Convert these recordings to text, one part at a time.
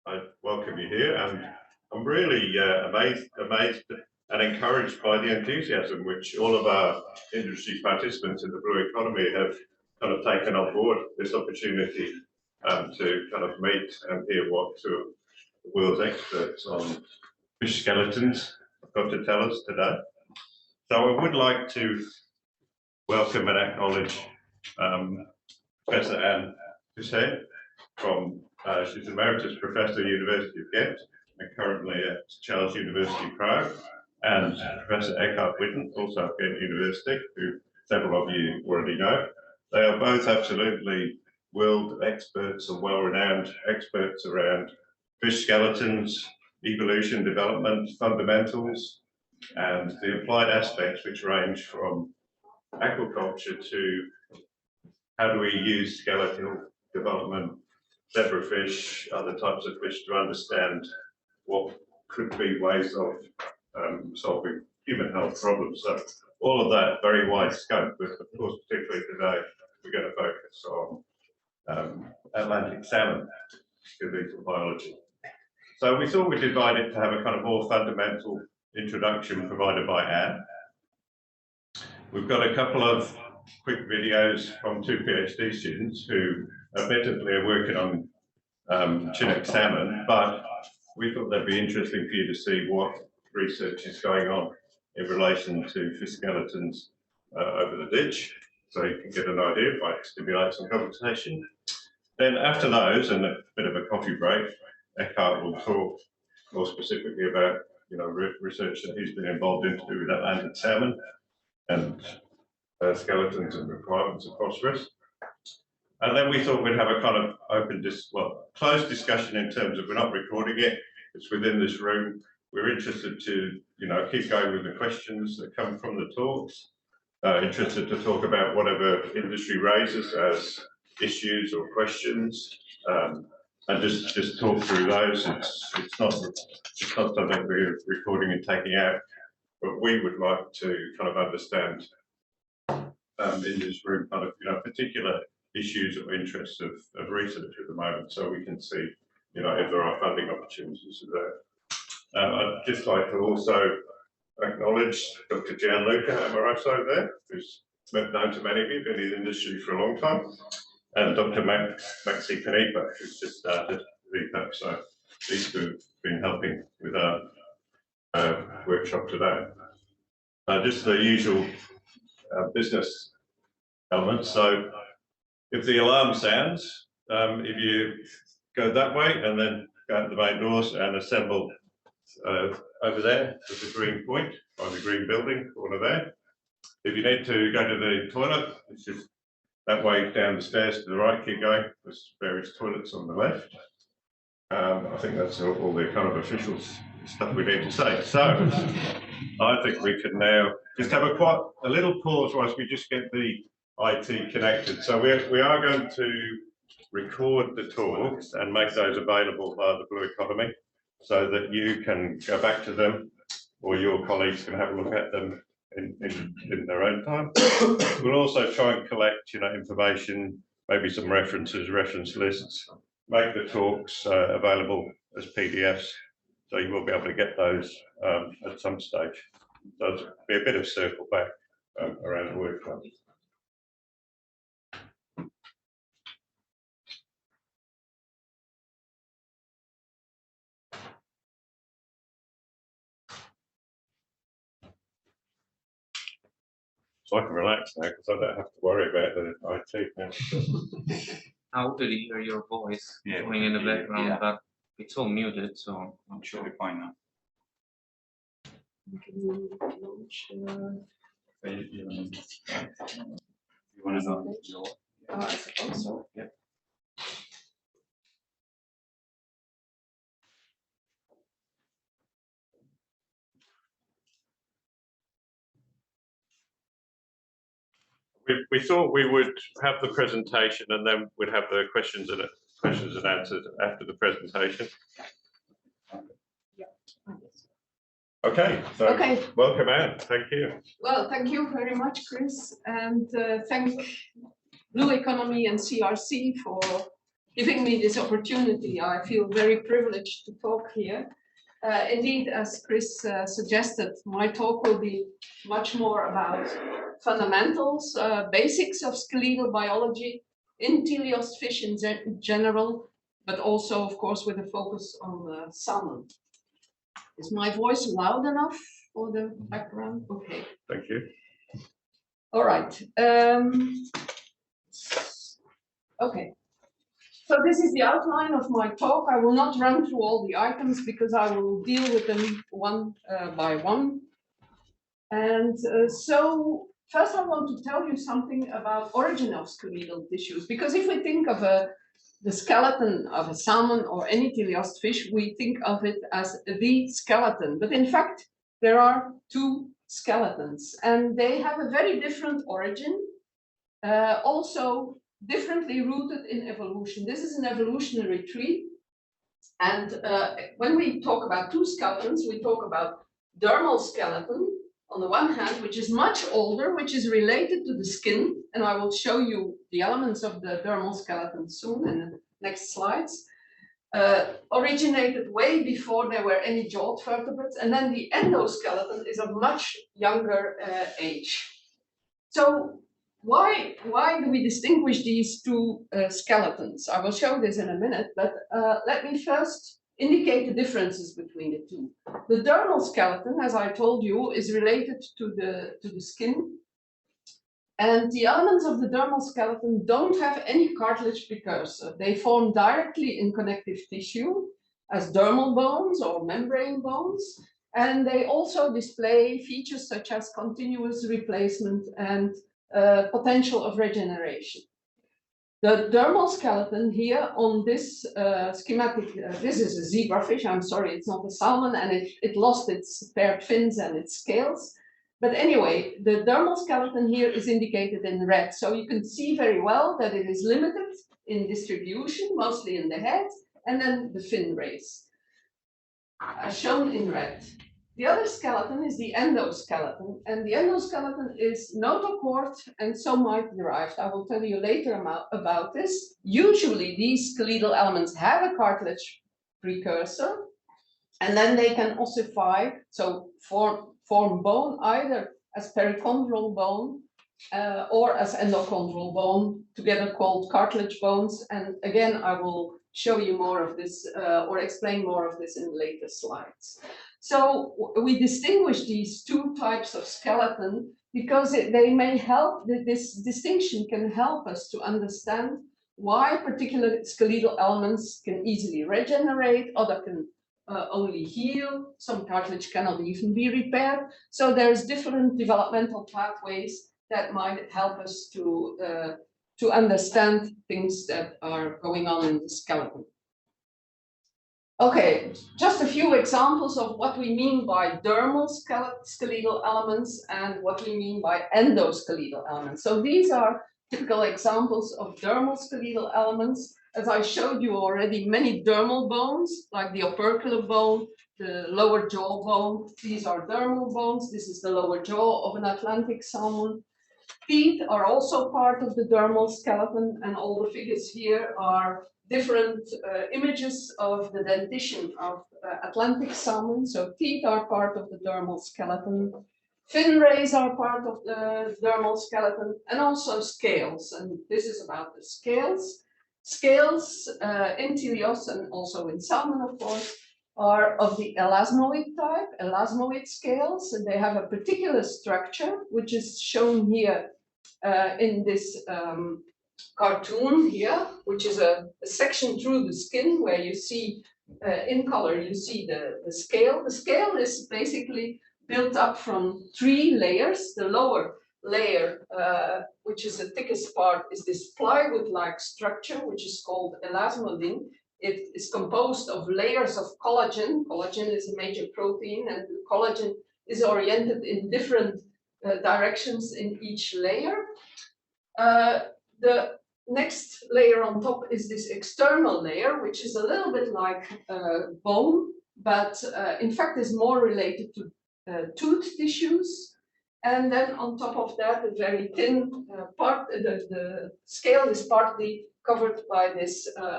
I welcome you here, and I'm really amazed and encouraged by the enthusiasm which all of our industry participants in the blue economy have kind of taken on board this opportunity to kind of meet and hear what two of the world's experts on fish skeletons have got to tell us today. So I would like to welcome and acknowledge Professor Ann Huysseune from she's Emeritus Professor, University of Ghent, and currently at Charles University Prague, and Professor Eckhard Witten, also at Ghent University, who several of you already know. They are both absolutely world experts and well-renowned experts around fish skeletons, evolution, development, fundamentals, and the applied aspects which range from aquaculture to how do we use skeletal development, zebrafish, other types of fish to understand what could be ways of solving human health problems. So all of that very wide scope, but of course, particularly today, we're going to focus on Atlantic salmon, skeletal biology. So we thought we'd divide it to have a kind of more fundamental introduction provided by Anne. We've got a couple of quick videos from two PhD students who admittedly are working on Chinook salmon, but we thought that'd be interesting for you to see what research is going on in relation to fish skeletons over the ditch, so you can get an idea if I stimulate some conversation. Then after those, and a bit of a coffee break, Eckhart will talk more specifically about research that he's been involved in to do with Atlantic salmon and skeletons and requirements of phosphorus. And then we thought we'd have a kind of open, closed discussion in terms of we're not recording it, it's within this room. We're interested to, keep going with the questions that come from the talks. Interested to talk about whatever industry raises as issues or questions, and just talk through those. It's not something we're recording and taking out, but we would like to kind of understand in this room kind of particular issues or interests of research at the moment, so we can see if there are funding opportunities there. I'd just like to also acknowledge Dr. Gianluca Amoroso there, who's known to many of you, been in the industry for a long time, and Dr. Maxi Panipa, who's just started VPAP. So these two have been helping with our workshop today. Just the usual business elements. So if the alarm sounds, if you go that way and then go out the main doors and assemble over there to the green point by the green building corner there. If you need to go to the toilet, it's just that way down the stairs to the right, keep going. There's various toilets on the left. I think that's all the kind of official stuff we need to say. So I think we can now just have a little pause whilst we just get the IT connected. So we are going to record the talks and make those available via the Blue Economy, so that you can go back to them, or your colleagues can have a look at them in their own time. We'll also try and collect information, maybe some references, reference lists, make the talks available as PDFs, so you will be able to get those at some stage. So it'll be a bit of circle back around the workshop. So I can relax now because I don't have to worry about the IT now. I already hear your voice going in the background, but it's all muted, so I'm sure we're fine now. You want to know your? I suppose so. Yeah. We thought we would have the presentation and then we'd have the questions and answers after the presentation. Okay, so welcome Anne, thank you. Well, thank you very much, Chris, and thank Blue Economy and CRC for giving me this opportunity. I feel very privileged to talk here. Indeed, as Chris suggested, my talk will be much more about fundamentals, basics of skeletal biology in teleost fish in general, but also, of course, with a focus on salmon. Is my voice loud enough for the background? Okay. Thank you. All right. Okay. So this is the outline of my talk. I will not run through all the items because I will deal with them one by one. And so first I want to tell you something about origin of skeletal tissues, because if we think of the skeleton of a salmon or any teleost fish, we think of it as the skeleton. But in fact, there are two skeletons and they have a very different origin, also differently rooted in evolution. This is an evolutionary tree. And when we talk about two skeletons, we talk about dermal skeleton on the one hand, which is much older, which is related to the skin. And I will show you the elements of the dermal skeleton soon in the next slides. Originated way before there were any jawed vertebrates. And then the endoskeleton is of much younger age. So why do we distinguish these two skeletons? I will show this in a minute, but let me first indicate the differences between the two. The dermal skeleton, as I told you, is related to the skin. And the elements of the dermal skeleton don't have any cartilage precursor. They form directly in connective tissue as dermal bones or membrane bones. And they also display features such as continuous replacement and potential of regeneration. The dermal skeleton here on this schematic, this is a zebrafish, I'm sorry, it's not a salmon, and it lost its paired fins and its scales. But anyway, the dermal skeleton here is indicated in red. So you can see very well that it is limited in distribution, mostly in the head, and then the fin rays, shown in red. The other skeleton is the endoskeleton, and the endoskeleton is notochord and somite derived. I will tell you later about this. Usually these skeletal elements have a cartilage precursor, and then they can ossify, so form bone either as perichondral bone or as endochondral bone, together called cartilage bones. And again, I will show you more of this or explain more of this in later slides. So we distinguish these two types of skeleton because they may help, this distinction can help us to understand why particular skeletal elements can easily regenerate, other can only heal, some cartilage cannot even be repaired. So there's different developmental pathways that might help us to understand things that are going on in the skeleton. Okay, just a few examples of what we mean by dermal skeletal elements and what we mean by endoskeletal elements. So these are typical examples of dermal skeletal elements. As I showed you already, many dermal bones, like the opercular bone, the lower jaw bone, these are dermal bones. This is the lower jaw of an Atlantic salmon. Teeth are also part of the dermal skeleton, and all the figures here are different images of the dentition of Atlantic salmon. So teeth are part of the dermal skeleton. Fin rays are part of the dermal skeleton, and also scales. And this is about the scales. Scales in teleost and also in salmon, of course, are of the elasmoid type, elasmoid scales. And they have a particular structure, which is shown here in this cartoon here, which is a section through the skin where you see in color, you see the scale. The scale is basically built up from 3 layers. The lower layer, which is the thickest part, is this plywood-like structure, which is called elasmodin. It is composed of layers of collagen. Collagen is a major protein, and the collagen is oriented in different directions in each layer. The next layer on top is this external layer, which is a little bit like bone, but in fact is more related to tooth tissues. And then on top of that, the very thin part, the scale is partly covered by this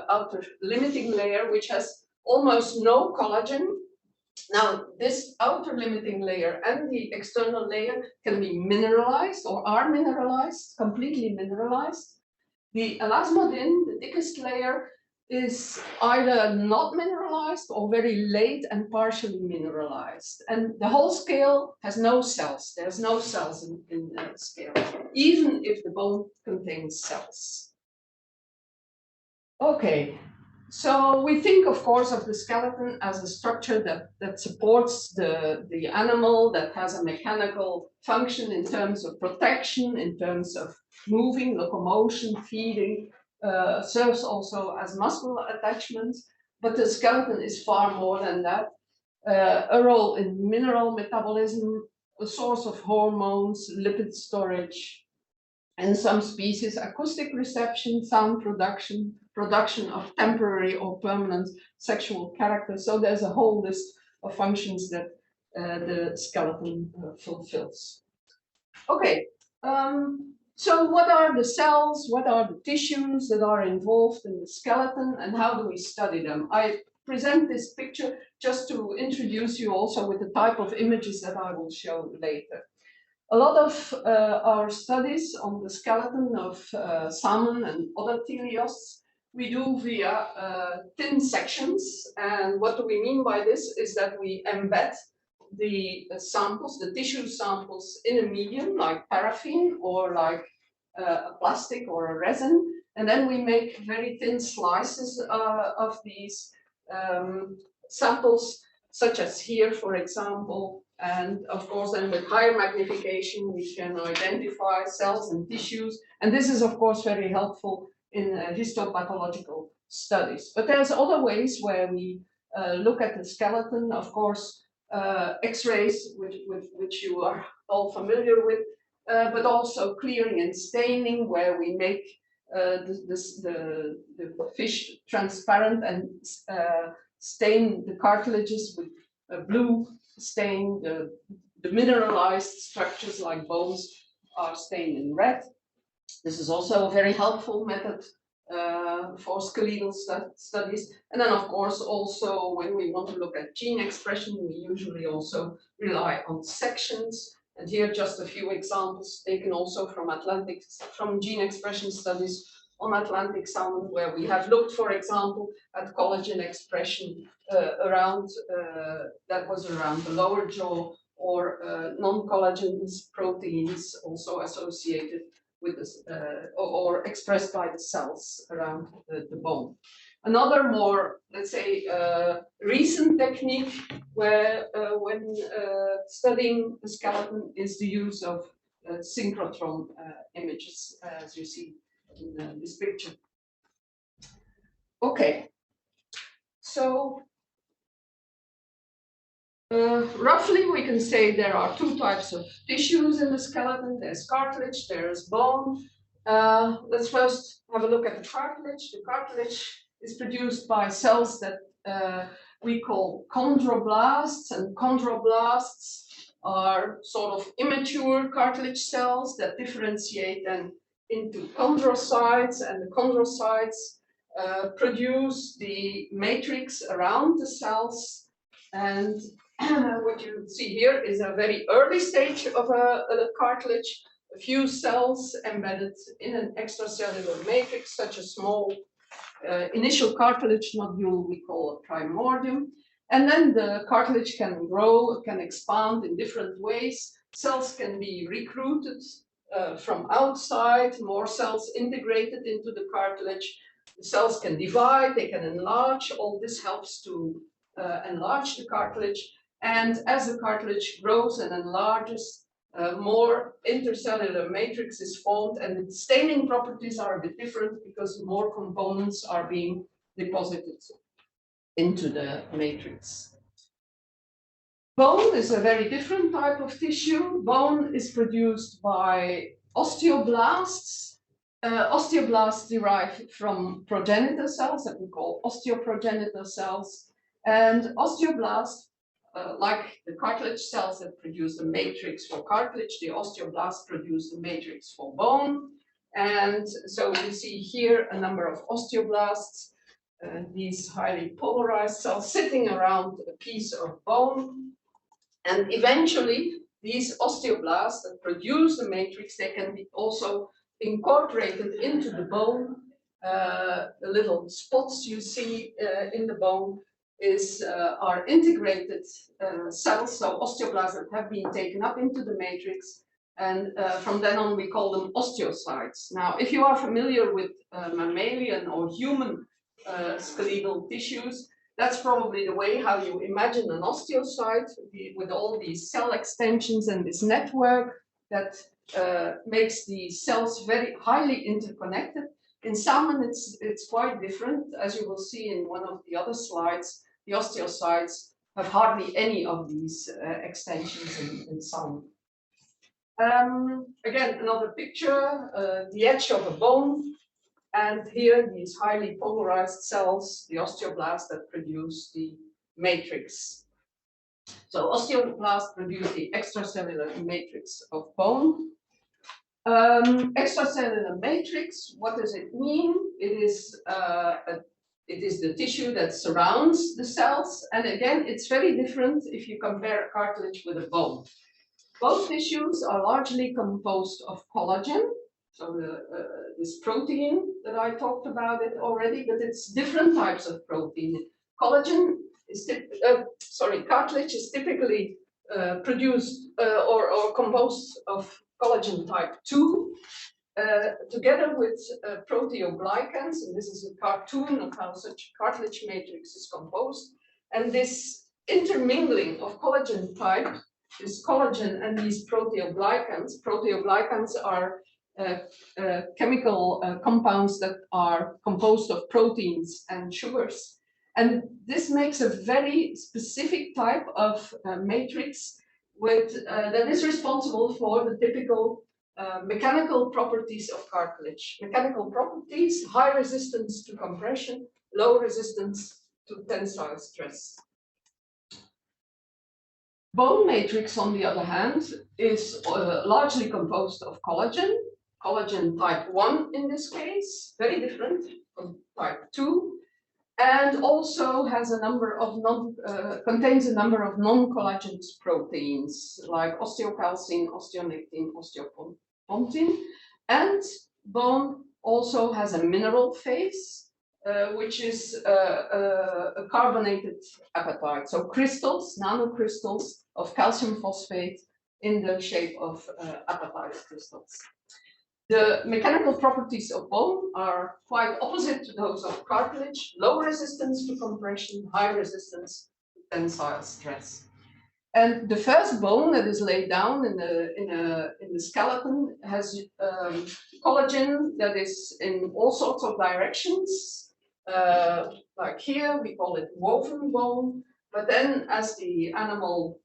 outer limiting layer, which has almost no collagen. Now, this outer limiting layer and the external layer can be mineralized or are mineralized, completely mineralized. The elasmodin, the thickest layer, is either not mineralized or very late and partially mineralized. And the whole scale has no cells. There's no cells in the scale, even if the bone contains cells. Okay, so we think, of course, of the skeleton as a structure that supports the animal, that has a mechanical function in terms of protection, in terms of moving, locomotion, feeding, serves also as muscle attachment, but the skeleton is far more than that. A role in mineral metabolism, a source of hormones, lipid storage, and some species acoustic reception, sound production, production of temporary or permanent sexual character. So there's a whole list of functions that the skeleton fulfills. Okay. So what are the cells, what are the tissues that are involved in the skeleton, and how do we study them? I present this picture just to introduce you also with the type of images that I will show later. A lot of our studies on the skeleton of salmon and other teleosts we do via thin sections. And what do we mean by this is that we embed the samples, the tissue samples, in a medium like paraffin or like a plastic or a resin, and then we make very thin slices of these samples, such as here, for example. And of course, then with higher magnification, we can identify cells and tissues. And this is, of course, very helpful in histopathological studies. But there's other ways where we look at the skeleton. Of course, X-rays, which you are all familiar with, but also clearing and staining, where we make the fish transparent and stain the cartilages with a blue stain. The mineralized structures like bones are stained in red. This is also a very helpful method for skeletal studies. And then, of course, also when we want to look at gene expression, we usually also rely on sections. And here just a few examples taken also from gene expression studies on Atlantic salmon, where we have looked, for example, at collagen expression that was around the lower jaw, or non-collagenous proteins also associated with this, or expressed by the cells around the bone. Another more, let's say, recent technique where when studying the skeleton is the use of synchrotron images, as you see in this picture. Okay, so roughly we can say there are two types of tissues in the skeleton. There's cartilage, there's bone. Let's first have a look at the cartilage. The cartilage is produced by cells that we call chondroblasts, and chondroblasts are sort of immature cartilage cells that differentiate then into chondrocytes, and the chondrocytes produce the matrix around the cells. And what you see here is a very early stage of a cartilage, a few cells embedded in an extracellular matrix, such a small initial cartilage nodule we call a primordium. And then the cartilage can grow, can expand in different ways. Cells can be recruited from outside, more cells integrated into the cartilage. The cells can divide, they can enlarge. All this helps to enlarge the cartilage. And as the cartilage grows and enlarges, more intercellular matrix is formed, and its staining properties are a bit different because more components are being deposited into the matrix. Bone is a very different type of tissue. Bone is produced by osteoblasts. Osteoblasts derive from progenitor cells that we call osteoprogenitor cells. And osteoblasts, like the cartilage cells that produce the matrix for cartilage, the osteoblasts produce the matrix for bone. And so you see here a number of osteoblasts, these highly polarized cells sitting around a piece of bone. And eventually, these osteoblasts that produce the matrix, they can be also incorporated into the bone. The little spots you see in the bone are integrated cells, so osteoblasts that have been taken up into the matrix. And from then on, we call them osteocytes. Now, if you are familiar with mammalian or human skeletal tissues, that's probably the way how you imagine an osteocyte with all these cell extensions and this network that makes the cells very highly interconnected. In salmon, it's quite different. As you will see in one of the other slides, the osteocytes have hardly any of these extensions in salmon. Again, another picture, the edge of a bone. And here, these highly polarized cells, the osteoblasts that produce the matrix. So osteoblasts produce the extracellular matrix of bone. Extracellular matrix, what does it mean? It is the tissue that surrounds the cells. And again, it's very different if you compare cartilage with a bone. Both tissues are largely composed of collagen. So this protein that I talked about it already, but it's different types of protein. Cartilage is typically produced or composed of collagen type 2, together with proteoglycans, and this is a cartoon of how such cartilage matrix is composed. And this intermingling of collagen type, this collagen and these proteoglycans are chemical compounds that are composed of proteins and sugars. And this makes a very specific type of matrix that is responsible for the typical mechanical properties of cartilage. Mechanical properties: high resistance to compression, low resistance to tensile stress. Bone matrix, on the other hand, is largely composed of collagen type 1 in this case, very different from type 2, and also has a number of contains a number of non-collagenous proteins like osteocalcin, osteonectin, osteopontin. And bone also has a mineral phase, which is a carbonated apatite, so crystals, nanocrystals of calcium phosphate in the shape of apatite crystals. The mechanical properties of bone are quite opposite to those of cartilage: low resistance to compression, high resistance to tensile stress. And the first bone that is laid down in the skeleton has collagen that is in all sorts of directions. Like here, we call it woven bone. But then, as the animal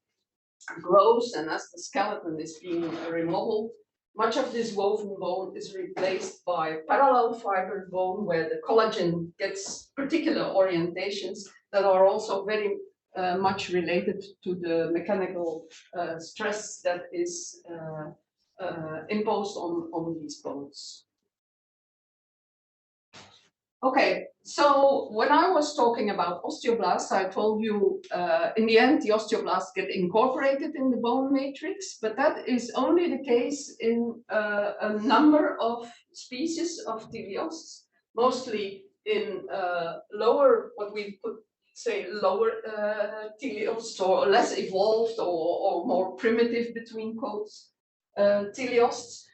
grows and as the skeleton is being remodeled, much of this woven bone is replaced by parallel fiber bone, where the collagen gets particular orientations that are also very much related to the mechanical stress that is imposed on these bones. Okay, so when I was talking about osteoblasts, I told you in the end the osteoblasts get incorporated in the bone matrix, but that is only the case in a number of species of teleosts, mostly in lower, what we could say lower teleosts, or less evolved or more primitive, between quotes, teleosts.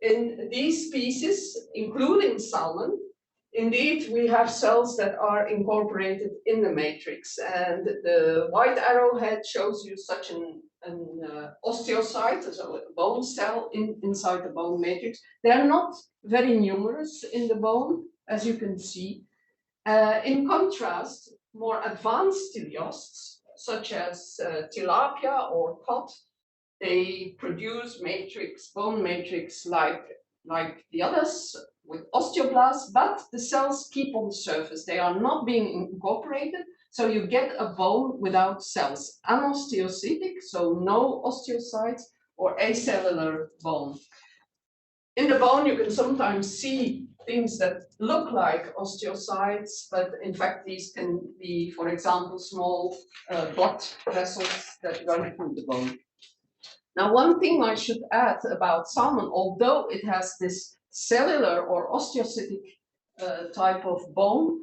In these species, including salmon, indeed, we have cells that are incorporated in the matrix, and the white arrowhead shows you such an osteocyte, so a bone cell inside the bone matrix. They are not very numerous in the bone, as you can see. In contrast, more advanced teleosts, such as tilapia or cod, they produce bone matrix like the others, with osteoblasts, but the cells keep on the surface. They are not being incorporated, so you get a bone without cells. Anosteocytic, so no osteocytes, or acellular bone. In the bone, you can sometimes see things that look like osteocytes, but in fact, these can be, for example, small blood vessels that run through the bone. Now, one thing I should add about salmon, although it has this cellular or osteocytic type of bone,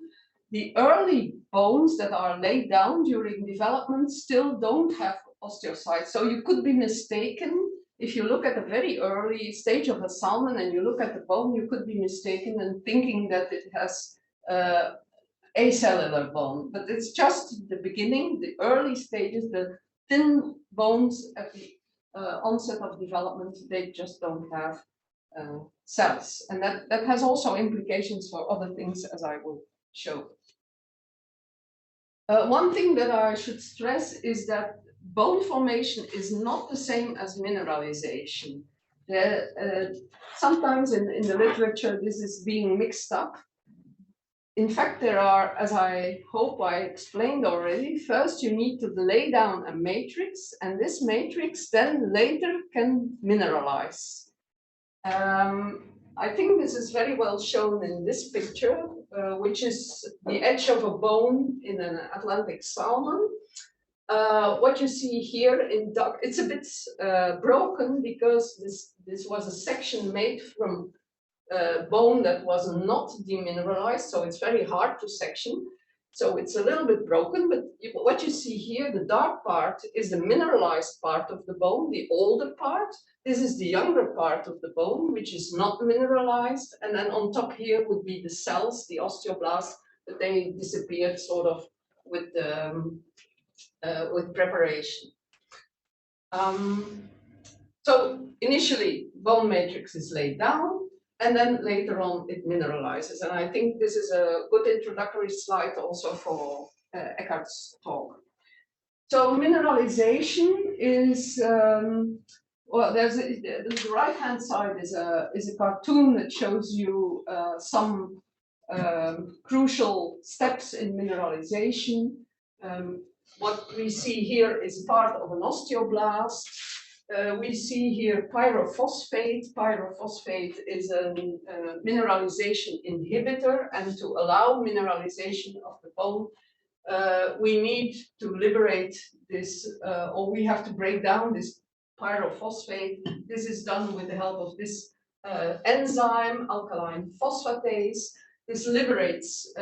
the early bones that are laid down during development still don't have osteocytes. So you could be mistaken. If you look at a very early stage of a salmon and you look at the bone, you could be mistaken in thinking that it has acellular bone. But it's just the beginning, the early stages, the thin bones at the onset of development, they just don't have cells. And that has also implications for other things, as I will show. One thing that I should stress is that bone formation is not the same as mineralization. Sometimes in the literature, this is being mixed up. In fact, there are, as I hope I explained already, first you need to lay down a matrix, and this matrix then later can mineralize. I think this is very well shown in this picture, which is the edge of a bone in an Atlantic salmon. What you see here in dark, it's a bit broken because this was a section made from bone that was not demineralized, so it's very hard to section. So it's a little bit broken, but what you see here, the dark part is the mineralized part of the bone, the older part. This is the younger part of the bone, which is not mineralized. And then on top here would be the cells, the osteoblasts, but they disappeared sort of with preparation. So initially, bone matrix is laid down, and then later on it mineralizes. And I think this is a good introductory slide also for Eckart's talk. So mineralization is, well, the right-hand side is a cartoon that shows you some crucial steps in mineralization. What we see here is part of an osteoblast. We see here pyrophosphate. Pyrophosphate is a mineralization inhibitor, and to allow mineralization of the bone, we need to liberate this, or we have to break down this pyrophosphate. This is done with the help of this enzyme, alkaline phosphatase. This liberates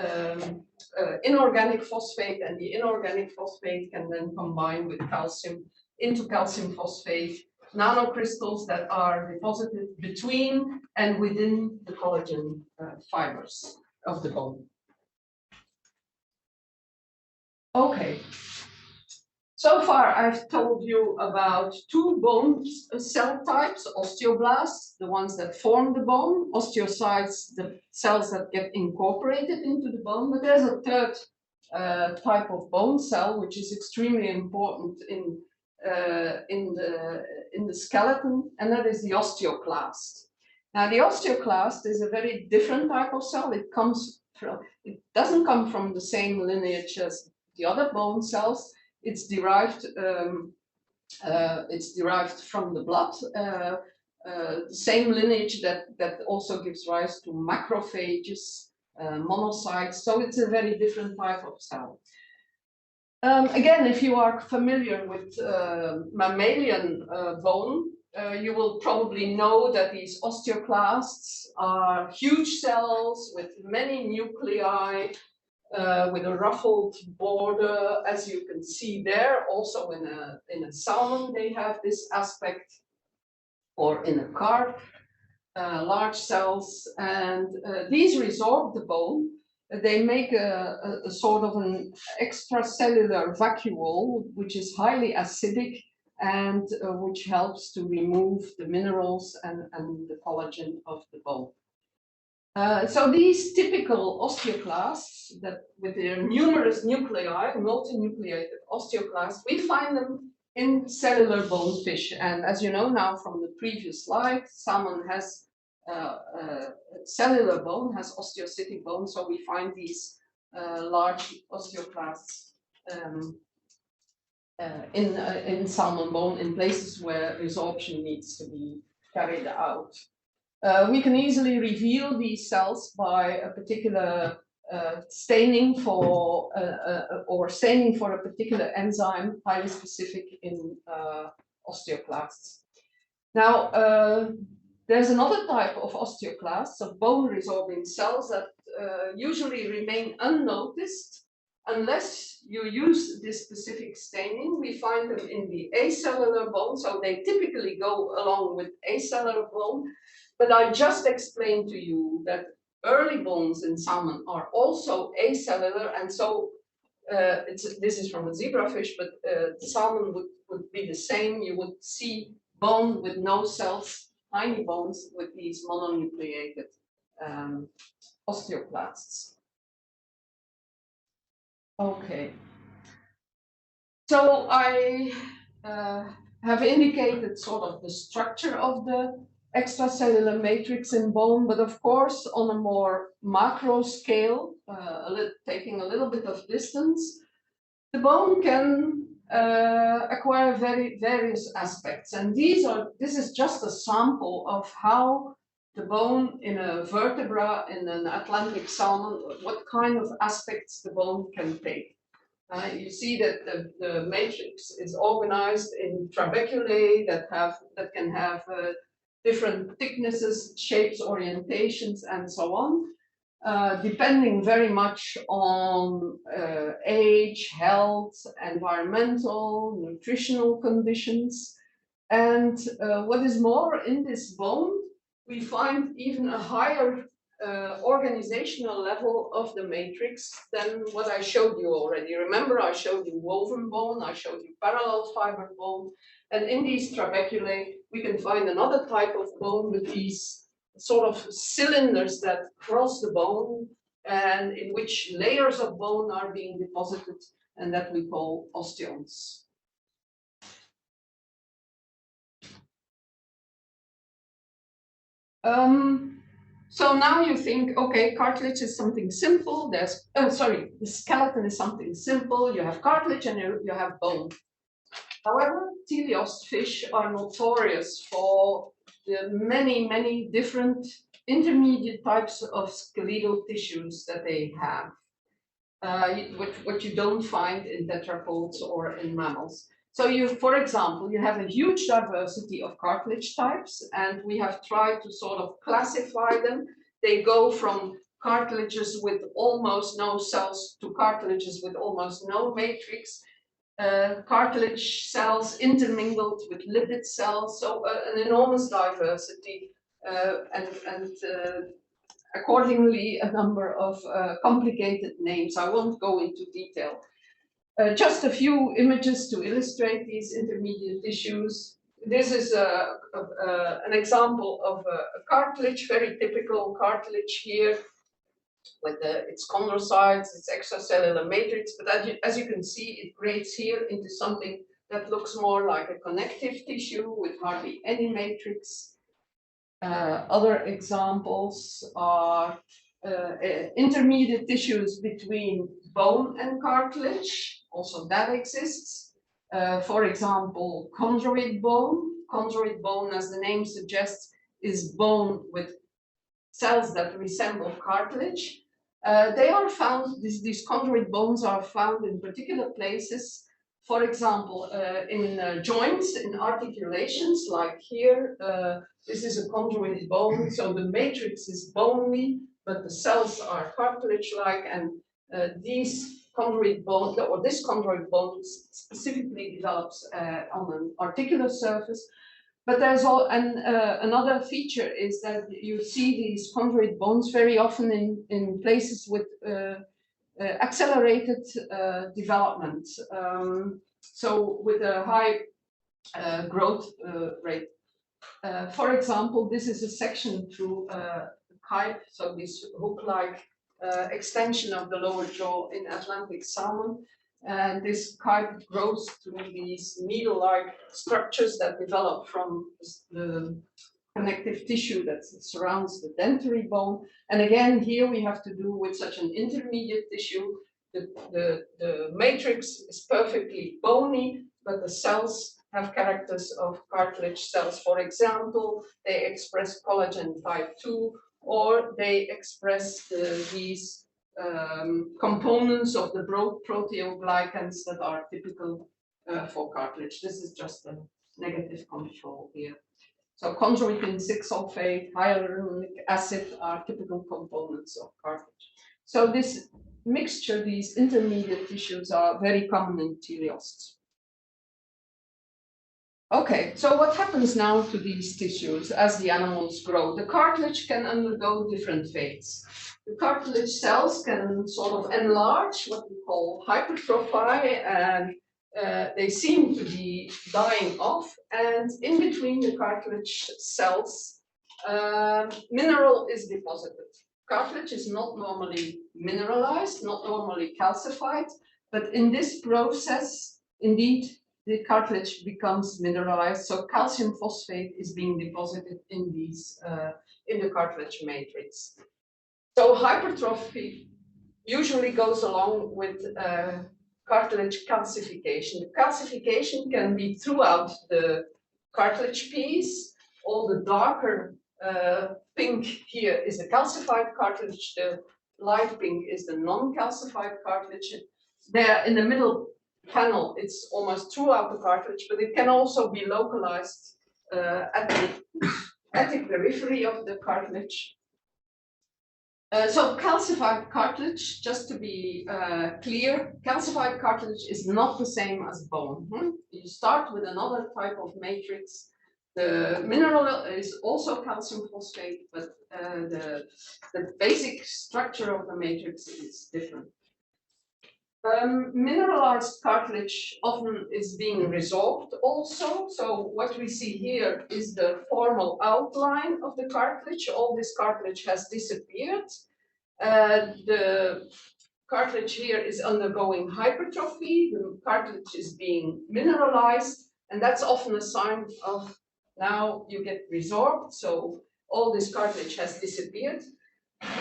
inorganic phosphate, and the inorganic phosphate can then combine with calcium into calcium phosphate nanocrystals that are deposited between and within the collagen fibers of the bone. Okay, so far I've told you about two bone cell types, osteoblasts, the ones that form the bone, osteocytes, the cells that get incorporated into the bone, but there's a third type of bone cell which is extremely important in the skeleton, and that is the osteoclast. Now, the osteoclast is a very different type of cell. It doesn't come from the same lineage as the other bone cells. It's derived from the blood, the same lineage that also gives rise to macrophages, monocytes. So it's a very different type of cell. Again, if you are familiar with mammalian bone, you will probably know that these osteoclasts are huge cells with many nuclei, with a ruffled border, as you can see there. Also in a salmon, they have this aspect, or in a carp, large cells, and these resorb the bone. They make a sort of an extracellular vacuole, which is highly acidic and which helps to remove the minerals and the collagen of the bone. So these typical osteoclasts, that with their numerous nuclei, multinucleated osteoclasts, we find them in cellular bonefish. And as you know now from the previous slide, salmon has cellular bone, has osteocytic bone, so we find these large osteoclasts in salmon bone in places where resorption needs to be carried out. We can easily reveal these cells by a particular staining for or staining for a particular enzyme, highly specific in osteoclasts. Now, there's another type of osteoclasts, of bone-resorbing cells that usually remain unnoticed unless you use this specific staining. We find them in the acellular bone, so they typically go along with acellular bone. But I just explained to you that early bones in salmon are also acellular, and so this is from a zebrafish, but salmon would be the same. You would see bone with no cells, tiny bones with these mononucleated osteoclasts. Okay. So I have indicated sort of the structure of the extracellular matrix in bone, but of course on a more macro scale, taking a little bit of distance, the bone can acquire various aspects, and this is just a sample of how the bone in a vertebra in an Atlantic salmon, what kind of aspects the bone can take. You see that the matrix is organized in trabeculae that can have different thicknesses, shapes, orientations, and so on. Depending very much on age, health, environmental, nutritional conditions. And what is more, in this bone, we find even a higher organizational level of the matrix than what I showed you already. Remember, I showed you woven bone, I showed you parallel fiber bone, and in these trabeculae, we can find another type of bone with these sort of cylinders that cross the bone and in which layers of bone are being deposited, and that we call osteons. So now you think, okay, cartilage is something simple. The skeleton is something simple. You have cartilage and you have bone. However, teleost fish are notorious for the many different intermediate types of skeletal tissues that they have, what you don't find in tetrapods or in mammals. So for example, you have a huge diversity of cartilage types, and we have tried to sort of classify them. They go from cartilages with almost no cells to cartilages with almost no matrix, cartilage cells intermingled with lipid cells, so an enormous diversity, and accordingly a number of complicated names. I won't go into detail. Just a few images to illustrate these intermediate tissues. This is an example of a cartilage, very typical cartilage here, with its chondrocytes, its extracellular matrix, but as you can see, it grades here into something that looks more like a connective tissue with hardly any matrix. Other examples are intermediate tissues between bone and cartilage. Also that exists. For example, chondroid bone. Chondroid bone, as the name suggests, is bone with cells that resemble cartilage. They are found, these chondroid bones are found in particular places. For example, in joints, in articulations, like here, this is a chondroid bone, so the matrix is bony, but the cells are cartilage-like, and these chondroid bones, or this chondroid bone specifically develops on an articular surface. But there's another feature is that you see these chondroid bones very often in places with accelerated development, so with a high growth rate. For example, this is a section through a kype, so this hook-like extension of the lower jaw in Atlantic salmon. And this kype grows through these needle-like structures that develop from the connective tissue that surrounds the dentary bone. And again, here we have to do with such an intermediate tissue. The matrix is perfectly bony, but the cells have characters of cartilage cells. For example, they express collagen type 2, or they express these components of the proteoglycans that are typical for cartilage. This is just a negative control here. So chondroitin 6 sulfate, hyaluronic acid are typical components of cartilage. So this mixture, these intermediate tissues are very common in teleosts. Okay, so what happens now to these tissues as the animals grow? The cartilage can undergo different fates. The cartilage cells can sort of enlarge, what we call hypertrophy, and they seem to be dying off. And in between the cartilage cells, mineral is deposited. Cartilage is not normally mineralized, not normally calcified, but in this process, indeed, the cartilage becomes mineralized. So calcium phosphate is being deposited in these in the cartilage matrix. So hypertrophy usually goes along with cartilage calcification. The calcification can be throughout the cartilage piece. All the darker pink here is the calcified cartilage. The light pink is the non-calcified cartilage. There in the middle panel, it's almost throughout the cartilage, but it can also be localized at the periphery of the cartilage. So calcified cartilage, just to be clear, calcified cartilage is not the same as bone. You start with another type of matrix. The mineral is also calcium phosphate, but the basic structure of the matrix is different. Mineralized cartilage often is being resorbed also. So what we see here is the formal outline of the cartilage. All this cartilage has disappeared. The cartilage here is undergoing hypertrophy. The cartilage is being mineralized, and that's often a sign of now you get resorbed. So all this cartilage has disappeared.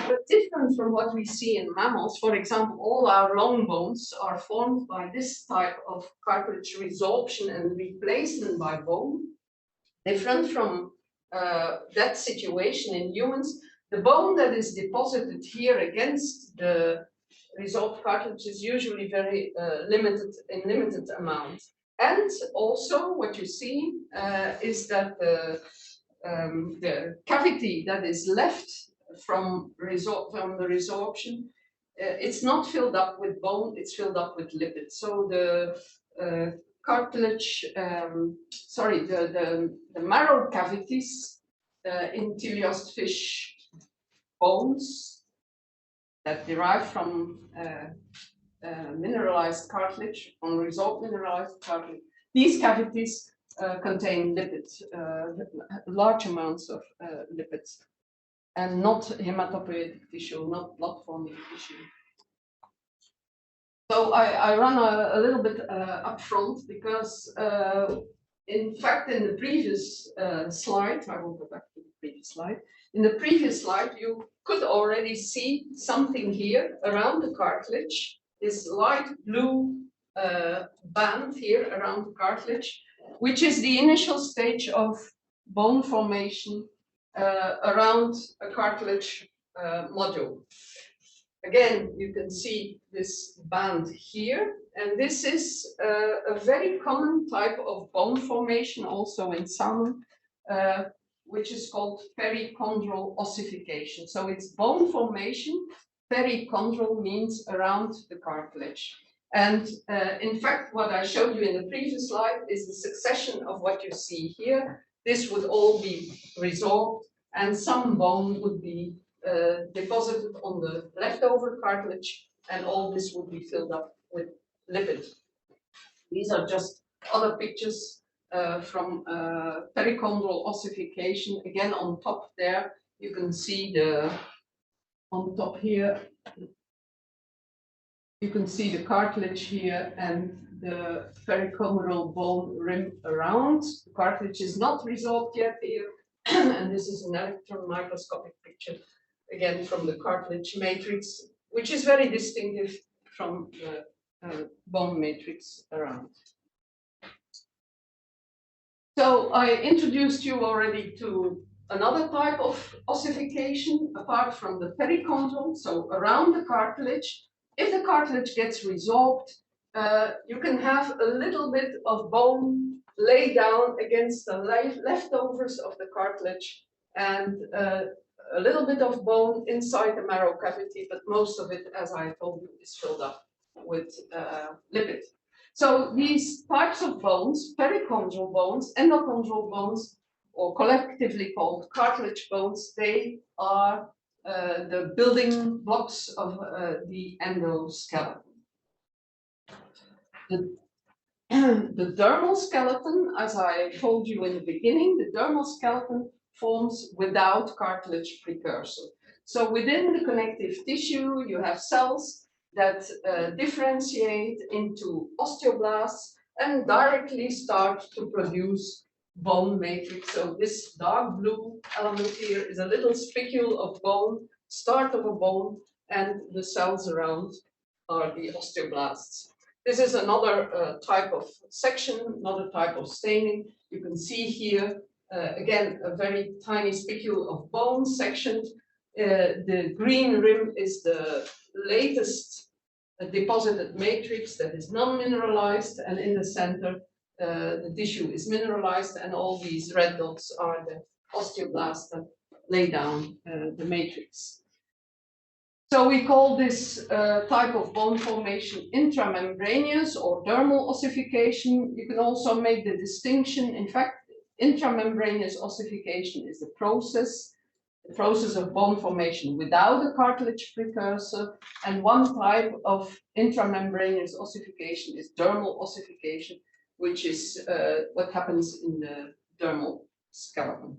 But different from what we see in mammals, for example, all our long bones are formed by this type of cartilage resorption and replacement by bone. Different from that situation in humans, the bone that is deposited here against the resorbed cartilage is usually very limited amount. And also what you see is that the cavity that is left from the resorption, it's not filled up with bone, it's filled up with lipids. So the cartilage, the marrow cavities in teleost fish bones that derive from mineralized cartilage, from resorbed mineralized cartilage, these cavities contain lipids, large amounts of lipids, and not hematopoietic tissue, not blood-forming tissue. So I run a little bit up front because, in fact, in the previous slide, I will go back to the previous slide. In the previous slide, you could already see something here around the cartilage, this light blue band here around the cartilage, which is the initial stage of bone formation around a cartilage module. Again, you can see this band here, and this is a very common type of bone formation also in salmon, which is called perichondral ossification. So it's bone formation. Perichondral means around the cartilage. And in fact, what I showed you in the previous slide is the succession of what you see here. This would all be resorbed, and some bone would be deposited on the leftover cartilage, and all this would be filled up with lipid. These are just other pictures from perichondral ossification. Again, on top there, you can see on top here, you can see the cartilage here and the perichondral bone rim around. The cartilage is not resorbed yet here, and this is an electron microscopic picture, again from the cartilage matrix, which is very distinctive from the bone matrix around. So I introduced you already to another type of ossification apart from the perichondral, so around the cartilage. If the cartilage gets resorbed, you can have a little bit of bone lay down against the leftovers of the cartilage and a little bit of bone inside the marrow cavity, but most of it, as I told you, is filled up with lipid. So these types of bones, perichondral bones, endochondral bones, or collectively called cartilage bones, they are the building blocks of the endoskeleton. The dermal skeleton, as I told you in the beginning, the dermal skeleton forms without cartilage precursor. So within the connective tissue, you have cells that differentiate into osteoblasts and directly start to produce bone matrix. So this dark blue element here is a little spicule of bone, start of a bone, and the cells around are the osteoblasts. This is another type of section, another type of staining. You can see here, again, a very tiny spicule of bone sectioned. The green rim is the latest deposited matrix that is non-mineralized, and in the center, the tissue is mineralized, and all these red dots are the osteoblasts that lay down the matrix. So we call this type of bone formation intramembranous or dermal ossification. You can also make the distinction. In fact, intramembranous ossification is the process of bone formation without a cartilage precursor. And one type of intramembranous ossification is dermal ossification, which is what happens in the dermal skeleton.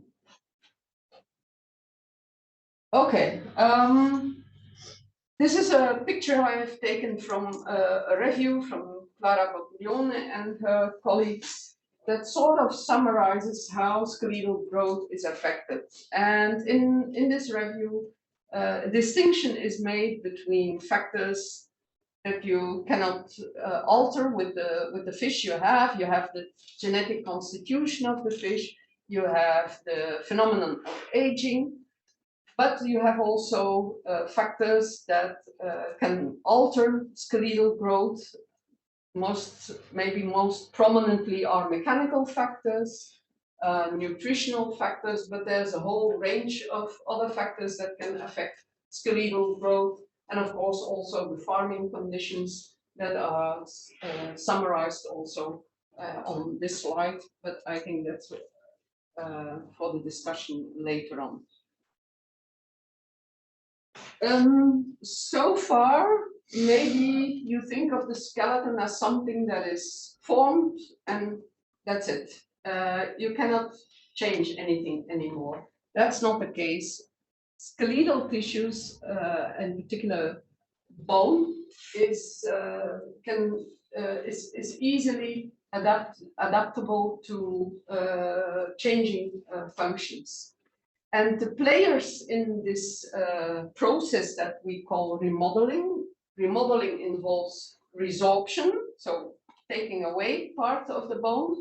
Okay. This is a picture I have taken from a review from Clara Bottiglione and her colleagues that sort of summarizes how skeletal growth is affected. And in this review, a distinction is made between factors that you cannot alter with the fish you have. You have the genetic constitution of the fish, you have the phenomenon of aging, but you have also factors that can alter skeletal growth. Maybe most prominently are mechanical factors, nutritional factors, but there's a whole range of other factors that can affect skeletal growth, and of course also the farming conditions that are summarized also on this slide, but I think that's for the discussion later on. So far, maybe you think of the skeleton as something that is formed and that's it. You cannot change anything anymore. That's not the case. Skeletal tissues, in particular bone, is easily adaptable to changing functions. And the players in this process that we call remodeling involves resorption, so taking away part of the bone,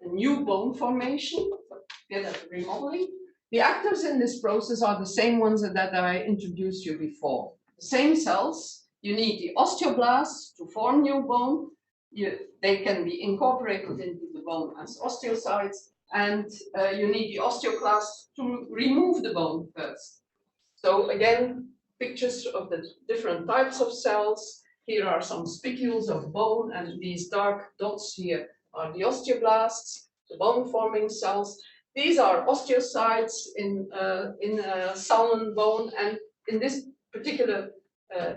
a new bone formation, together remodeling. The actors in this process are the same ones that I introduced you before. The same cells, you need the osteoblasts to form new bone. They can be incorporated into the bone as osteocytes, and you need the osteoclasts to remove the bone first. So again, pictures of the different types of cells. Here are some spicules of bone, and these dark dots here are the osteoblasts, the bone-forming cells. These are osteocytes in salmon bone, and in this particular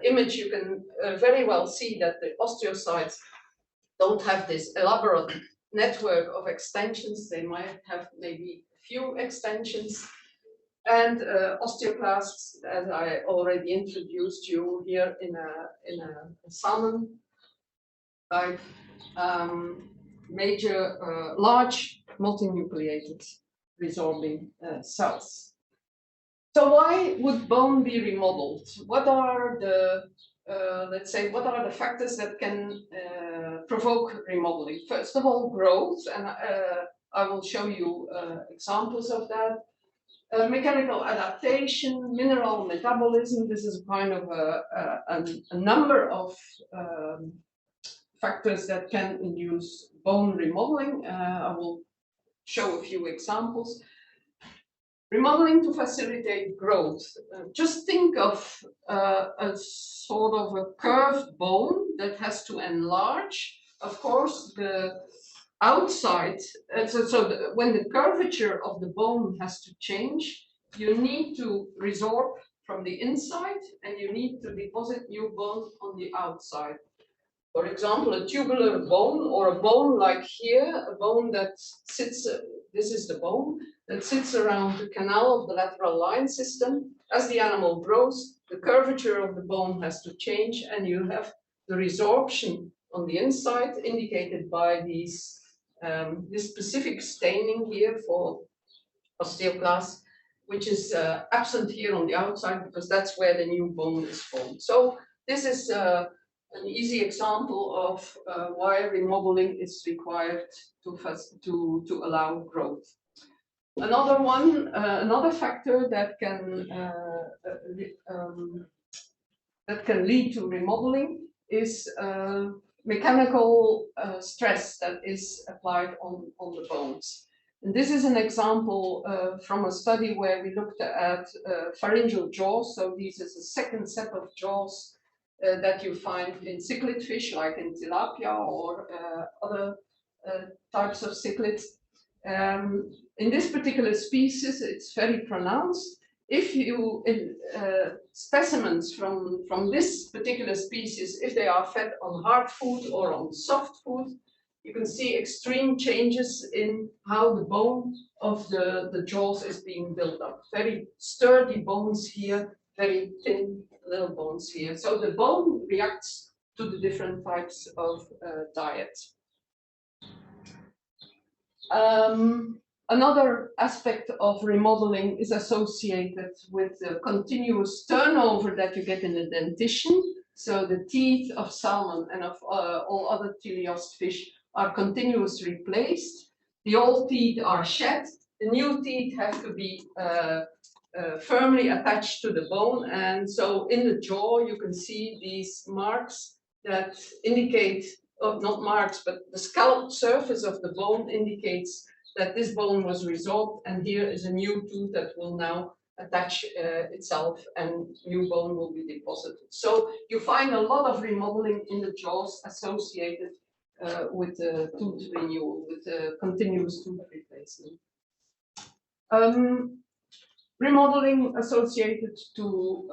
image, you can very well see that the osteocytes don't have this elaborate network of extensions. They might have maybe a few extensions. And osteoclasts, as I already introduced you here in a salmon type, major, large multinucleated resorbing cells. So why would bone be remodeled? What are the let's say, what are the factors that can provoke remodeling? First of all, growth, and I will show you examples of that. Mechanical adaptation, mineral metabolism. This is kind of a number of factors that can induce bone remodeling. I will show a few examples. Remodeling to facilitate growth. Just think of a sort of a curved bone that has to enlarge. Of course, the outside, when the curvature of the bone has to change, you need to resorb from the inside and you need to deposit new bone on the outside. For example, a tubular bone or a bone like here, a bone that sits, this is the bone, that sits around the canal of the lateral line system. As the animal grows, the curvature of the bone has to change and you have the resorption on the inside indicated by these, this specific staining here for osteoclast, which is absent here on the outside because that's where the new bone is formed. So this is an easy example of why remodeling is required to allow growth. Another one, another factor that can lead to remodeling is mechanical stress that is applied on the bones. And this is an example from a study where we looked at pharyngeal jaws. So this is a second set of jaws that you find in cichlid fish, like in tilapia or other types of cichlids. In this particular species, it's very pronounced. If you, specimens from this particular species, if they are fed on hard food or on soft food, you can see extreme changes in how the bone of the jaws is being built up. Very sturdy bones here, very thin little bones here. So the bone reacts to the different types of diet. Another aspect of remodeling is associated with the continuous turnover that you get in the dentition. So the teeth of salmon and of all other teleost fish are continuously replaced. The old teeth are shed. The new teeth have to be firmly attached to the bone. And so in the jaw, you can see these marks that indicate, not marks, but the scalloped surface of the bone indicates that this bone was resorbed, and here is a new tooth that will now attach itself and new bone will be deposited. So you find a lot of remodeling in the jaws associated with the tooth renewal, with the continuous tooth replacement. Remodeling associated to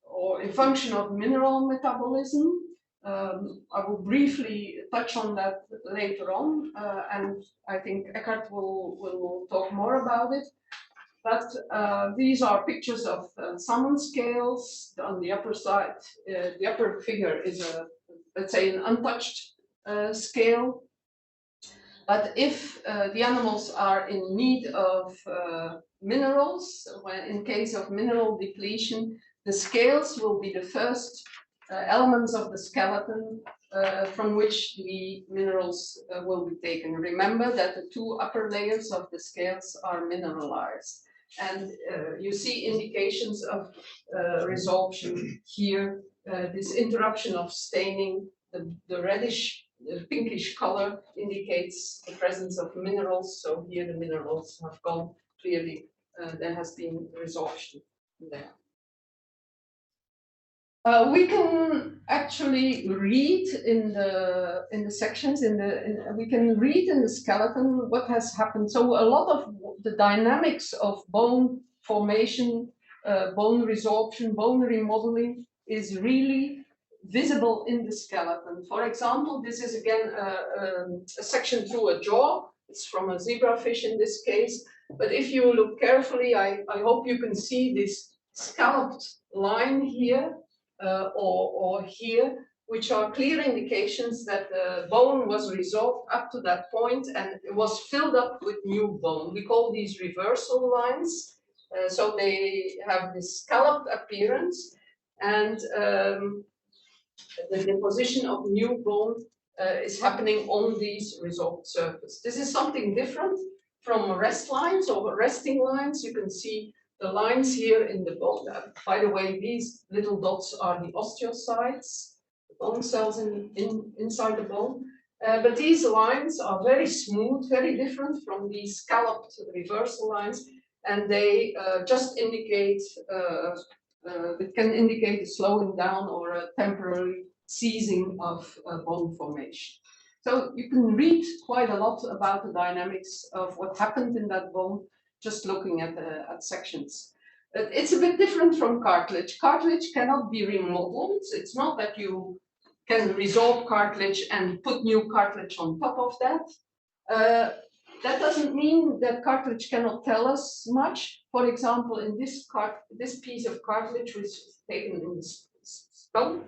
or in function of mineral metabolism. I will briefly touch on that later on, and I think Eckhart will talk more about it. But these are pictures of salmon scales. On the upper side, the upper figure is let's say an untouched scale. But if the animals are in need of minerals, in case of mineral depletion, the scales will be the first elements of the skeleton from which the minerals will be taken. Remember that the two upper layers of the scales are mineralized. And you see indications of resorption here. This interruption of staining, the reddish, pinkish color indicates the presence of minerals. So here the minerals have gone clearly. There has been resorption there. We can actually read in the sections, we can read in the skeleton what has happened. So a lot of the dynamics of bone formation, bone resorption, bone remodeling is really visible in the skeleton. For example, this is again a section through a jaw. It's from a zebrafish in this case. But if you look carefully, I hope you can see this scalloped line here. Or here, which are clear indications that the bone was resorbed up to that point and it was filled up with new bone. We call these reversal lines. So they have this scalloped appearance, and the deposition of new bone is happening on these resorbed surface. This is something different from rest lines or resting lines. You can see the lines here in the bone. By the way, these little dots are the osteocytes, the bone cells inside the bone. But these lines are very smooth, very different from these scalloped reversal lines, and they just indicate, it can indicate a slowing down or a temporary ceasing of bone formation. So you can read quite a lot about the dynamics of what happened in that bone just looking at sections. It's a bit different from cartilage. Cartilage cannot be remodeled. It's not that you can resorb cartilage and put new cartilage on top of that. That doesn't mean that cartilage cannot tell us much. For example, in this piece of cartilage, which is taken in the skull,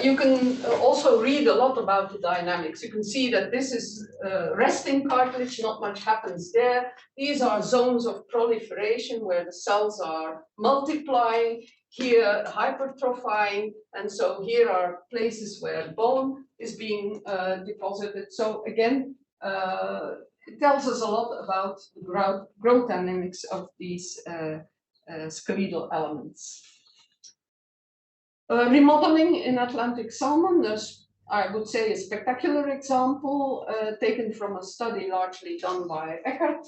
you can also read a lot about the dynamics. You can see that this is resting cartilage, not much happens there. These are zones of proliferation where the cells are multiplying, here hypertrophying, and so here are places where bone is being deposited. So again, it tells us a lot about the growth dynamics of these skeletal elements. Remodeling in Atlantic salmon, there's, I would say, a spectacular example taken from a study largely done by Eckert.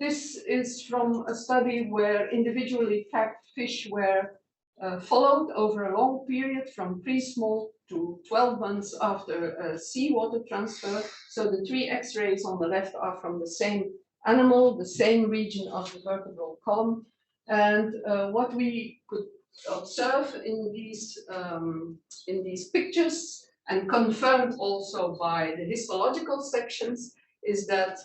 This is from a study where individually tagged fish were followed over a long period from pre-smolt to 12 months after seawater transfer. So the 3 X-rays on the left are from the same animal, the same region of the vertebral column. And what we could observe in these pictures, and confirmed also by the histological sections, is that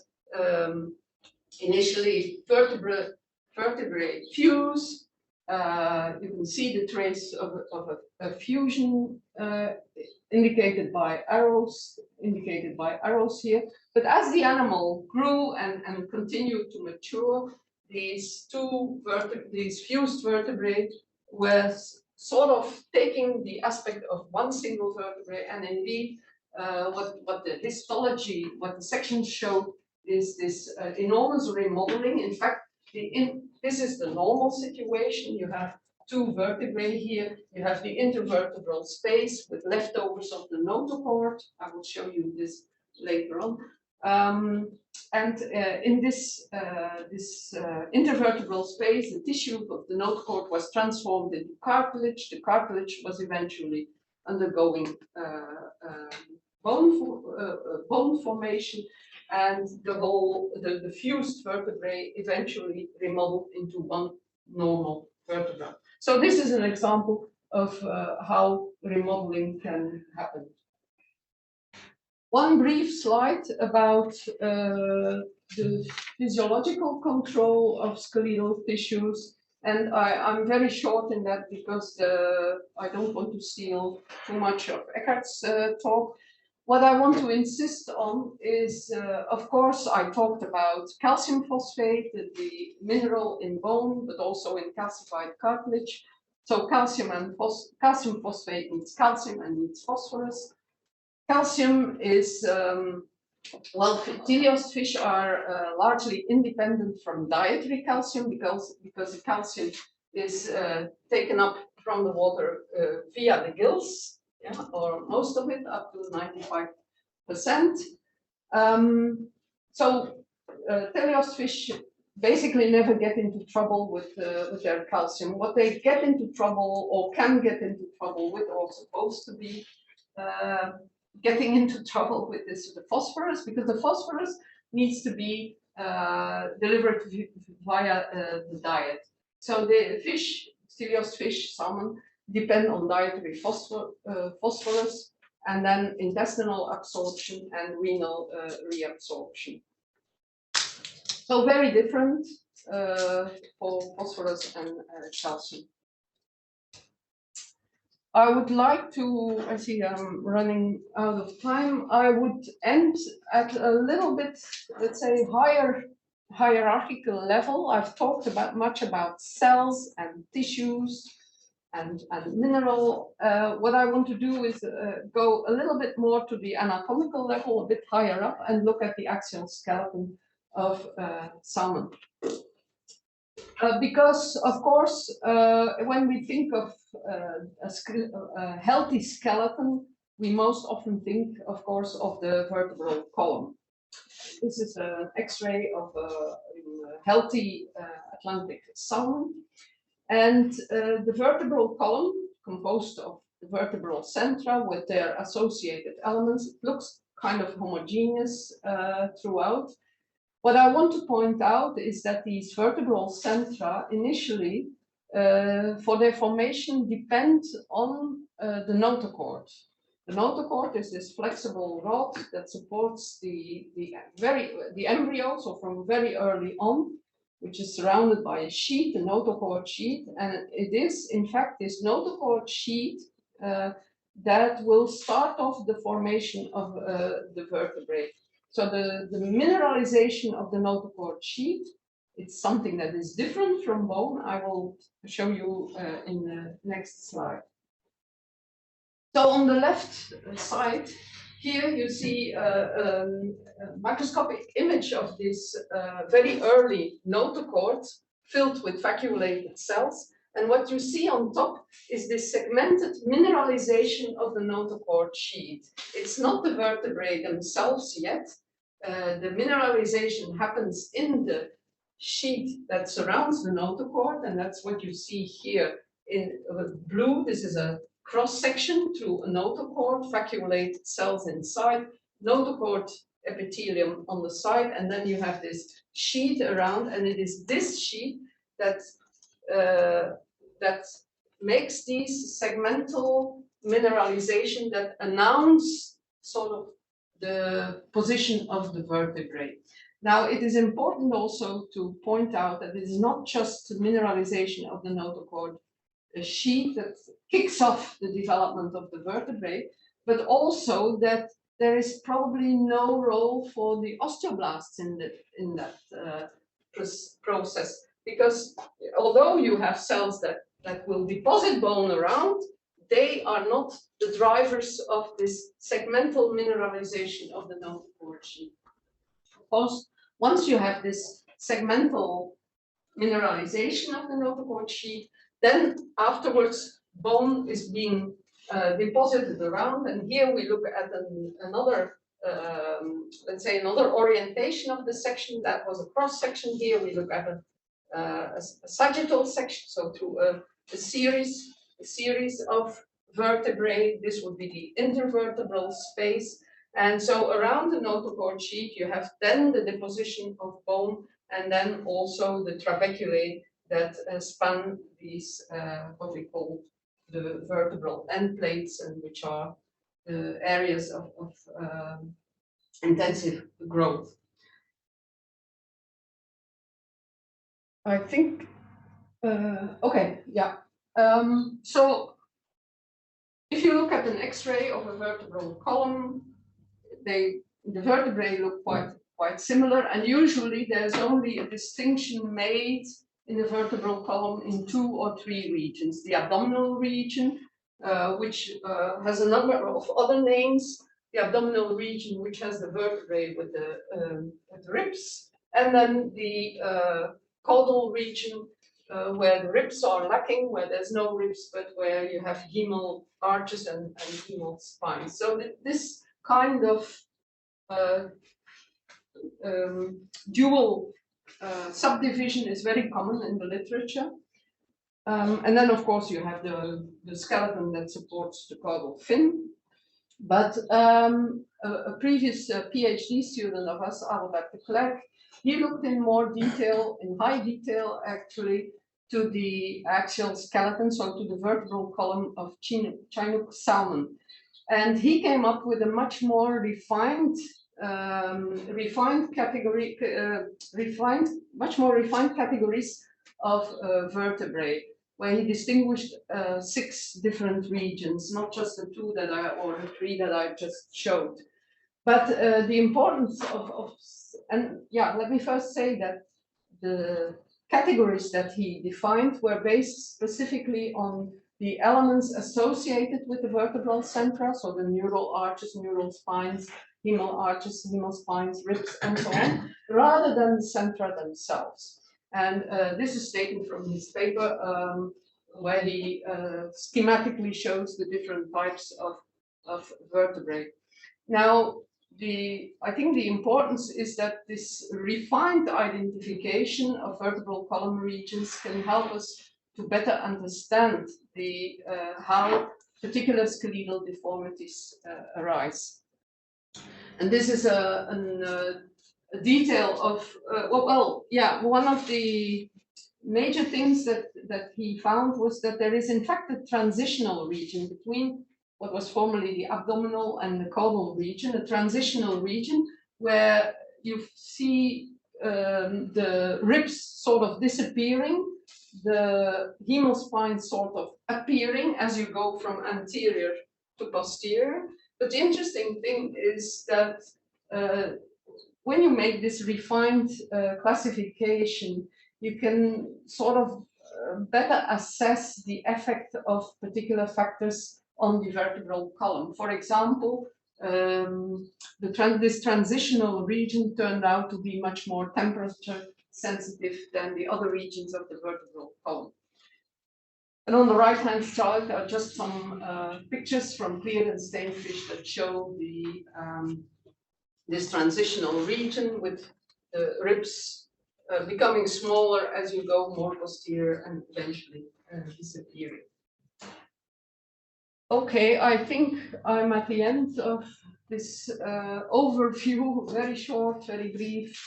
initially vertebrae fuse. You can see the trace of a fusion indicated by arrows here. But as the animal grew and continued to mature, these fused vertebrae were sort of taking the aspect of one single vertebrae, and indeed what the histology, what the sections show is this enormous remodeling. In fact, this is the normal situation. You have 2 vertebrae here. You have the intervertebral space with leftovers of the notochord. I will show you this later on. In this intervertebral space, the tissue of the notochord was transformed into cartilage. The cartilage was eventually undergoing bone formation, and the fused vertebrae eventually remodeled into one normal vertebra. So this is an example of how remodeling can happen. One brief slide about the physiological control of skeletal tissues, and I'm very short in that because I don't want to steal too much of Eckert's talk. What I want to insist on is, of course, I talked about calcium phosphate, the mineral in bone, but also in calcified cartilage. So calcium phosphate needs calcium and needs phosphorus. Calcium is, well, teleost fish are largely independent from dietary calcium because the calcium is taken up from the water via the gills, yeah, or most of it, up to 95%. So teleost fish basically never get into trouble with their calcium. What they get into trouble or can get into trouble with, or supposed to be getting into trouble with, is the phosphorus, because the phosphorus needs to be delivered via the diet. So the fish, teleost fish, salmon, depend on dietary phosphorus, and then intestinal absorption and renal reabsorption. So very different for phosphorus and calcium. I would like to, I see I'm running out of time, I would end at a little bit, let's say, hierarchical level. I've talked much about cells and tissues, and mineral. What I want to do is go a little bit more to the anatomical level, a bit higher up, and look at the axial skeleton of salmon. Because, of course, when we think of a healthy skeleton, we most often think, of course, of the vertebral column. This is an X-ray of a healthy Atlantic salmon. And the vertebral column, composed of the vertebral centra with their associated elements, it looks kind of homogeneous throughout. What I want to point out is that these vertebral centra initially, for their formation, depend on the notochord. The notochord is this flexible rod that supports the embryo, so from very early on, which is surrounded by a sheet, a notochord sheet, and it is, in fact, this notochord sheet that will start off the formation of the vertebrae. So the mineralization of the notochord sheet, it's something that is different from bone. I will show you in the next slide. So on the left side, here you see a microscopic image of this very early notochord filled with vacuolated cells. And what you see on top is this segmented mineralization of the notochord sheet. It's not the vertebrae themselves yet. The mineralization happens in the sheet that surrounds the notochord, and that's what you see here in blue. This is a cross-section through a notochord, vacuolated cells inside, notochord epithelium on the side, and then you have this sheet around, and it is this sheet that that makes these segmental mineralization that announce sort of the position of the vertebrae. Now, it is important also to point out that it is not just the mineralization of the notochord sheet that kicks off the development of the vertebrae, but also that there is probably no role for the osteoblasts in that process. Because although you have cells that will deposit bone around, they are not the drivers of this segmental mineralization of the notochord sheet. Of course, once you have this segmental mineralization of the notochord sheet, then afterwards bone is being deposited around, and here we look at another, let's say, another orientation of the section. That was a cross section. Here we look at a sagittal section, so through a series of vertebrae. This would be the intervertebral space, and so around the notochord sheet you have then the deposition of bone, and then also the trabeculae that span these what we call the vertebral end plates, and which are the areas of intensive growth. I think, okay, yeah. So if you look at an X-ray of a vertebral column, the vertebrae look quite similar, and usually there's only a distinction made in the vertebral column in 2 or 3 regions. The abdominal region, which has a number of other names, the abdominal region which has the vertebrae with the ribs, and then the caudal region where the ribs are lacking, where there's no ribs, but where you have hemal arches and hemal spines. So this kind of dual subdivision is very common in the literature. And then, of course, you have the skeleton that supports the caudal fin. But a previous PhD student of us, Albert de Klerk, he looked in more detail, in high detail actually, to the axial skeleton, so to the vertebral column of Chinook salmon. And he came up with a much more refined much more refined categories of vertebrae, where he distinguished 6 different regions, not just the 2 that or the 3 that I just showed. But the importance and yeah, let me first say that the categories that he defined were based specifically on the elements associated with the vertebral centra, so the neural arches, neural spines, hemal arches, hemal spines, ribs, and so on, rather than the centra themselves. And this is taken from his paper, where he schematically shows the different types of vertebrae. Now, I think the importance is that this refined identification of vertebral column regions can help us to better understand how particular skeletal deformities arise. And this is a detail of, one of the major things that he found was that there is in fact a transitional region between what was formerly the abdominal and the caudal region, a transitional region where you see the ribs sort of disappearing, the hemal spine sort of appearing as you go from anterior to posterior. But the interesting thing is that when you make this refined classification, you can sort of better assess the effect of particular factors on the vertebral column. For example, this transitional region turned out to be much more temperature sensitive than the other regions of the vertebral column. And on the right-hand side are just some pictures from cleared and stained fish that show this transitional region with the ribs becoming smaller as you go more posterior and eventually disappearing. Okay, I think I'm at the end of this overview, very short, very brief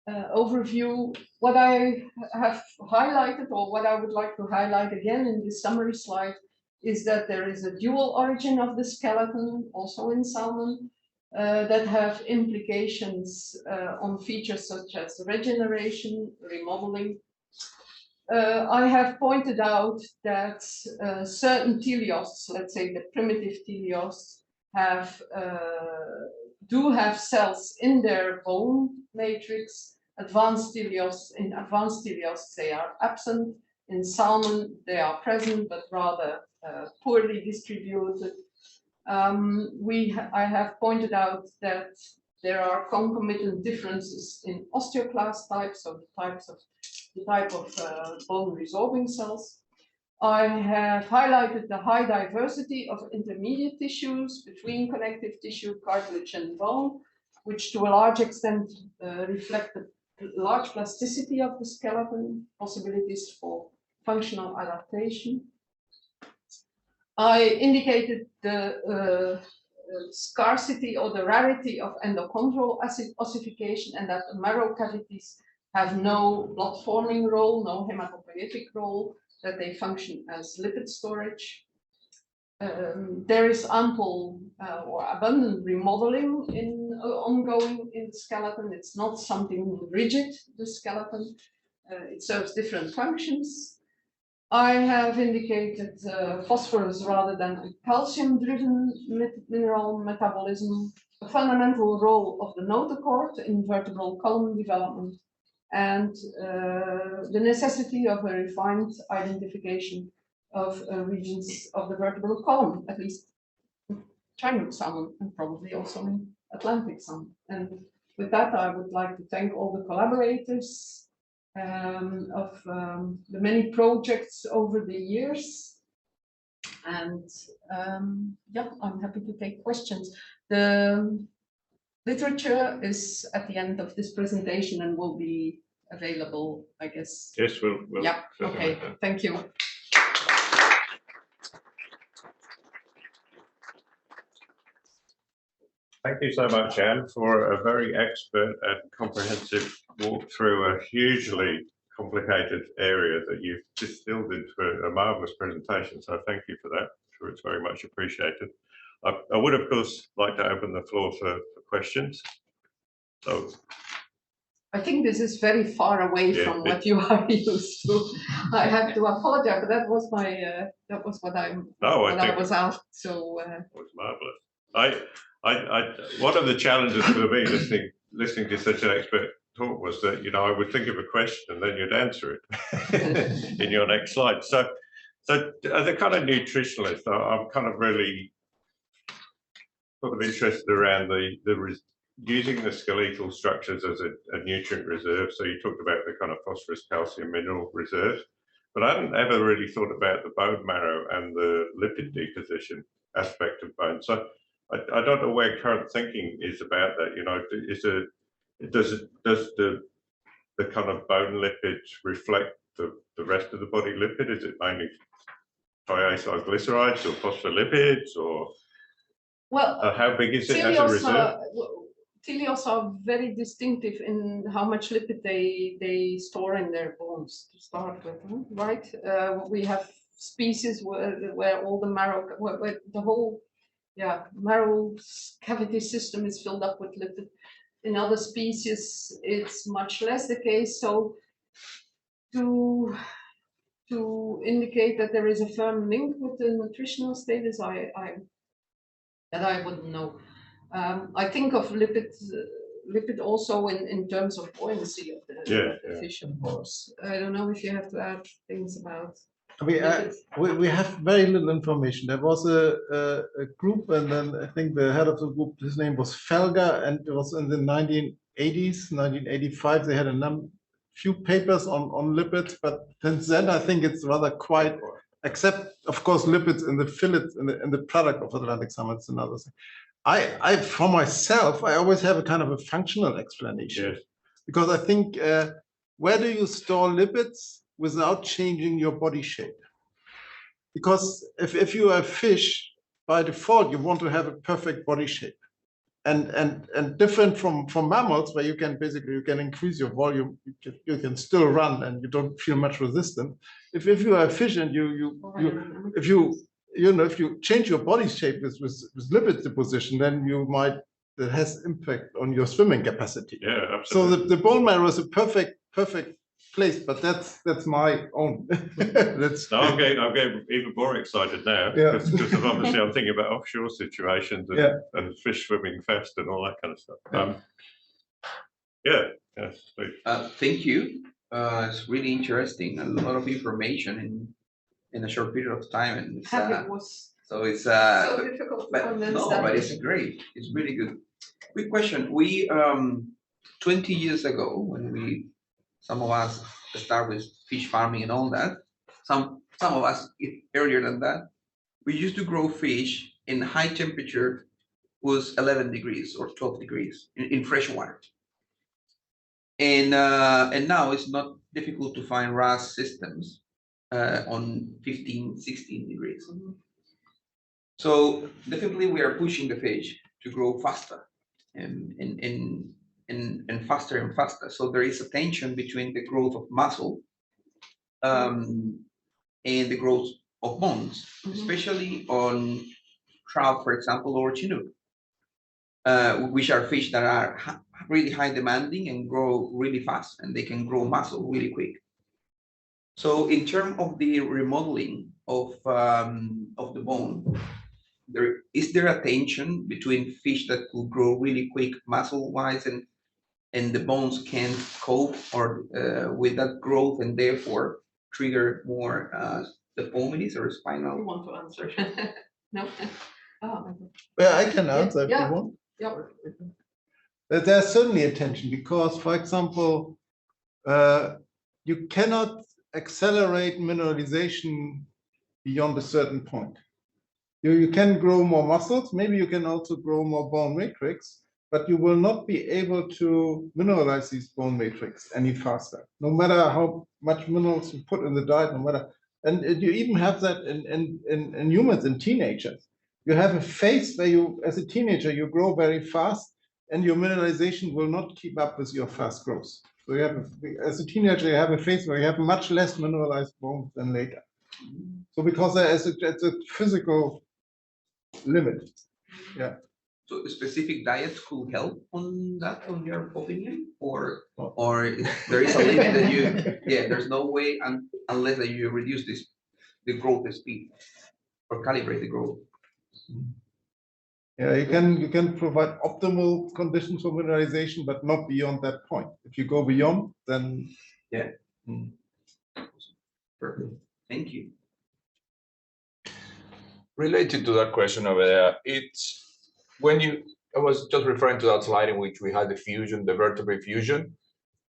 overview. What I have highlighted, or what I would like to highlight again in this summary slide, is that there is a dual origin of the skeleton, also in salmon, that have implications on features such as regeneration, remodeling. I have pointed out that certain teleosts, let's say the primitive teleosts, do have cells in their bone matrix. In advanced teleosts they are absent. In salmon they are present but rather poorly distributed. I have pointed out that there are concomitant differences in osteoclast types, so the type of bone resorbing cells. I have highlighted the high diversity of intermediate tissues between connective tissue, cartilage, and bone, which to a large extent reflect the large plasticity of the skeleton, possibilities for functional adaptation. I indicated the scarcity or the rarity of endochondral ossification, and that the marrow cavities have no blood forming role, no hematopoietic role, that they function as lipid storage. There is ample or abundant remodeling ongoing in the skeleton. It's not something rigid, the skeleton. It serves different functions. I have indicated phosphorus rather than calcium-driven mineral metabolism, a fundamental role of the notochord in vertebral column development, and the necessity of a refined identification of regions of the vertebral column, at least in Chinook salmon and probably also in Atlantic salmon. And with that, I would like to thank all the collaborators of the many projects over the years. And yeah, I'm happy to take questions. The literature is at the end of this presentation and will be available, I guess. Yes, we'll yeah, okay, thank you. Thank you so much, Anne, for a very expert and comprehensive walk through a hugely complicated area that you've distilled into a marvellous presentation. So thank you for that. I'm sure it's very much appreciated. I would, of course, like to open the floor for questions. So I think this is very far away from what you are used to. I have to apologize, but that was my that was what I was asked. So it was marvellous. One of the challenges for me listening to such an expert talk was that, you know, I would think of a question and then you'd answer it in your next slide. So So as a kind of nutritionalist, I'm kind of really sort of interested around using the skeletal structures as a nutrient reserve. So you talked about the kind of phosphorus, calcium, mineral reserve, but I hadn't ever really thought about the bone marrow and the lipid deposition aspect of bone. So I don't know where current thinking is about that. You know, does the kind of bone lipids reflect the rest of the body lipid? Is it mainly thiacylglycerides or phospholipids, or how big is it as a reserve? Teleosts are very distinctive in how much lipid they store in their bones to start with, right? We have species where all the marrow, where the whole marrow cavity system is filled up with lipid. In other species, it's much less the case. So to indicate that there is a firm link with the nutritional status, I wouldn't know. I think of lipid also in terms of buoyancy of the fish, of course. I don't know if you have to add things about. We have very little information. There was a group, and then I think the head of the group, his name was Felger, and it was in the 1980s, 1985. They had a few papers on lipids, but since then I think it's rather quiet, except of course lipids in the fillets in the product of Atlantic salmon. And others. I for myself, I always have a kind of a functional explanation, because I think where do you store lipids without changing your body shape? Because if you have fish, by default you want to have a perfect body shape, and different from mammals, where you can increase your volume, you can still run and you don't feel much resistance. If you are a fish and if you change your body shape with lipid deposition, then that has impact on your swimming capacity. Yeah, absolutely. So the bone marrow is a perfect place, but that's my own. No, I'm getting even more excited now, because obviously I'm thinking about offshore situations and fish swimming fast and all that kind of stuff. Thank you. It's really interesting, a lot of information in a short period of time, and it's, so it's so difficult to understand. No, but it's great. It's really good. Quick question: we 20 years ago, when some of us start with fish farming and all that, some of us earlier than that, we used to grow fish in high temperature, was 11 degrees or 12 degrees in fresh water. And now it's not difficult to find RAS systems on 15, 16 degrees. So definitely we are pushing the fish to grow faster and faster and faster. So there is a tension between the growth of muscle and the growth of bones, especially on trout, for example, or Chinook, which are fish that are really high demanding and grow really fast, and they can grow muscle really quick. So in terms of the remodeling of the bone, is there a tension between fish that will grow really quick muscle-wise and the bones can't cope with that growth, and therefore trigger more deformities or spinal? You want to answer? No. Oh, well, I can answer if you want. Yeah. There's certainly a tension, because, for example, you cannot accelerate mineralization beyond a certain point. You can grow more muscles, maybe you can also grow more bone matrix, but you will not be able to mineralize these bone matrix any faster, no matter how much minerals you put in the diet, no matter. And you even have that in humans, in teenagers. You have a phase where you, as a teenager, you grow very fast, and your mineralization will not keep up with your fast growth. So you have, as a teenager, you have a phase where you have much less mineralized bones than later. So because it's a physical limit. Yeah. So specific diets could help on that, on your opinion, or there is a limit that there's no way unless that you reduce the growth speed or calibrate the growth. Yeah, you can provide optimal conditions for mineralization, but not beyond that point. If you go beyond, then perfect. Thank you. Related to that question over there, it's when I was just referring to that slide in which we had the fusion, the vertebrate fusion.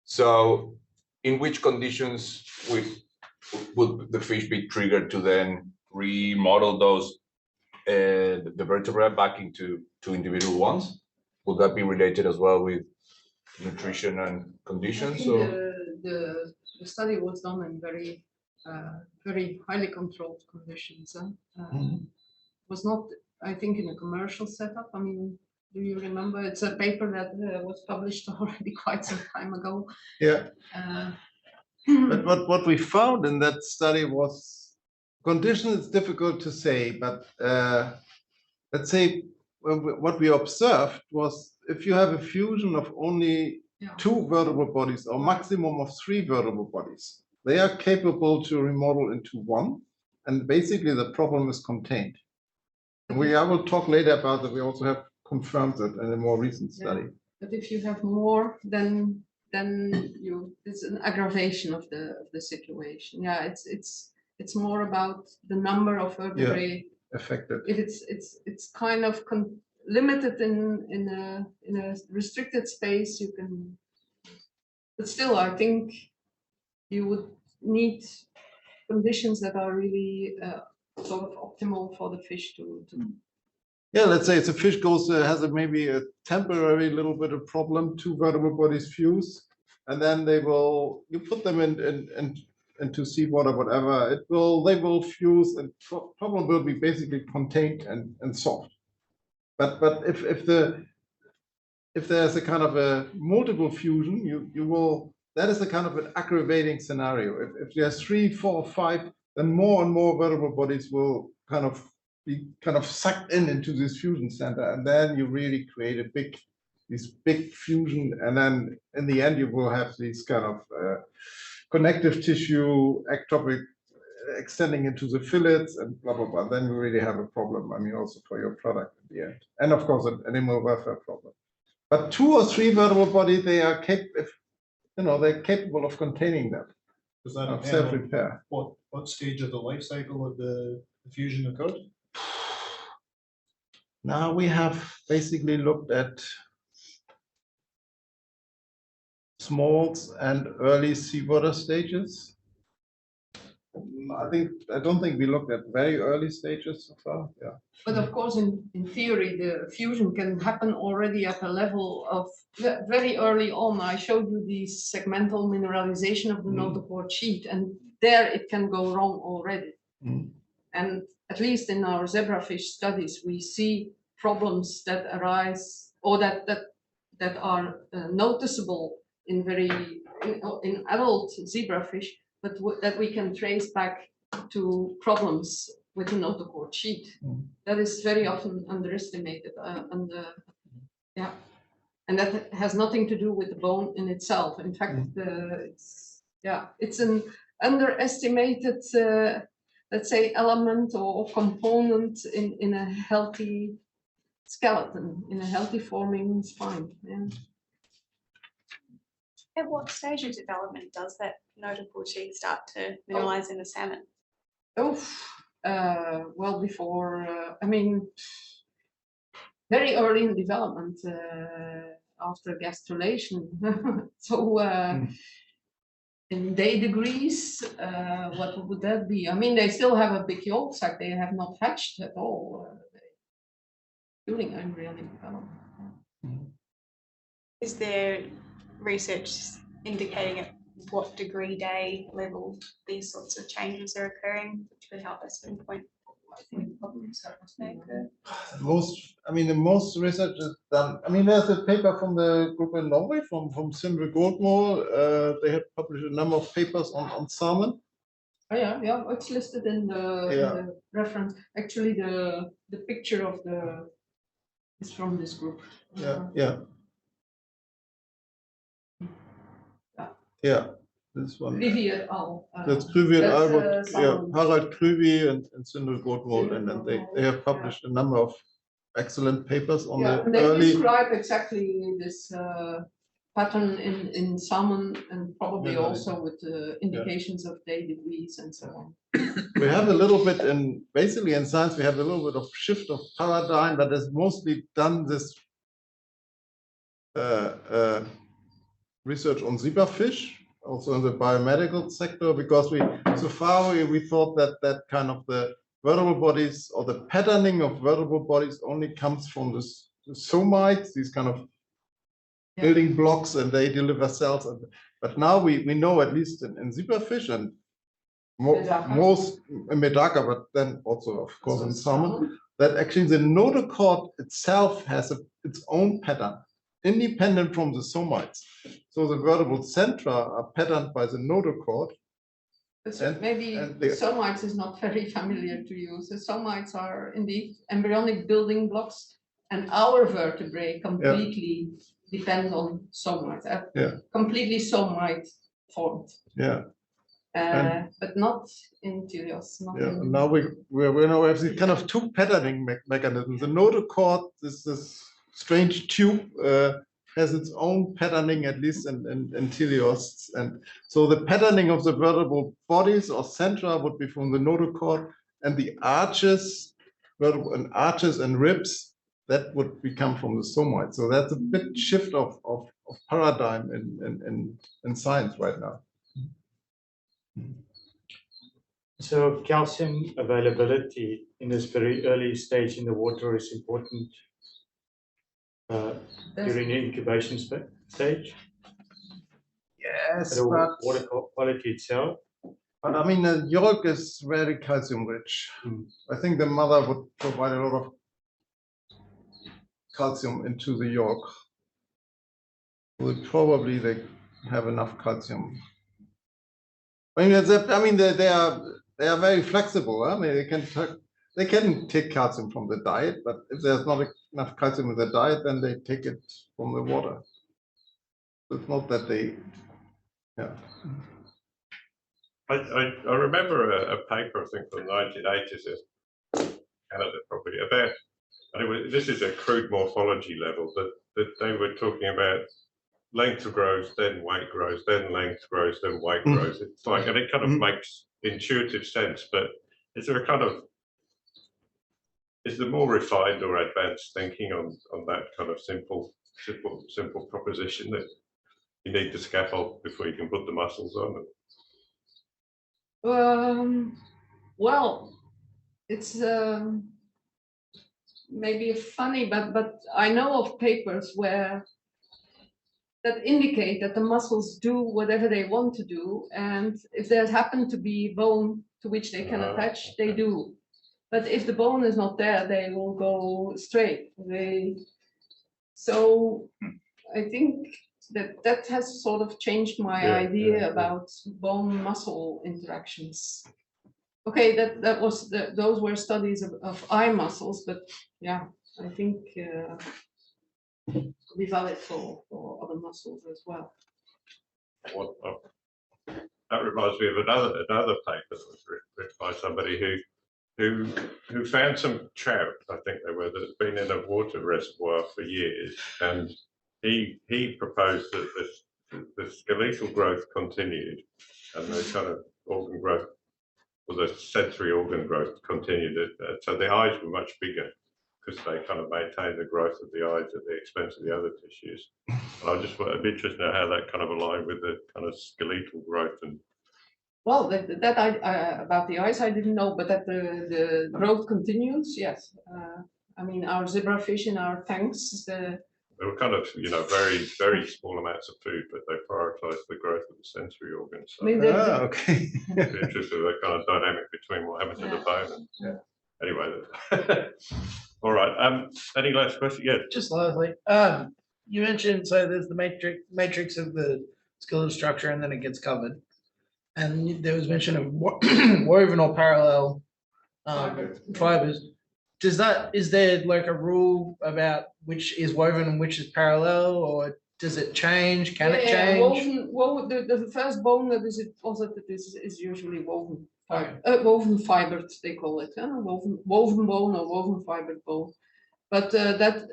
So in which conditions would the fish be triggered to then remodel those the vertebrae back into two individual ones? Would that be related as well with nutrition and conditions? I think the study was done in very highly controlled conditions. Was not, I think, in a commercial setup. I mean, do you remember? It's a paper that was published already quite some time ago. Yeah. But what we found in that study was condition is difficult to say, but let's say what we observed was if you have a fusion of only two vertebral bodies or maximum of 3 vertebral bodies, they are capable to remodel into one, and basically the problem is contained. I will talk later about that. We also have confirmed it in a more recent study. But if you have more, then it's an aggravation of the situation. Yeah, it's more about the number of vertebrae affected. If it's kind of limited in a restricted space, you can. But still, I think you would need conditions that are really sort of optimal for the fish to. Yeah, let's say it's a fish has maybe a temporary little bit of problem, 2 vertebral bodies fuse, and then you put them into seawater, whatever, they will fuse, and problem will be basically contained and solved. But if there's a kind of a multiple fusion, that is a kind of an aggravating scenario. If there's 3, 4, 5, then more and more vertebral bodies will be sucked into this fusion center, and then you really create this big fusion, and then in the end you will have these kind of connective tissue, ectopic extending into the fillets and blah blah blah. Then you really have a problem. I mean, also for your product in the end, and of course an animal welfare problem. But 2 or 3 vertebral bodies, they're capable of containing them. Does that self-repair? What stage of the life cycle of the fusion occurred? Now we have basically looked at smalls and early seawater stages. I don't think we looked at very early stages so far. Yeah. But of course, in theory, the fusion can happen already at a level of very early on. I showed you the segmental mineralization of the notochord sheet, and there it can go wrong already. And at least in our zebrafish studies, we see problems that arise or that are noticeable in adult zebrafish, but that we can trace back to problems with the notochord sheet. That is very often underestimated, and that has nothing to do with the bone in itself. In fact, it's an underestimated, let's say, element or component in a healthy skeleton, in a healthy forming spine. Yeah. At what stage of development does that notochord sheet start to mineralize in the salmon? Well, before, I mean, very early in development, after gastrulation. So in day degrees, what would that be? I mean, they still have a big yolk sac. They have not hatched at all during embryonic development. Is there research indicating at what degree day level these sorts of changes are occurring, which could help us pinpoint problems that may occur? The most research is done. I mean, there's a paper from the group in Norway, from Sindre Goldmore. They have published a number of papers on salmon. Oh, yeah, it's listed in the reference. Actually, the picture of is from this group. Yeah, this one. Krüvi et al. That's Krüvi et al. Harald Krüvi and Sindre Goldmore, and they have published a number of excellent papers on the they early. describe exactly this pattern in salmon and probably Yeah. also with the indications of day degrees and so on. We have a little bit basically in science, we have a little bit of shift of paradigm, but it's mostly done this research on zebrafish, also in the biomedical sector, because so far we thought that kind of the vertebral bodies or the patterning of vertebral bodies only comes from the somites, these kind of building blocks, and they deliver cells. But now we know, at least in zebrafish and most in Medaka, but then also of course in salmon, that actually the notochord itself has its own pattern, independent from the somites. So the vertebral centra are patterned by the notochord. So maybe somites is not very familiar to you. So somites are indeed embryonic building blocks, and our vertebrae completely depend on somites, completely somite formed. Yeah. But not in teleost. Now we now have these kind of two patterning mechanisms. The notochord, this strange tube, has its own patterning, at least in teleosts. And so the patterning of the vertebral bodies or centra would be from the notochord, and the arches, and ribs, that would become from the somites. So that's a bit shift of paradigm in science right now. So calcium availability in this very early stage in the water is important during the incubation stage. Yes, The but water quality itself. But I mean, the yolk is very calcium rich. I think the mother would provide a lot of calcium into the yolk. Would probably they have enough calcium. I mean, they are very flexible. I mean, they can take calcium from the diet, but if there's not enough calcium in the diet, then they take it from the water. So it's not that they, I remember a paper, I think from the 1980s in Canada, probably about, and this is a crude morphology level, but that they were talking about length grows, then weight grows, then length grows, then weight grows. It's like, and it kind of makes intuitive sense, but is there a kind of, is there more refined or advanced thinking on that kind of simple proposition that you need the scaffold before you can put the muscles on? Well, it's maybe funny, but I know of papers that indicate that the muscles do whatever they want to do, and if there happen to be bone to which they can attach, they do. But if the bone is not there, they will go straight. So I think that has sort of changed my idea about bone muscle interactions. Okay, those were studies of eye muscles, but yeah, I think be valid for other muscles as well. That reminds me of another paper that was written by somebody who found some trout, I think they were, that had been in a water reservoir for years, and he proposed that the skeletal growth continued, and the kind of organ growth, or the sensory organ growth continued. So the eyes were much bigger because they kind of maintained the growth of the eyes at the expense of the other tissues. And I just want to be interested to know how that kind of aligned with the kind of skeletal growth. And well, that about the eyes I didn't know, but that the growth continues, yes. I mean, our zebrafish in our tanks, they were kind of, very, very small amounts of food, but they prioritized the growth of the sensory organs. So I mean, okay. I'd be interested in that kind of dynamic between what happens to the bone and anyway. All right. Any last question? Yeah. Just lastly, you mentioned, so there's the matrix of the skeletal structure, and then it gets covered. And there was mention of woven or parallel fibers. Is there like a rule about which is woven and which is parallel, or does it change? Can it change? Woven, the first bone that is deposited is usually woven. Woven fibered, they call it, woven bone or woven fibered bone. But that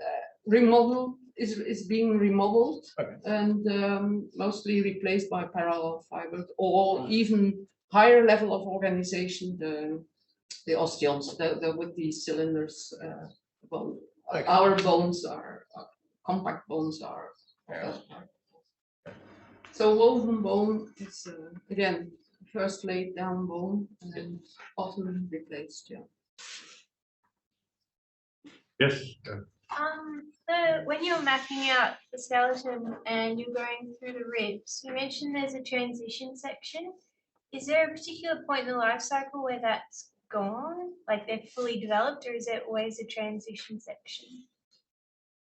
remodel is being remodeled Okay. and mostly replaced by parallel fiber, or even higher level of organization, the ostions, with these cylinders. Well, Okay. our bones are compact bones are. So woven bone is again first laid down bone and then often replaced. Yeah. Yes. When you're mapping out the skeleton and you're going through the ribs, you mentioned there's a transition section. Is there a particular point in the life cycle where that's gone, like they're fully developed, or is there always a transition section?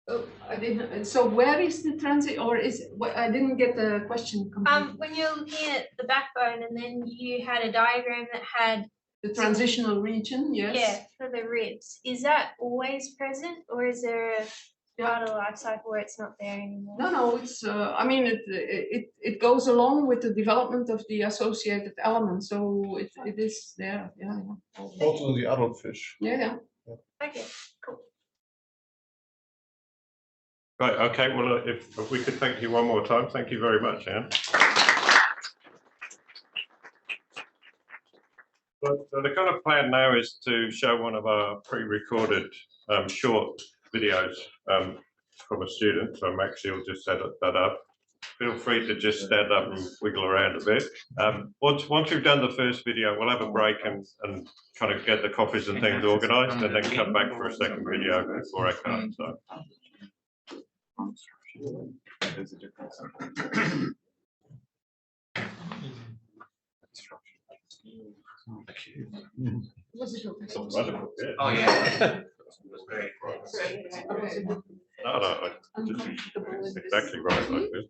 Oh, I didn't. So where is the transit, or is I didn't get the question completely. When you're looking at the backbone, and then you had a diagram that had The transitional region, yes. yeah, for the ribs. Is that always present, or is there a part of the life cycle where it's not there anymore? No, it's. I mean, it goes along with the development of the associated elements, so it is there. Yeah. Also the adult fish. Yeah. Okay, cool. Right, okay, well, if we could thank you one more time, thank you very much, Anne. But the kind of plan now is to show one of our pre-recorded short videos from a student, so Maxie will just set that up. Feel free to just stand up and wiggle around a bit. Once we've done the first video, we'll have a break and kind of get the coffees and things organised, and then come back for a second video before I come. So. There's a difference. Oh, yeah. No, it's exactly right like this.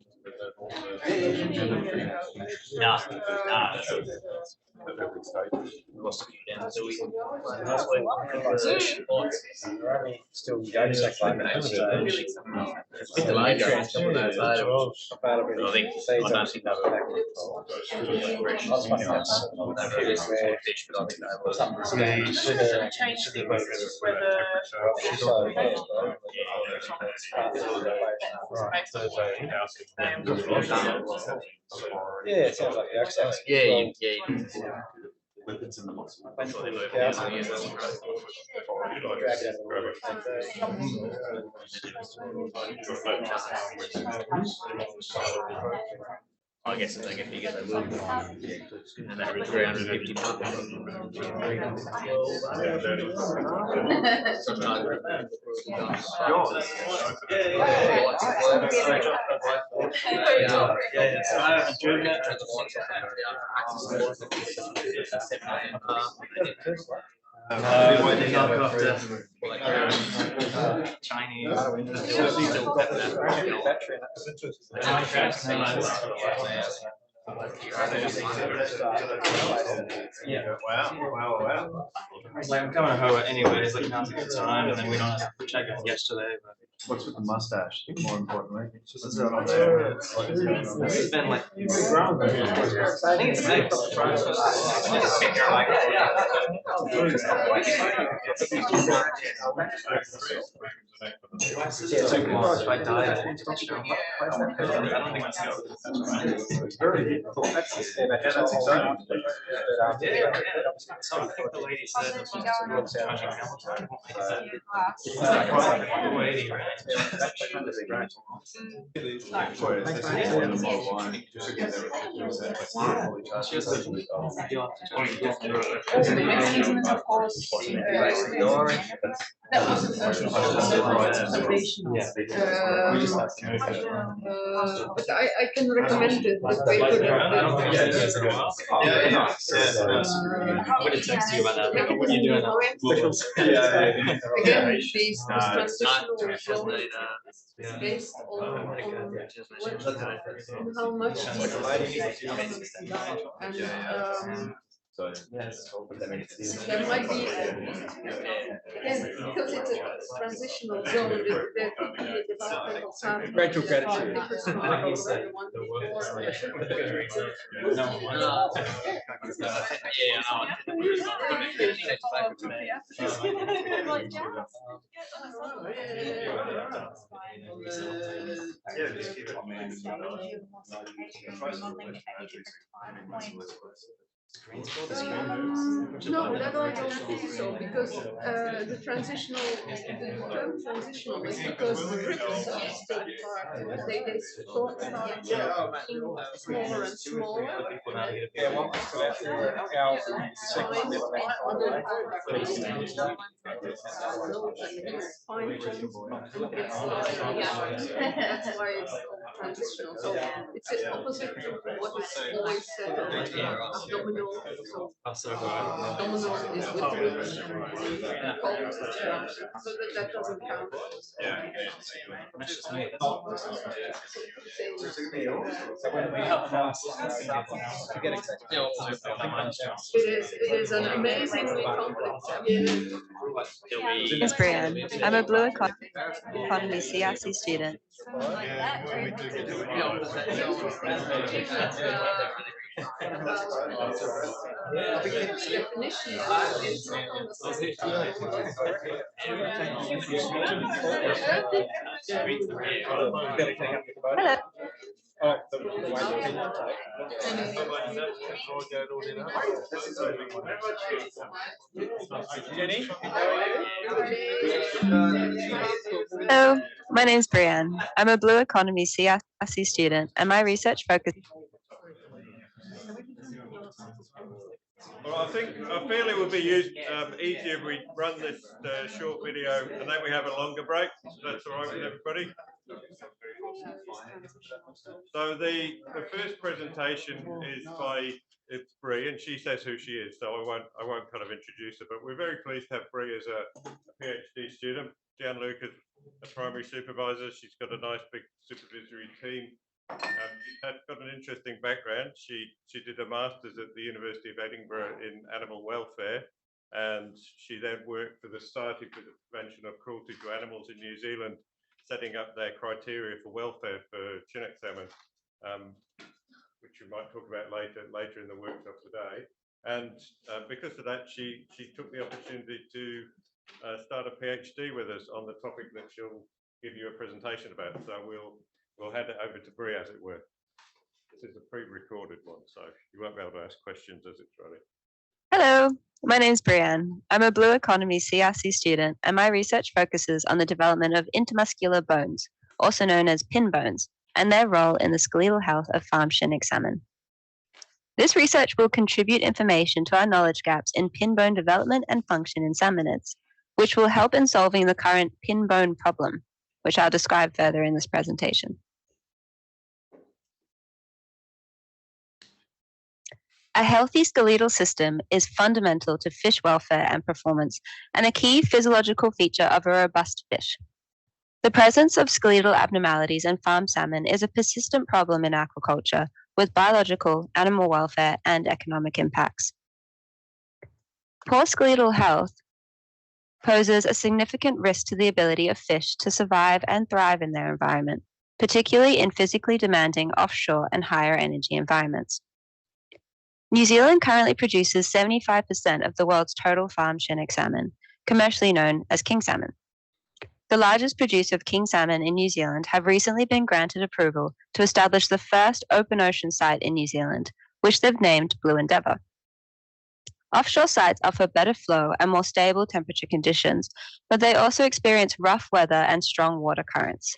Still going to take 5 minutes. The line trains couple of days later. I think I don't think yeah, it sounds like the accent. Yeah. It's in the box. I guess if they get bigger, they will. And that was 350 Wow. Like, I'm coming to Hoa anyways, like not at the time, and then we don't have to check it yesterday, but. What's with the mustache, more importantly? It's been like. I think it's nice. It's too long if I die. I don't think it's very difficult. That's exciting. So I think the lady said it was charging Hamilton. The mechanism is, of course, that was the first observation. But I can recommend it. The paper. I'm going to text you about that. What are you doing? Again, these transitional results is based on how much these elements develop. And So yes, that makes sense. There might be, again, because it's a transitional zone, there could be a developmental path. Grateful gratitude. Different from the one before. No, that I don't think so, because the transitional, the term transitional is because the crypts are still part, they start getting smaller and smaller. That's why it's transitional. So it's the opposite to what is always said abdominal. So abdominal is with the ribs and the columns is around. So that doesn't count. It is an amazingly complex. It's Brianne. I'm a Blue Economy CRC student. Hello, my name's Brianne. I'm a Blue Economy CRC student, and my research focus. Well, I feel it would be easier if we run this short video and then we have a longer break. So that's all right with everybody. So the first presentation is by Bree, and she says who she is. So I won't kind of introduce her, but we're very pleased to have Bree as a PhD student. Gianluca's a primary supervisor. She's got a nice big supervisory team. She's got an interesting background. She did a master's at the University of Edinburgh in animal welfare, and she then worked for the Society for the Prevention of Cruelty to Animals in New Zealand, setting up their criteria for welfare for Chinook salmon, which we might talk about later in the workshop today. And because of that, she took the opportunity to start a PhD with us on the topic that she'll give you a presentation about. So we'll hand it over to Bree, as it were. This is a pre-recorded one, so you won't be able to ask questions as it's running. Hello, my name's Brianne. I'm a Blue Economy CRC student, and my research focuses on the development of intermuscular bones, also known as pin bones, and their role in the skeletal health of farm Chinook salmon. This research will contribute information to our knowledge gaps in pin bone development and function in salmonids, which will help in solving the current pin bone problem, which I'll describe further in this presentation. A healthy skeletal system is fundamental to fish welfare and performance, and a key physiological feature of a robust fish. The presence of skeletal abnormalities in farm salmon is a persistent problem in aquaculture, with biological, animal welfare, and economic impacts. Poor skeletal health poses a significant risk to the ability of fish to survive and thrive in their environment, particularly in physically demanding offshore and higher energy environments. New Zealand currently produces 75% of the world's total farm Chinook salmon, commercially known as king salmon. The largest producer of king salmon in New Zealand have recently been granted approval to establish the first open ocean site in New Zealand, which they've named Blue Endeavour. Offshore sites offer better flow and more stable temperature conditions, but they also experience rough weather and strong water currents.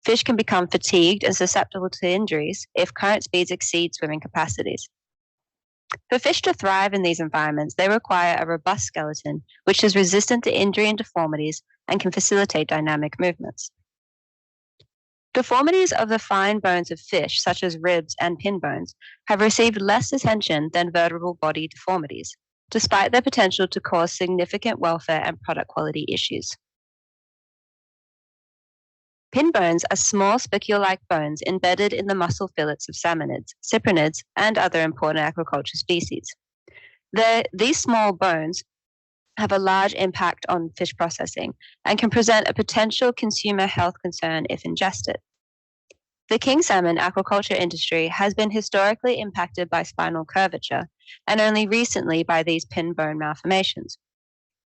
Fish can become fatigued and susceptible to injuries if current speeds exceed swimming capacities. For fish to thrive in these environments, they require a robust skeleton, which is resistant to injury and deformities and can facilitate dynamic movements. Deformities of the fine bones of fish, such as ribs and pin bones, have received less attention than vertebral body deformities, despite their potential to cause significant welfare and product quality issues. Pin bones are small spicule-like bones embedded in the muscle fillets of salmonids, cyprinids, and other important aquaculture species. These small bones have a large impact on fish processing and can present a potential consumer health concern if ingested. The king salmon aquaculture industry has been historically impacted by spinal curvature and only recently by these pin bone malformations.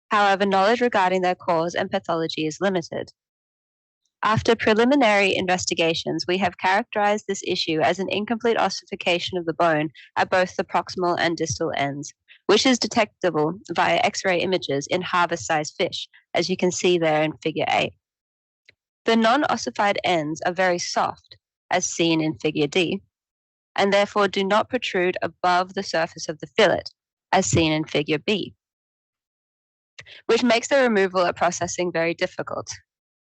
However, knowledge regarding their cause and pathology is limited. After preliminary investigations, we have characterized this issue as an incomplete ossification of the bone at both the proximal and distal ends, which is detectable via X-ray images in harvest-sized fish, as you can see there in Figure 8. The non-ossified ends are very soft, as seen in Figure D, and therefore do not protrude above the surface of the fillet, as seen in Figure B, which makes the removal at processing very difficult.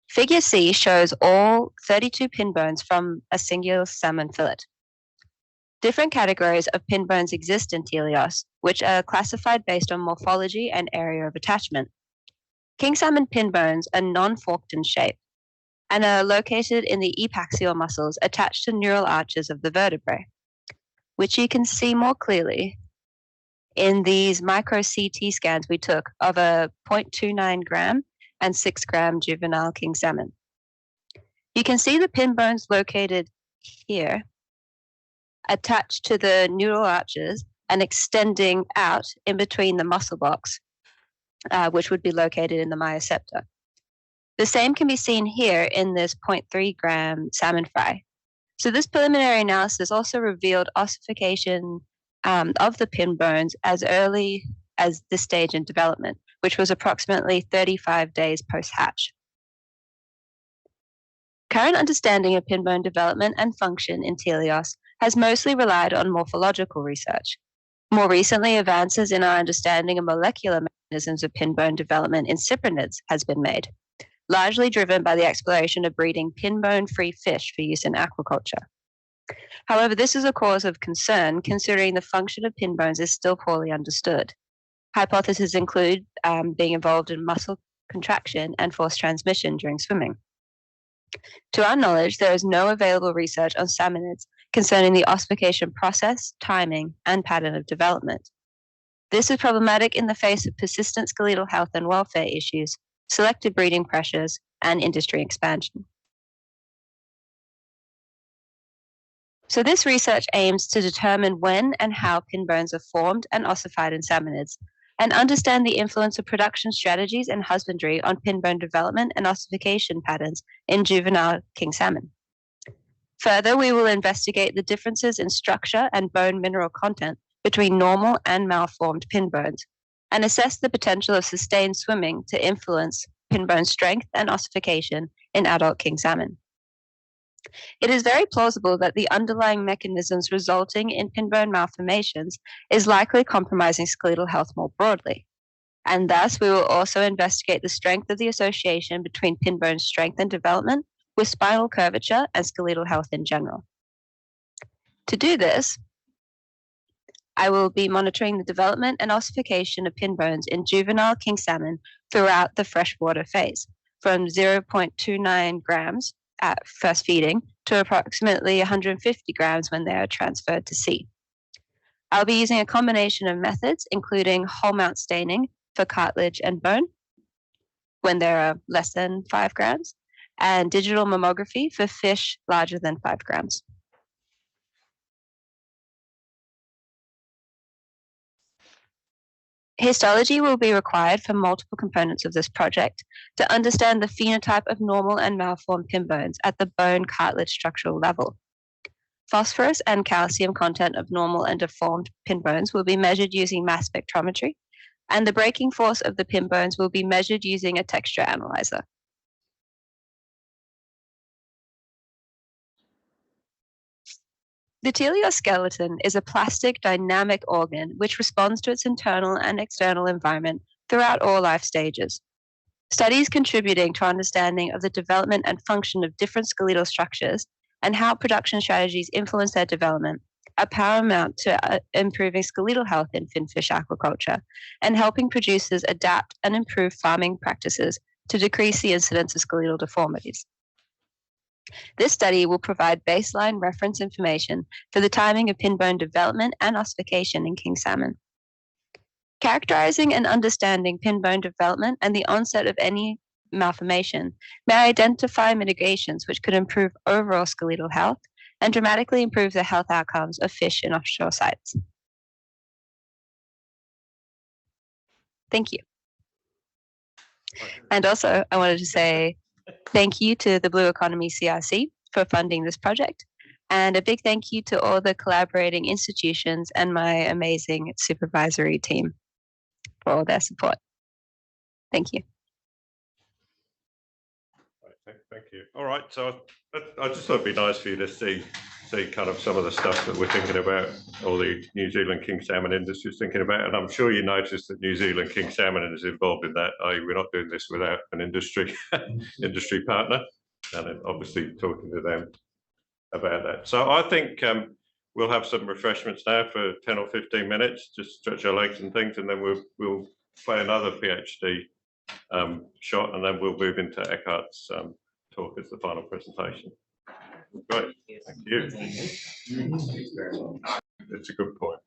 Figure C shows all 32 pin bones from a singular salmon fillet. Different categories of pin bones exist in teleost, which are classified based on morphology and area of attachment. King salmon pin bones are non-forked in shape and are located in the epaxial muscles attached to neural arches of the vertebrae, which you can see more clearly in these micro CT scans we took of a 0.29 gram and 6 gram juvenile king salmon. You can see the pin bones located here, attached to the neural arches and extending out in between the muscle box, which would be located in the myocepta. The same can be seen here in this 0.3 gram salmon fry. So this preliminary analysis also revealed ossification of the pin bones as early as this stage in development, which was approximately 35 days post-hatch. Current understanding of pin bone development and function in teleost has mostly relied on morphological research. More recently, advances in our understanding of molecular mechanisms of pin bone development in cyprinids has been made, largely driven by the exploration of breeding pin bone-free fish for use in aquaculture. However, this is a cause of concern considering the function of pin bones is still poorly understood. Hypotheses include being involved in muscle contraction and force transmission during swimming. To our knowledge, there is no available research on salmonids concerning the ossification process, timing, and pattern of development. This is problematic in the face of persistent skeletal health and welfare issues, selective breeding pressures, and industry expansion. So this research aims to determine when and how pin bones are formed and ossified in salmonids, and understand the influence of production strategies and husbandry on pin bone development and ossification patterns in juvenile king salmon. Further, we will investigate the differences in structure and bone mineral content between normal and malformed pin bones, and assess the potential of sustained swimming to influence pin bone strength and ossification in adult king salmon. It is very plausible that the underlying mechanisms resulting in pin bone malformations is likely compromising skeletal health more broadly, and thus we will also investigate the strength of the association between pin bone strength and development with spinal curvature and skeletal health in general. To do this, I will be monitoring the development and ossification of pin bones in juvenile king salmon throughout the freshwater phase, from 0.29 grams at first feeding to approximately 150 grams when they are transferred to sea. I'll be using a combination of methods, including whole mount staining for cartilage and bone when there are less than 5 grams, and digital mammography for fish larger than 5 grams. Histology will be required for multiple components of this project to understand the phenotype of normal and malformed pin bones at the bone cartilage structural level. Phosphorus and calcium content of normal and deformed pin bones will be measured using mass spectrometry, and the breaking force of the pin bones will be measured using a texture analyzer. The teleost skeleton is a plastic, dynamic organ which responds to its internal and external environment throughout all life stages. Studies contributing to understanding of the development and function of different skeletal structures and how production strategies influence their development are paramount to improving skeletal health in finfish aquaculture and helping producers adapt and improve farming practices to decrease the incidence of skeletal deformities. This study will provide baseline reference information for the timing of pin bone development and ossification in king salmon. Characterizing and understanding pin bone development and the onset of any malformation may identify mitigations which could improve overall skeletal health and dramatically improve the health outcomes of fish in offshore sites. Thank you. And also, I wanted to say thank you to the Blue Economy CRC for funding this project, and a big thank you to all the collaborating institutions and my amazing supervisory team for all their support. Thank you. Thank you. All right, so I just thought it'd be nice for you to see kind of some of the stuff that we're thinking about, or the New Zealand king salmon industry is thinking about, and I'm sure you noticed that New Zealand king salmon is involved in that. We're not doing this without an industry partner, and then obviously talking to them about that. So I think we'll have some refreshments now for 10 or 15 minutes, just stretch our legs and things, and then we'll play another PhD shot, and then we'll move into Eckhart's talk as the final presentation. Great, thank you. It's a good point.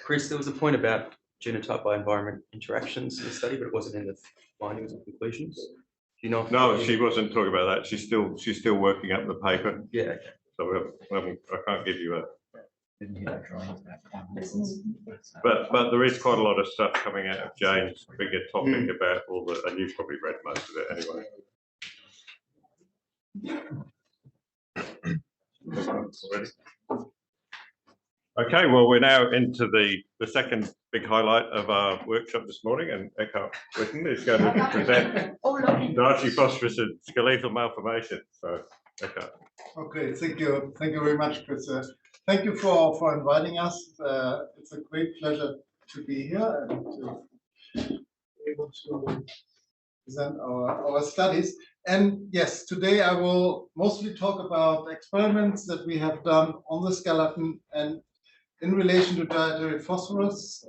Chris, there was a point about genotype by environment interactions in the study, but it wasn't in the findings and conclusions. Do you know? No, she wasn't talking about that. She's still working up the paper. Yeah. So I can't give you a. But there is quite a lot of stuff coming out of Jane's bigger topic about all the, and you've probably read most of it anyway. Okay, well, we're now into the second big highlight of our workshop this morning, and Eckhart Witten is going to present Darcy-phosphorus and skeletal malformation. So, Eckhart. Okay, thank you very much, Chris. Thank you for inviting us. It's a great pleasure to be here and to be able to present our studies. And yes, today I will mostly talk about experiments that we have done on the skeleton and in relation to dietary phosphorus,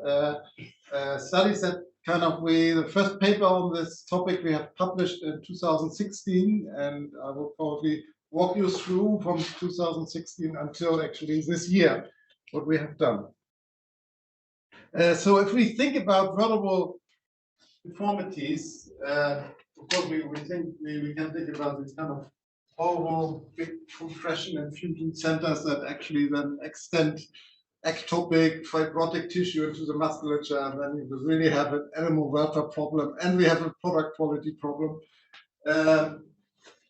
studies that the first paper on this topic we have published in 2016, and I will probably walk you through from 2016 until actually this year, what we have done. So if we think about vertebral deformities, of course we can think about these kind of oval big compression and fusion centers that actually then extend ectopic fibrotic tissue into the musculature, and then you really have an animal welfare problem, and we have a product quality problem.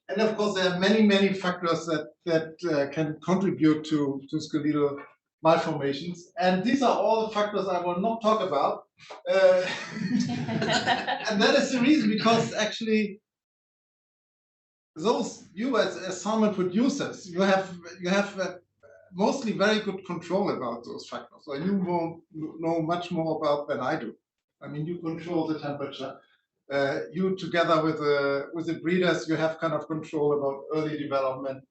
And of course, there are many factors that can contribute to skeletal malformations, and these are all the factors I will not talk about. And that is the reason, because actually, you as salmon producers, you have mostly very good control about those factors. So you will know much more about than I do. I mean, you control the temperature. You together with the breeders, you have kind of control about early development.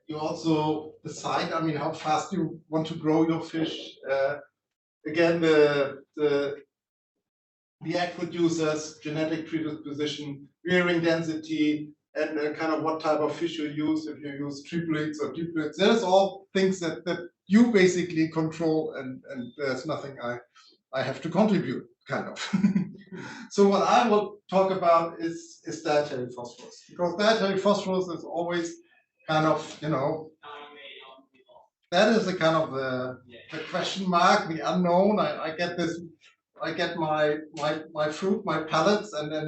You also decide, I mean, how fast you want to grow your fish. Again, the egg producers, genetic predisposition, rearing density, and kind of what type of fish you use, if you use triplets or duplets. There's all things that you basically control, and there's nothing I have to contribute, kind of. So what I will talk about is dietary phosphorus, because dietary phosphorus is always kind of, that is the kind of the question mark, the unknown. I get my fruit, my pellets, and then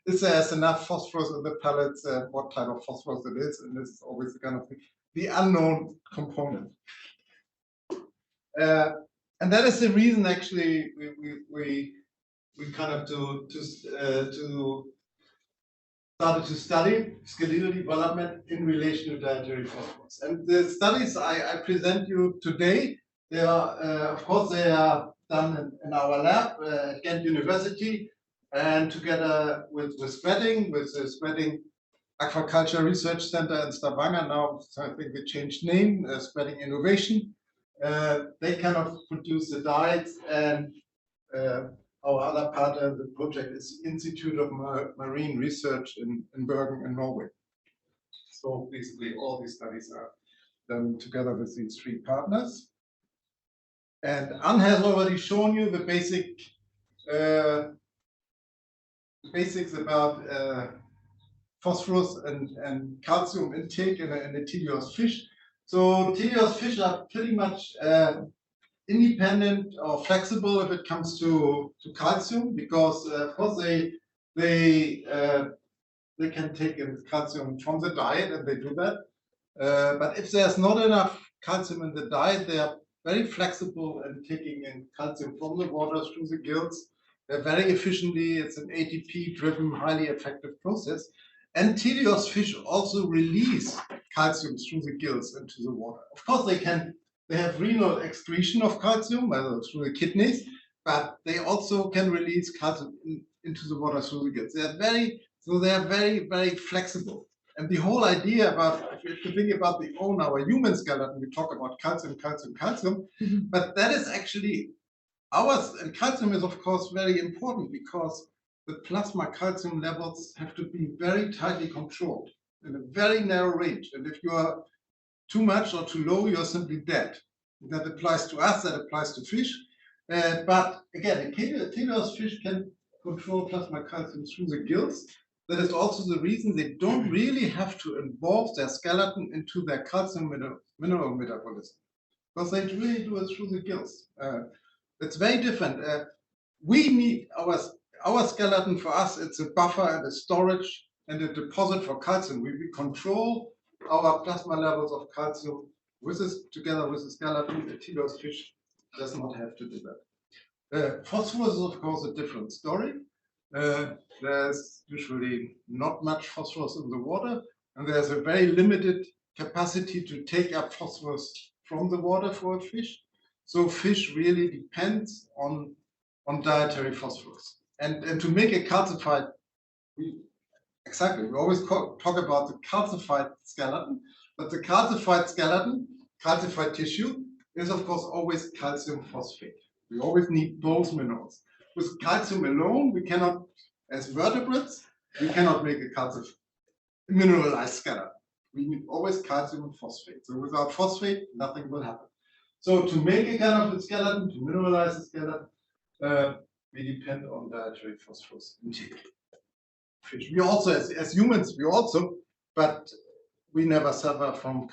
is there enough phosphorus in the pellets, what type of phosphorus it is, and this is always kind of the unknown component. And that is the reason actually we kind of started to study skeletal development in relation to dietary phosphorus. And the studies I present you today, they are of course they are done in our lab at Ghent University, and together with the Spreading Aquaculture Research Center in Stavanger. Now I think they changed name, Spreading Innovation. They kind of produce the diets, and our other partner of the project is the Institute of Marine Research in Bergen in Norway. So basically all these studies are done together with these three partners. And Ann has already shown you the basics about phosphorus and calcium intake in a teleost fish. So teleost fish are pretty much independent or flexible if it comes to calcium, because of course they can take in calcium from the diet, and they do that. But if there's not enough calcium in the diet, they are very flexible in taking in calcium from the water through the gills. Very efficiently. It's an ATP-driven, highly effective process. And teleost fish also release calcium through the gills into the water. Of course, they have renal excretion of calcium through the kidneys, but they also can release calcium into the water through the gills. They are very, very flexible. And the whole idea about, if you think about our human skeleton, we talk about calcium, but that is actually ours. And calcium is, of course, very important, because the plasma calcium levels have to be very tightly controlled in a very narrow range. And if you are too much or too low, you're simply dead. That applies to us, that applies to fish. But again, a teleost fish can control plasma calcium through the gills. That is also the reason they don't really have to involve their skeleton into their calcium mineral metabolism, because they really do it through the gills. It's very different. We need our skeleton. For us, it's a buffer and a storage and a deposit for calcium. We control our plasma levels of calcium together with the skeleton. The teleost fish does not have to do that. Phosphorus is, of course, a different story. There's usually not much phosphorus in the water, and there's a very limited capacity to take up phosphorus from the water for a fish. So fish really depends on dietary phosphorus. And to make a calcified, we always talk about the calcified skeleton, but the calcified skeleton, calcified tissue, is of course always calcium phosphate. We always need both minerals. With calcium alone, we cannot, as vertebrates, we cannot make a calcium mineralized skeleton. We need always calcium and phosphate. So without phosphate, nothing will happen. So to make a kind of a skeleton, to mineralize the skeleton, we depend on dietary phosphorus intake. Fish. We also, as humans, but we never suffer from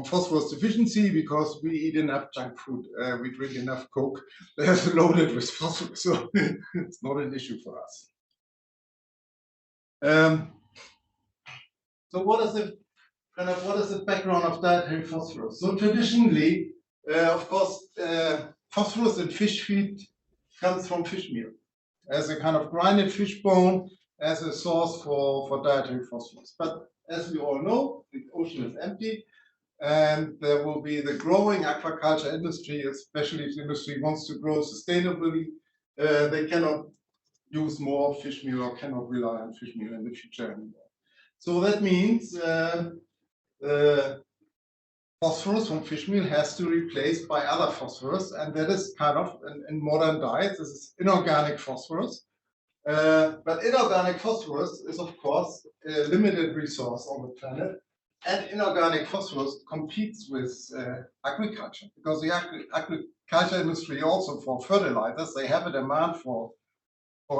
phosphorus deficiency, because we eat enough junk food, we drink enough Coke that's loaded with phosphorus, so it's not an issue for us. So what is the background of dietary phosphorus? So traditionally, of course, phosphorus in fish feed comes from fish meal as a kind of grinded fish bone, as a source for dietary phosphorus. But as we all know, the ocean is empty, and there will be the growing aquaculture industry, especially if the industry wants to grow sustainably. They cannot use more fish meal or cannot rely on fish meal in the future anymore. So that means phosphorus from fish meal has to be replaced by other phosphorus, and that is kind of, in modern diets, this is inorganic phosphorus. But inorganic phosphorus is, of course, a limited resource on the planet, and inorganic phosphorus competes with agriculture, because the agriculture industry also, for fertilizers, they have a demand for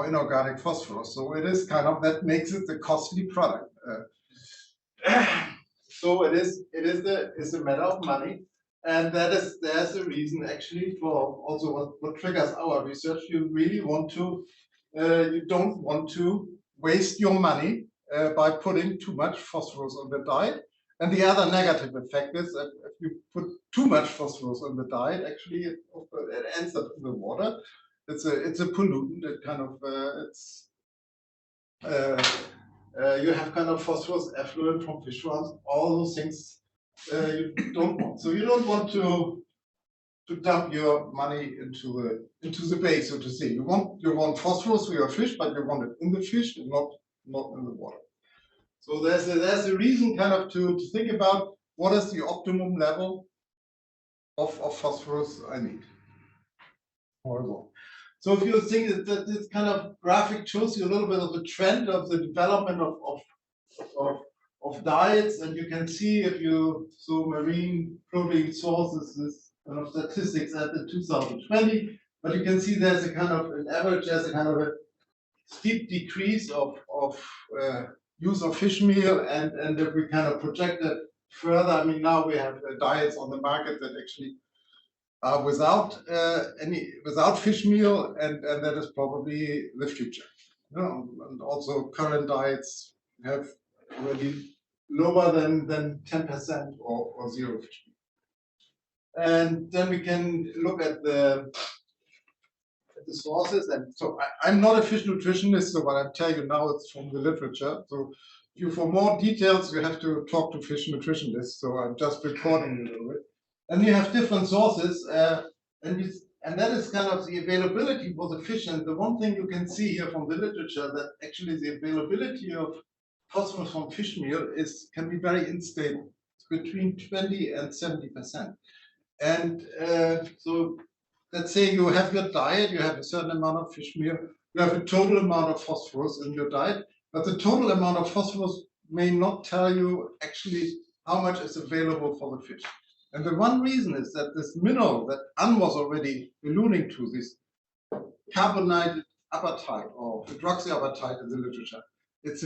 inorganic phosphorus. So it is kind of, that makes it a costly product. So it's a matter of money, and there's a reason actually for also what triggers our research. You really want to. You don't want to waste your money by putting too much phosphorus on the diet. And the other negative effect is that if you put too much phosphorus on the diet, actually it ends up in the water. It's a pollutant. It kind of you have kind of phosphorus effluent from fish farms. All those things you don't want. So you don't want to dump your money into the bay, so to say. You want phosphorus for your fish, but you want it in the fish and not in the water. So there's a reason kind of to think about what is the optimum level of phosphorus I need. So if you think that this kind of graphic shows you a little bit of the trend of the development of of diets, and you can see if you so marine protein sources this kind of statistics at the 2020, but you can see there's a kind of an average, there's a kind of a steep decrease of use of fish meal, and if we kind of project it further, I mean now we have diets on the market that actually are without fish meal, and that is probably the future. You know, and also current diets have already lower than 10% or zero fish meal. And then we can look at the sources. And so I'm not a fish nutritionist, so what I tell you now it's from the literature. So if you for more details, you have to talk to fish nutritionists. So I'm just recording a little bit. And you have different sources, and that is kind of the availability for the fish. And the one thing you can see here from the literature that actually the availability of phosphorus from fish meal can be very unstable. It's between 20 and 70%. And so let's say you have your diet, you have a certain amount of fish meal, you have a total amount of phosphorus in your diet, but the total amount of phosphorus may not tell you actually how much is available for the fish. And the one reason is that this mineral that Ann was already alluding to, this carbonated apatite or hydroxyapatite in the literature, it's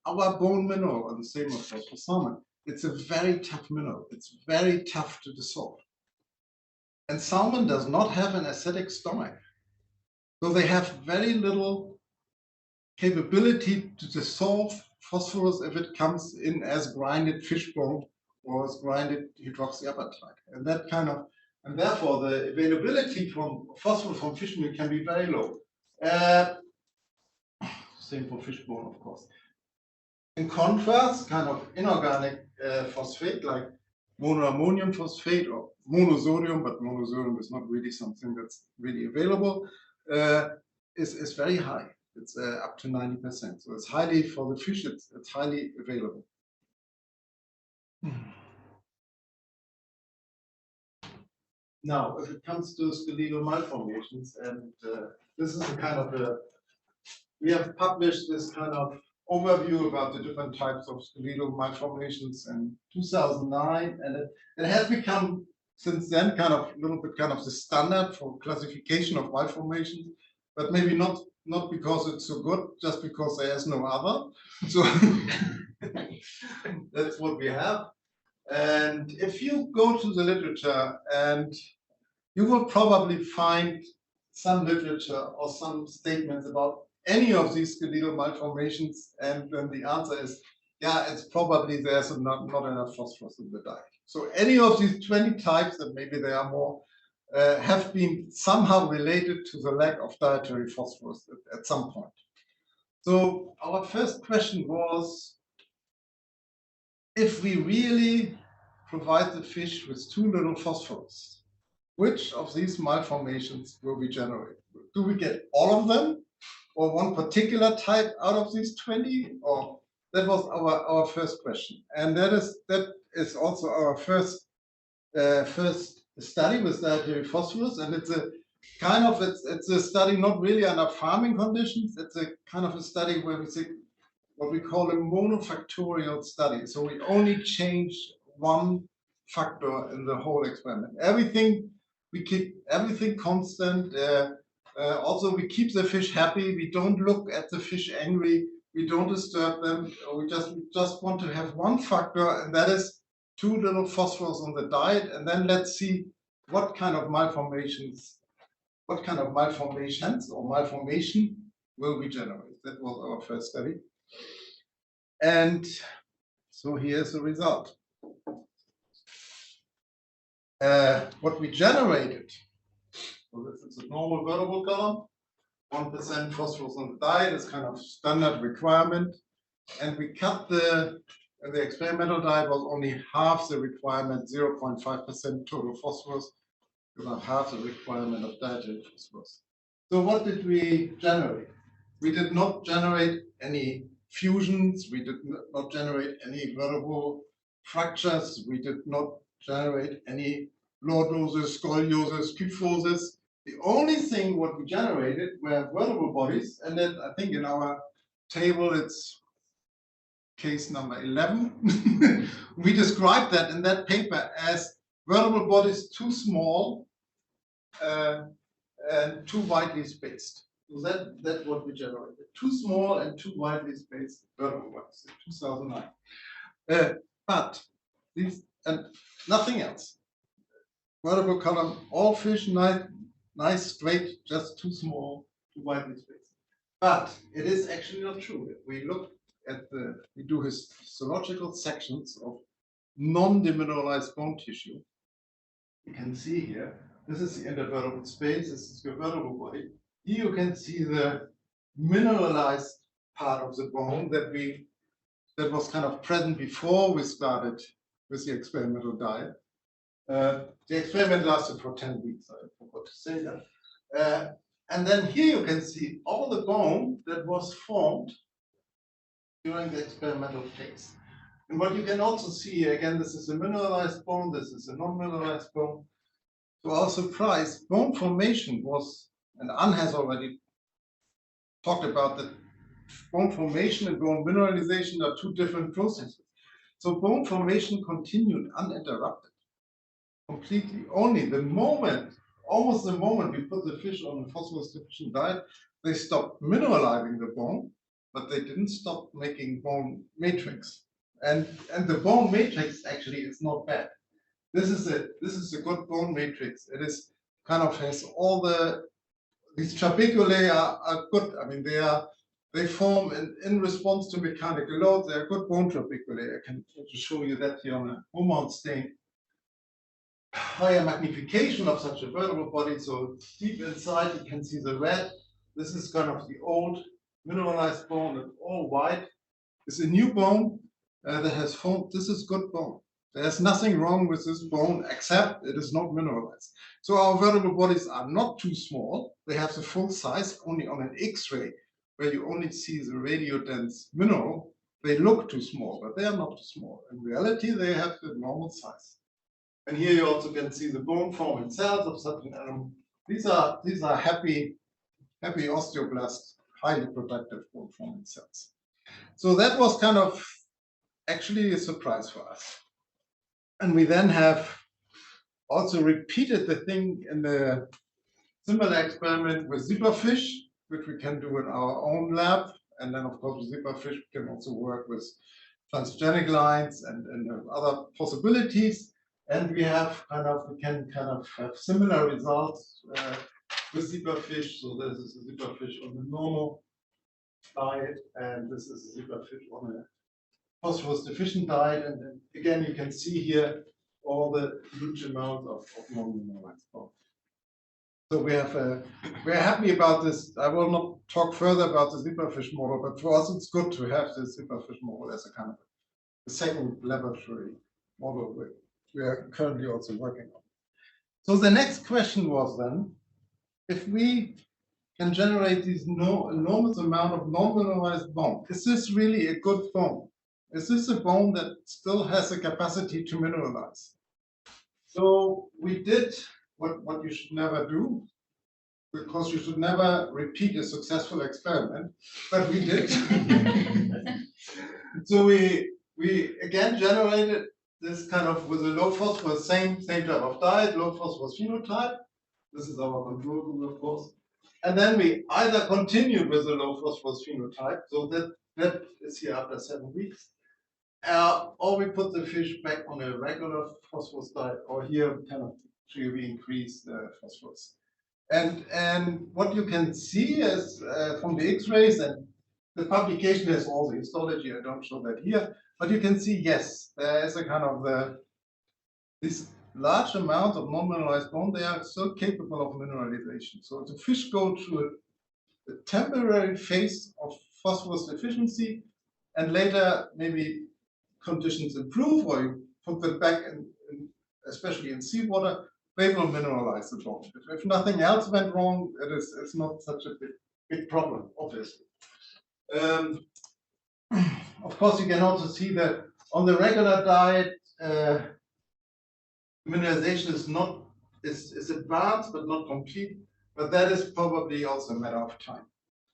our bone mineral, and the same of course for salmon. It's a very tough mineral. It's very tough to dissolve. And salmon does not have an acidic stomach. So they have very little capability to dissolve phosphorus if it comes in as grinded fish bone or as grinded hydroxyapatite. And that kind of, and therefore the availability from phosphorus from fish meal can be very low. Same for fish bone, of course. In contrast, kind of inorganic phosphate like monoammonium phosphate or monosodium, but monosodium is not really something that's really available, is very high. It's up to 90%. So it's highly, for the fish, it's highly available. Now, if it comes to skeletal malformations, and this is a kind of we have published this kind of overview about the different types of skeletal malformations in 2009, and it has become since then kind of a little bit kind of the standard for classification of malformations, but maybe not because it's so good, just because there is no other. So that's what we have. And if you go to the literature, and you will probably find some literature or some statements about any of these skeletal malformations, and then the answer is, yeah, it's probably there's not enough phosphorus in the diet. So any of these 20 types, and maybe there are more, have been somehow related to the lack of dietary phosphorus at some point. So our first question was, if we really provide the fish with too little phosphorus, which of these malformations will we generate? Do we get all of them, or one particular type out of these 20? Or that was our first question, and that is also our first study with dietary phosphorus, and it's a kind of it's a study not really under farming conditions. It's a kind of a study where we say what we call a monofactorial study. So we only change one factor in the whole experiment. Everything, we keep everything constant. Also, we keep the fish happy. We don't look at the fish angry. We don't disturb them. We just want to have one factor, and that is too little phosphorus on the diet. And then let's see what kind of malformations or malformation will we generate. That was our first study. And so here's the result. What we generated, so this is a normal vertical column, 1% phosphorus on the diet is kind of standard requirement. And we cut the experimental diet was only half the requirement, 0.5% total phosphorus, about half the requirement of dietary phosphorus. So what did we generate? We did not generate any fusions, we did not generate any vertebral fractures, we did not generate any lordosis, scoliosis, kyphosis. The only thing what we generated were vertebral bodies, and then I think in our table it's case number 11. We described that in that paper as vertebral bodies too small and too widely spaced. So that's what we generated. Too small and too widely spaced vertebral bodies in 2009. But these and nothing else. Vertebral column, all fish, nice, straight, just too small, too widely spaced. But it is actually not true. If we look at we do histological sections of non-demineralized bone tissue. You can see here, this is the intervertebral space, this is your vertebral body. Here you can see the mineralized part of the bone that was kind of present before we started with the experimental diet. The experiment lasted for 10 weeks, I forgot to say that. And then here you can see all the bone that was formed during the experimental phase. And what you can also see here, again, this is a mineralized bone, this is a non-mineralized bone. To our surprise, bone formation was, and Ann has already talked about that bone formation and bone mineralization are two different processes. So bone formation continued uninterrupted, completely. Only the moment, almost the moment we put the fish on a phosphorus deficient diet, they stopped mineralizing the bone, but they didn't stop making bone matrix. And the bone matrix actually is not bad. This is a good bone matrix. It is kind of has all these trabeculae are good. I mean, they form in response to mechanical load. They are good bone trabeculae. I can just show you that here on a hormone stain. Higher magnification of such a vertebral body. So deep inside, you can see the red. This is kind of the old mineralized bone, and all white. It's a new bone that has formed. This is good bone. There's nothing wrong with this bone except it is not mineralized. So our vertebral bodies are not too small. They have the full size. Only on an X-ray, where you only see the radiodense mineral, they look too small, but they are not too small. In reality, they have the normal size. And here you also can see the bone forming cells of such an animal. These are happy osteoblast, highly productive bone forming cells. So that was kind of actually a surprise for us. And we then have also repeated the thing in the similar experiment with zebrafish, which we can do in our own lab. And then, of course, with zebrafish, we can also work with transgenic lines and other possibilities. And we can kind of have similar results with zebrafish. So this is a zebrafish on the normal diet, and this is a zebrafish on a phosphorus deficient diet. And then again, you can see here all the huge amount of non-mineralized bone. So we're happy about this. I will not talk further about the zebrafish model, but for us, it's good to have this zebrafish model as a kind of a second laboratory model which we are currently also working on. So the next question was then, if we can generate these enormous amount of non-mineralized bone, is this really a good bone? Is this a bone that still has the capacity to mineralize? So we did what you should never do, because you should never repeat a successful experiment, but we did. So we again generated this kind of with a low phosphorus, same type of diet, low phosphorus phenotype. This is our control group, of course. And then we either continued with a low phosphorus phenotype, so that is here after 7 weeks, or we put the fish back on a regular phosphorus diet, or here kind of we increase the phosphorus. And what you can see is from the X-rays, and the publication has all the histology. I don't show that here, but you can see, yes, there is a kind of this large amount of non-mineralized bone. They are still capable of mineralization. So the fish go through a temporary phase of phosphorus deficiency, and later maybe conditions improve, or you put them back in especially in seawater, they will mineralize the bone. If nothing else went wrong, it's not such a big problem, obviously. Of course, you can also see that on the regular diet, mineralization is advanced but not complete. But that is probably also a matter of time,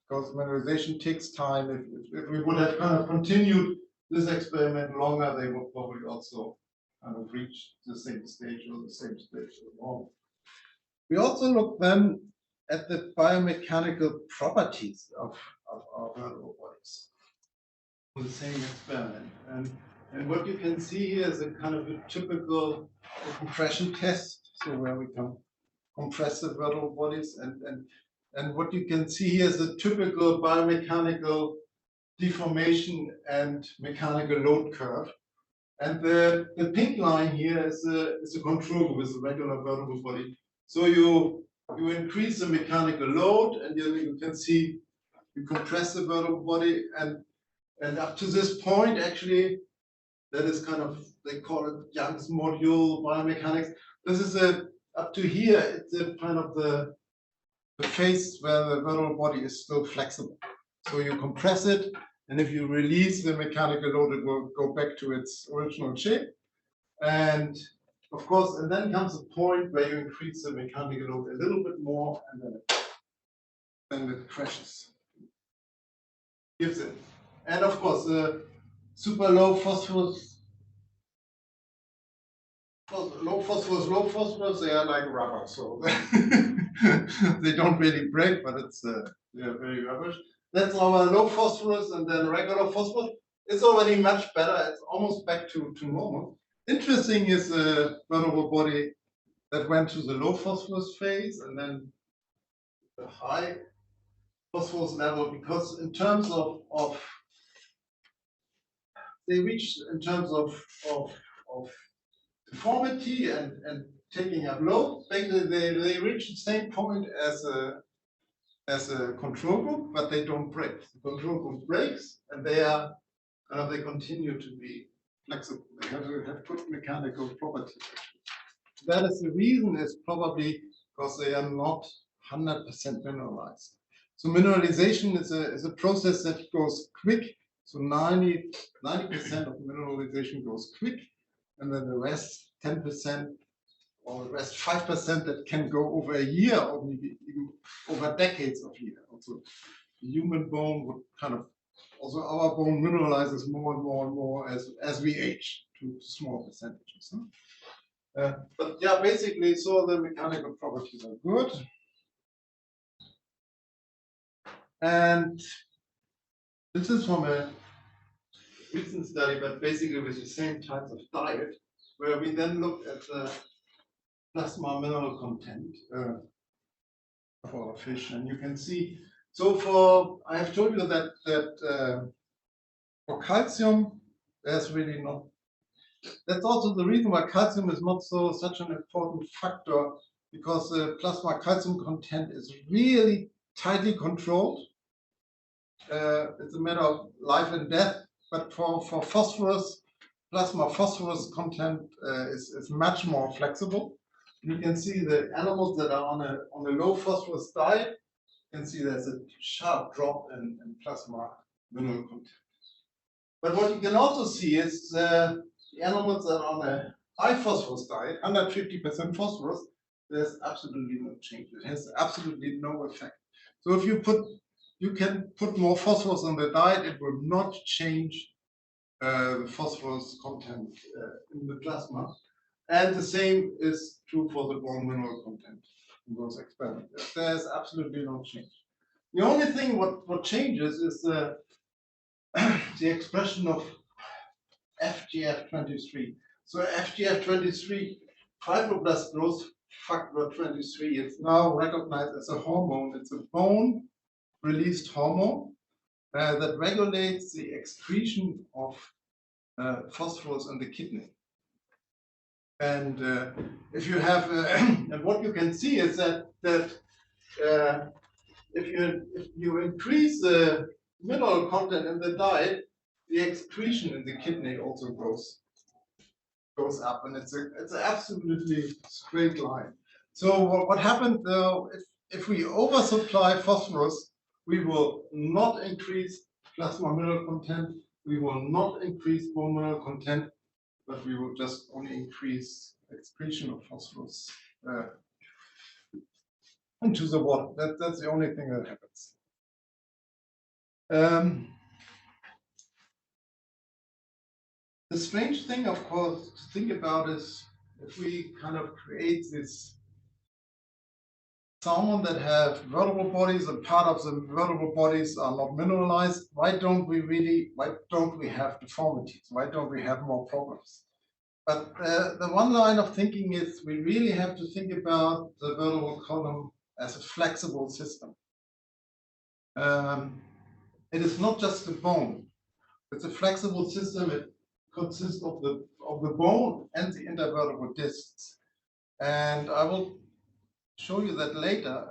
because mineralization takes time. If we would have kind of continued this experiment longer, they will probably also kind of reach the same stage or the same stage as normal. We also look then at the biomechanical properties of our vertebral bodies in the same experiment. And what you can see here is a kind of a typical compression test, so where we can compress the vertebral bodies, and what you can see here is a typical biomechanical deformation and mechanical load curve. And the pink line here is a control with a regular vertebral body. So you increase the mechanical load, and you can see you compress the vertebral body, and up to this point, actually, that is kind of, they call it Young's module biomechanics. This is up to here, it's a kind of the phase where the vertebral body is still flexible. So you compress it, and if you release the mechanical load, it will go back to its original shape. And of course, and then comes a point where you increase the mechanical load a little bit more, and then it crashes. Gives it. And of course, the super low phosphorus, low phosphorus, they are like rubber, so they don't really break, but it's they are very rubbish. That's our low phosphorus, and then regular phosphorus. It's already much better. It's almost back to normal. Interesting is a vertebral body that went to the low phosphorus phase and then the high phosphorus level, because in terms of they reached in terms of deformity and taking up load, they reach the same point as a control group, but they don't break. The control group breaks, and they continue to be flexible. They have good mechanical properties. That is the reason, is probably because they are not 100% mineralized. So mineralization is a process that goes quick. So 90% of mineralization goes quick, and then the rest 10%, or the rest 5% that can go over a year, or maybe even over decades of years. Also, the human bone would kind of, also our bone mineralizes more and more and more as we age to small percentages. Huh? But yeah, basically, so the mechanical properties are good. And this is from a recent study, but basically with the same types of diet, where we then looked at the plasma mineral content for a fish. And you can see, so I have told you that for calcium, there's really not. That's also the reason why calcium is not such an important factor, because the plasma calcium content is really tightly controlled. It's a matter of life and death. But for phosphorus, plasma phosphorus content is much more flexible. You can see the animals that are on a low phosphorus diet. You can see there's a sharp drop in plasma mineral content. But what you can also see is the animals that are on a high phosphorus diet, 150% phosphorus, there's absolutely no change. It has absolutely no effect. So if you can put more phosphorus on the diet, it will not change the phosphorus content in the plasma. And the same is true for the bone mineral content in those experiments. There's absolutely no change. The only thing what changes is the expression of FGF23. So FGF23, fibroblast growth factor 23, it's now recognized as a hormone. It's a bone-released hormone that regulates the excretion of phosphorus in the kidney. And if you have, and what you can see is that if you increase the mineral content in the diet, the excretion in the kidney also goes up, and it's an absolutely straight line. So what happened though, if we oversupply phosphorus, we will not increase plasma mineral content, we will not increase bone mineral content, but we will just only increase excretion of phosphorus into the water. That's the only thing that happens. The strange thing, of course, to think about is if we kind of create this salmon that have vertebral bodies and part of the vertebral bodies are not mineralized, why don't we have deformities? Why don't we have more problems? But the one line of thinking is we really have to think about the vertebral column as a flexible system. It is not just the bone. It's a flexible system. It consists of the bone and the intervertebral discs. And I will show you that later.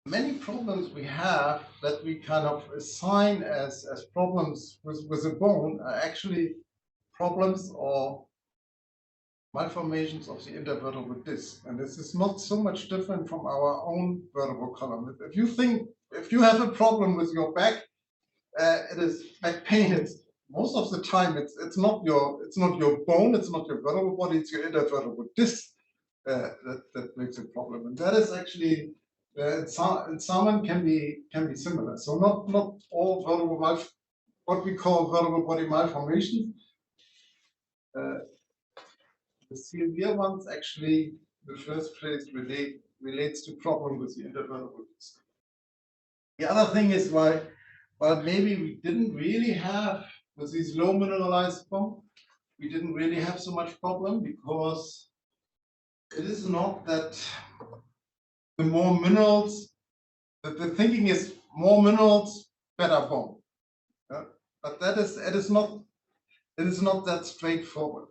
Many problems we have that we kind of assign as problems with the bone are actually problems or malformations of the intervertebral disc. And this is not so much different from our own vertebral column. If you have a problem with your back, it is back pain. It's most of the time it's not your bone, it's not your vertebral body, it's your intervertebral disc that makes a problem. And that is actually in salmon can be similar. So not all vertebral what we call vertebral body malformations. The severe ones actually, in the first place, relates to problem with the intervertebral disc. The other thing is why maybe we didn't really have with these low mineralized bone, we didn't really have so much problem because it is not that the more minerals, the thinking is more minerals, better bone. But it is not that straightforward.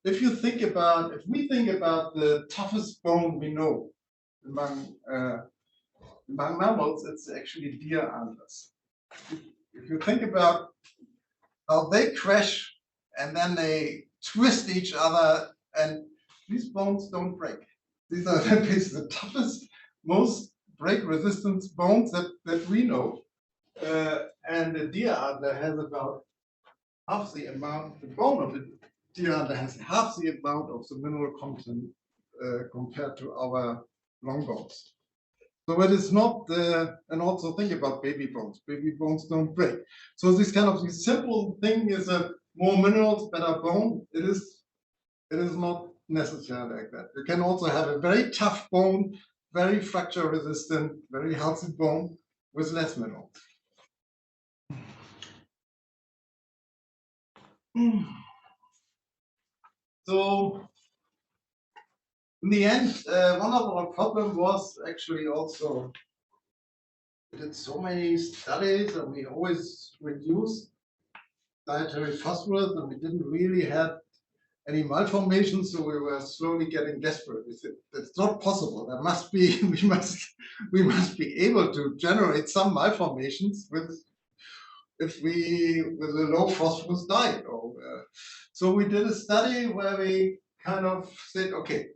If we think about the toughest bone we know among mammals, it's actually deer antlers. If you think about how they crash and then they twist each other, and these bones don't break. These are the toughest, most break-resistant bones that we know. And the deer antler has about half the amount, the bone of the deer antler has half the amount of the mineral content compared to our long bones. So it is not, and also think about baby bones. Baby bones don't break. So this simple thing is a more minerals, better bone. It is not necessarily like that. You can also have a very tough bone, very fracture resistant, very healthy bone with less minerals. So in the end, one of our problems was actually also we did so many studies and we always reduced dietary phosphorus and we didn't really have any malformations, so we were slowly getting desperate. We said that's not possible. There must be we must be able to generate some malformations with a low phosphorus diet. So we did a study where we kind of said, okay,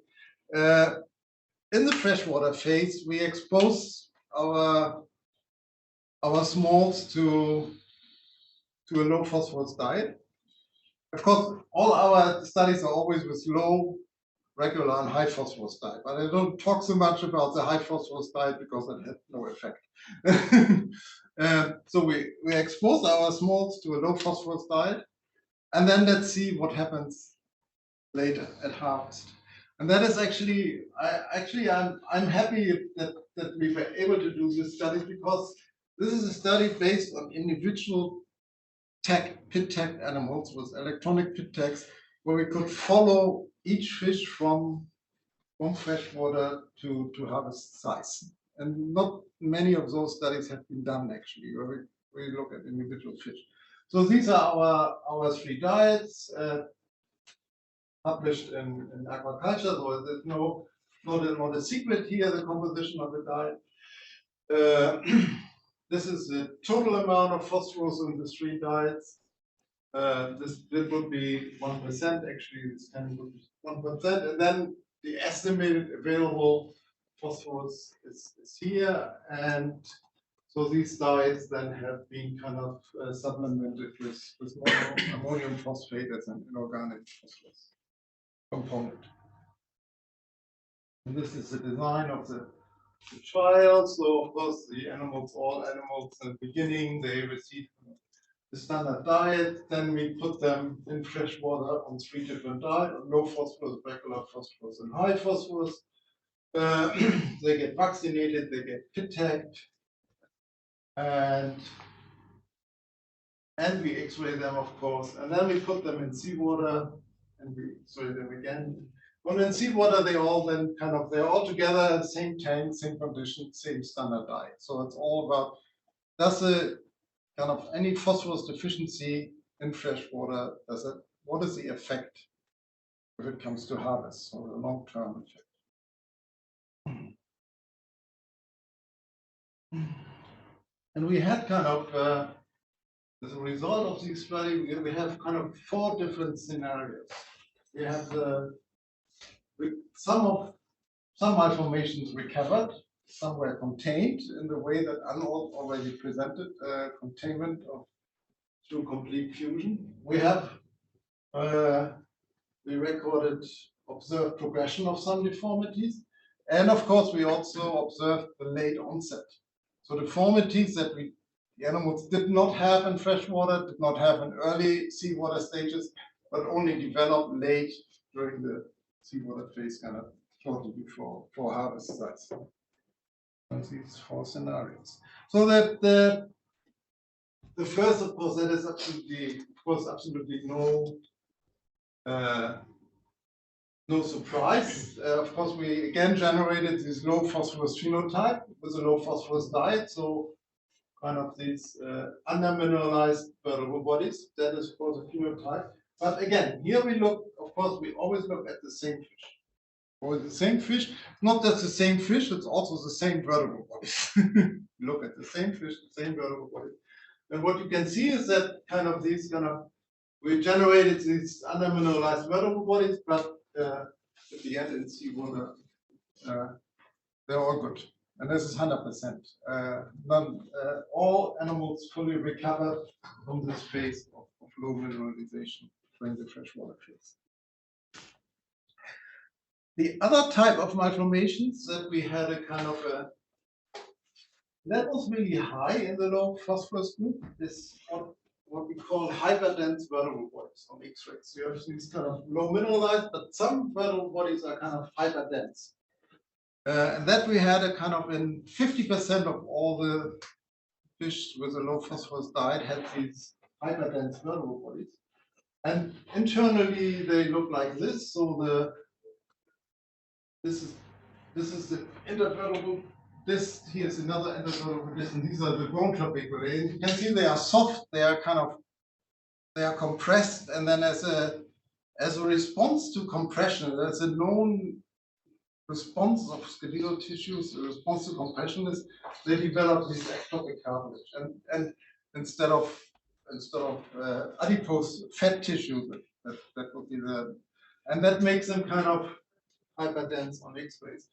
in the freshwater phase, we expose our smolts to a low phosphorus diet. Of course, all our studies are always with low, regular, and high phosphorus diet, but I don't talk so much about the high phosphorus diet because it had no effect. So we expose our smolts to a low phosphorus diet, and then let's see what happens later at harvest. And that is actually, I'm happy that we were able to do this study because this is a study based on individual pit tagged animals with electronic pit tags, where we could follow each fish from freshwater to harvest size. And not many of those studies have been done actually, where we look at individual fish. So these are our 3 diets published in aquaculture. So there's not a secret here, the composition of the diet. This is the total amount of phosphorus in the 3 diets. This would be 1%, actually this can be 1%, and then the estimated available phosphorus is here, and so these diets then have been kind of supplemented with ammonium phosphate as an inorganic phosphorus component. And this is the design of the trial. So of course all animals in the beginning, they receive the standard diet. Then we put them in fresh water on 3 different diets: low phosphorus, regular phosphorus, and high phosphorus. They get vaccinated, they get pit tagged, and we X-ray them, of course, and then we put them in seawater, and we X-ray them again. When in seawater, they're all together in the same tank, same condition, same standard diet. So it's all about, does the kind of any phosphorus deficiency in fresh water, what is the effect if it comes to harvest, so the long-term effect? And we had kind of, as a result of this study, we have kind of 4 different scenarios. We have some malformations recovered, some were contained in the way that Arnold already presented, containment through complete fusion. We have we observed progression of some deformities, and of course we also observed the late onset. So deformities that the animals did not have in freshwater, did not have in early seawater stages, but only developed late during the seawater phase, kind of shortly before harvest size. These 4 scenarios. So that the first, of course, that is absolutely no surprise. Of course, we again generated this low phosphorus phenotype with a low phosphorus diet. So kind of these undermineralized vertebrate bodies. That is, of course, a phenotype. But again, here we look, of course, we always look at the same fish. Or the same fish, not just the same fish, it's also the same vertebrate bodies. Look at the same fish, the same vertebrate bodies. And what you can see is that we generated these undermineralized vertebrate bodies, but at the end in seawater, they're all good. And this is 100%. All animals fully recovered from this phase of low mineralization during the freshwater phase. The other type of malformations that we had that was really high in the low phosphorus group is what we call hyperdense vertebrate bodies on X-rays. You have these kind of low mineralized, but some vertebrate bodies are kind of hyperdense. And that we had in 50% of all the fish with a low phosphorus diet had these hyperdense vertebrate bodies. And internally they look like this. So this is the intervertebral disc. Here's another intervertebral disc, and these are the bone trabeculae. And you can see they are soft. They are compressed, and then as a response to compression, there's a known response of skeletal tissues. The response to compression is they develop this ectopic cartilage, and instead of adipose fat tissue, that would be and that makes them kind of hyperdense on X-rays.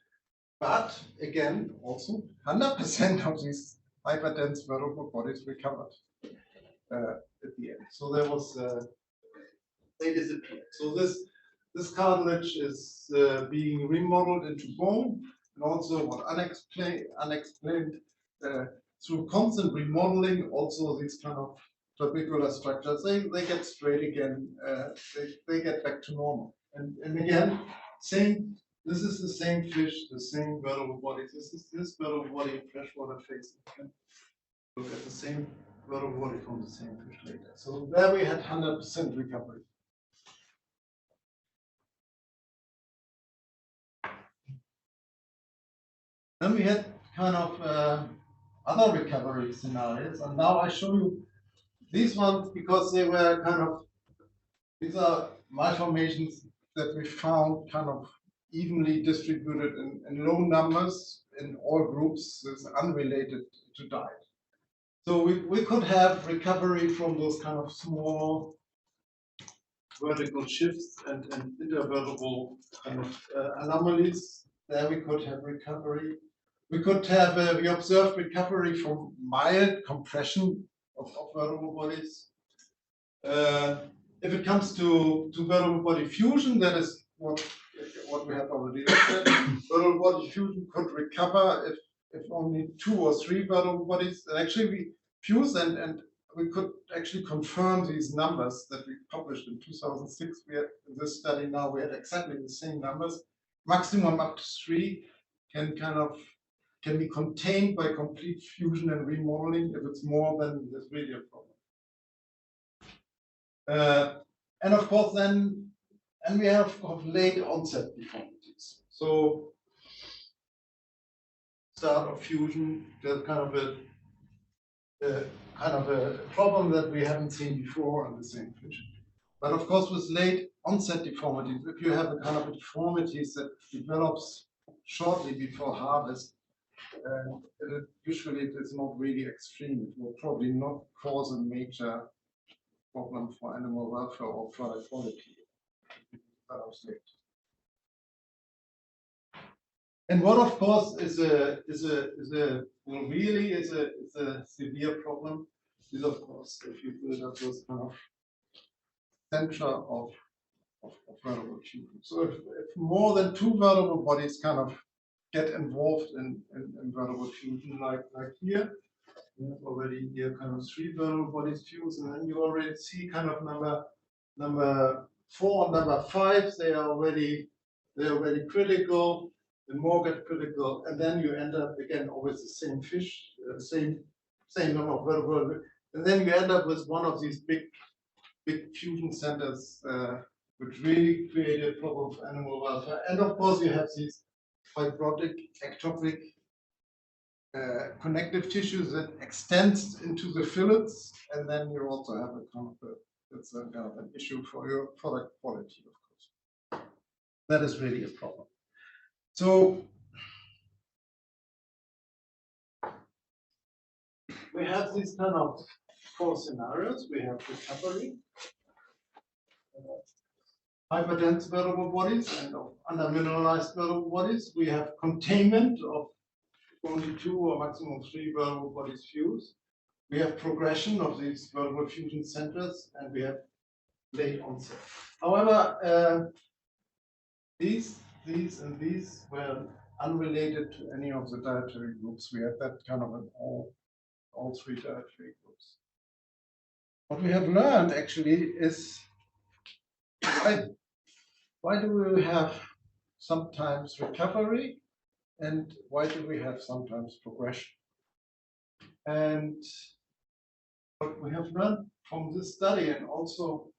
But again, also 100% of these hyperdense vertebrate bodies recovered at the end. So there was they disappeared. So this cartilage is being remodeled into bone, and also what unexplained through constant remodeling. Also these kind of trabecular structures, they get straight again. They get back to normal. And again, same. This is the same fish, the same vertebrate body. This is this vertebrate body in freshwater phase. Look at the same vertebrate body from the same fish later. So there we had 100% recovery. Then we had other recovery scenarios, and now I show you these ones because they were these are malformations that we found evenly distributed in low numbers in all groups. It's unrelated to diet. So we could have recovery from those kind of small vertical shifts and intervertebral anomalies. There we could have recovery. We could have we observed recovery from mild compression of vertebral bodies. If it comes to vertebral body fusion, that is what we have already looked at. Vertebral body fusion could recover if only 2 or 3 vertebral bodies. Actually, we fuse and we could actually confirm these numbers that we published in 2006. We had in this study now we had exactly the same numbers. Maximum up to 3 can be contained by complete fusion and remodeling. If it's more, then there's really a problem. And of course, then we have of late onset deformities. So start of fusion, there's kind of a problem that we haven't seen before on the same fish. But of course, with late onset deformities, if you have a kind of deformities that develops shortly before harvest, usually it is not really extreme. It will probably not cause a major problem for animal welfare or product quality. And what, of course, is a severe problem is, of course, if you build up those kind of center of vertebral fusion. So if more than 2 vertebral bodies kind of get involved in vertebral fusion, like here, you have already here kind of 3 vertebral bodies fuse, and then you already see kind of number 4 and number 5, they're already critical, and more get critical, and then you end up again always the same fish, same number of vertebrae, and then you end up with one of these big fusion centers, which really create a problem for animal welfare. And of course, you have these fibrotic, ectopic connective tissues that extends into the fillets, and then you also have a kind of an issue for your product quality, of course. That is really a problem. So we have these kind of 4 scenarios. We have recovery, hyperdense vertebral bodies, and of undermineralized vertebral bodies. We have containment of only 2 or maximum 3 vertebral bodies fused. We have progression of these vertebral fusion centers, and we have late onset. However, these and these were unrelated to any of the dietary groups. We had that kind of in all 3 dietary groups. What we have learned actually is why do we have sometimes recovery, and why do we have sometimes progression? And what we have learned from this study, and also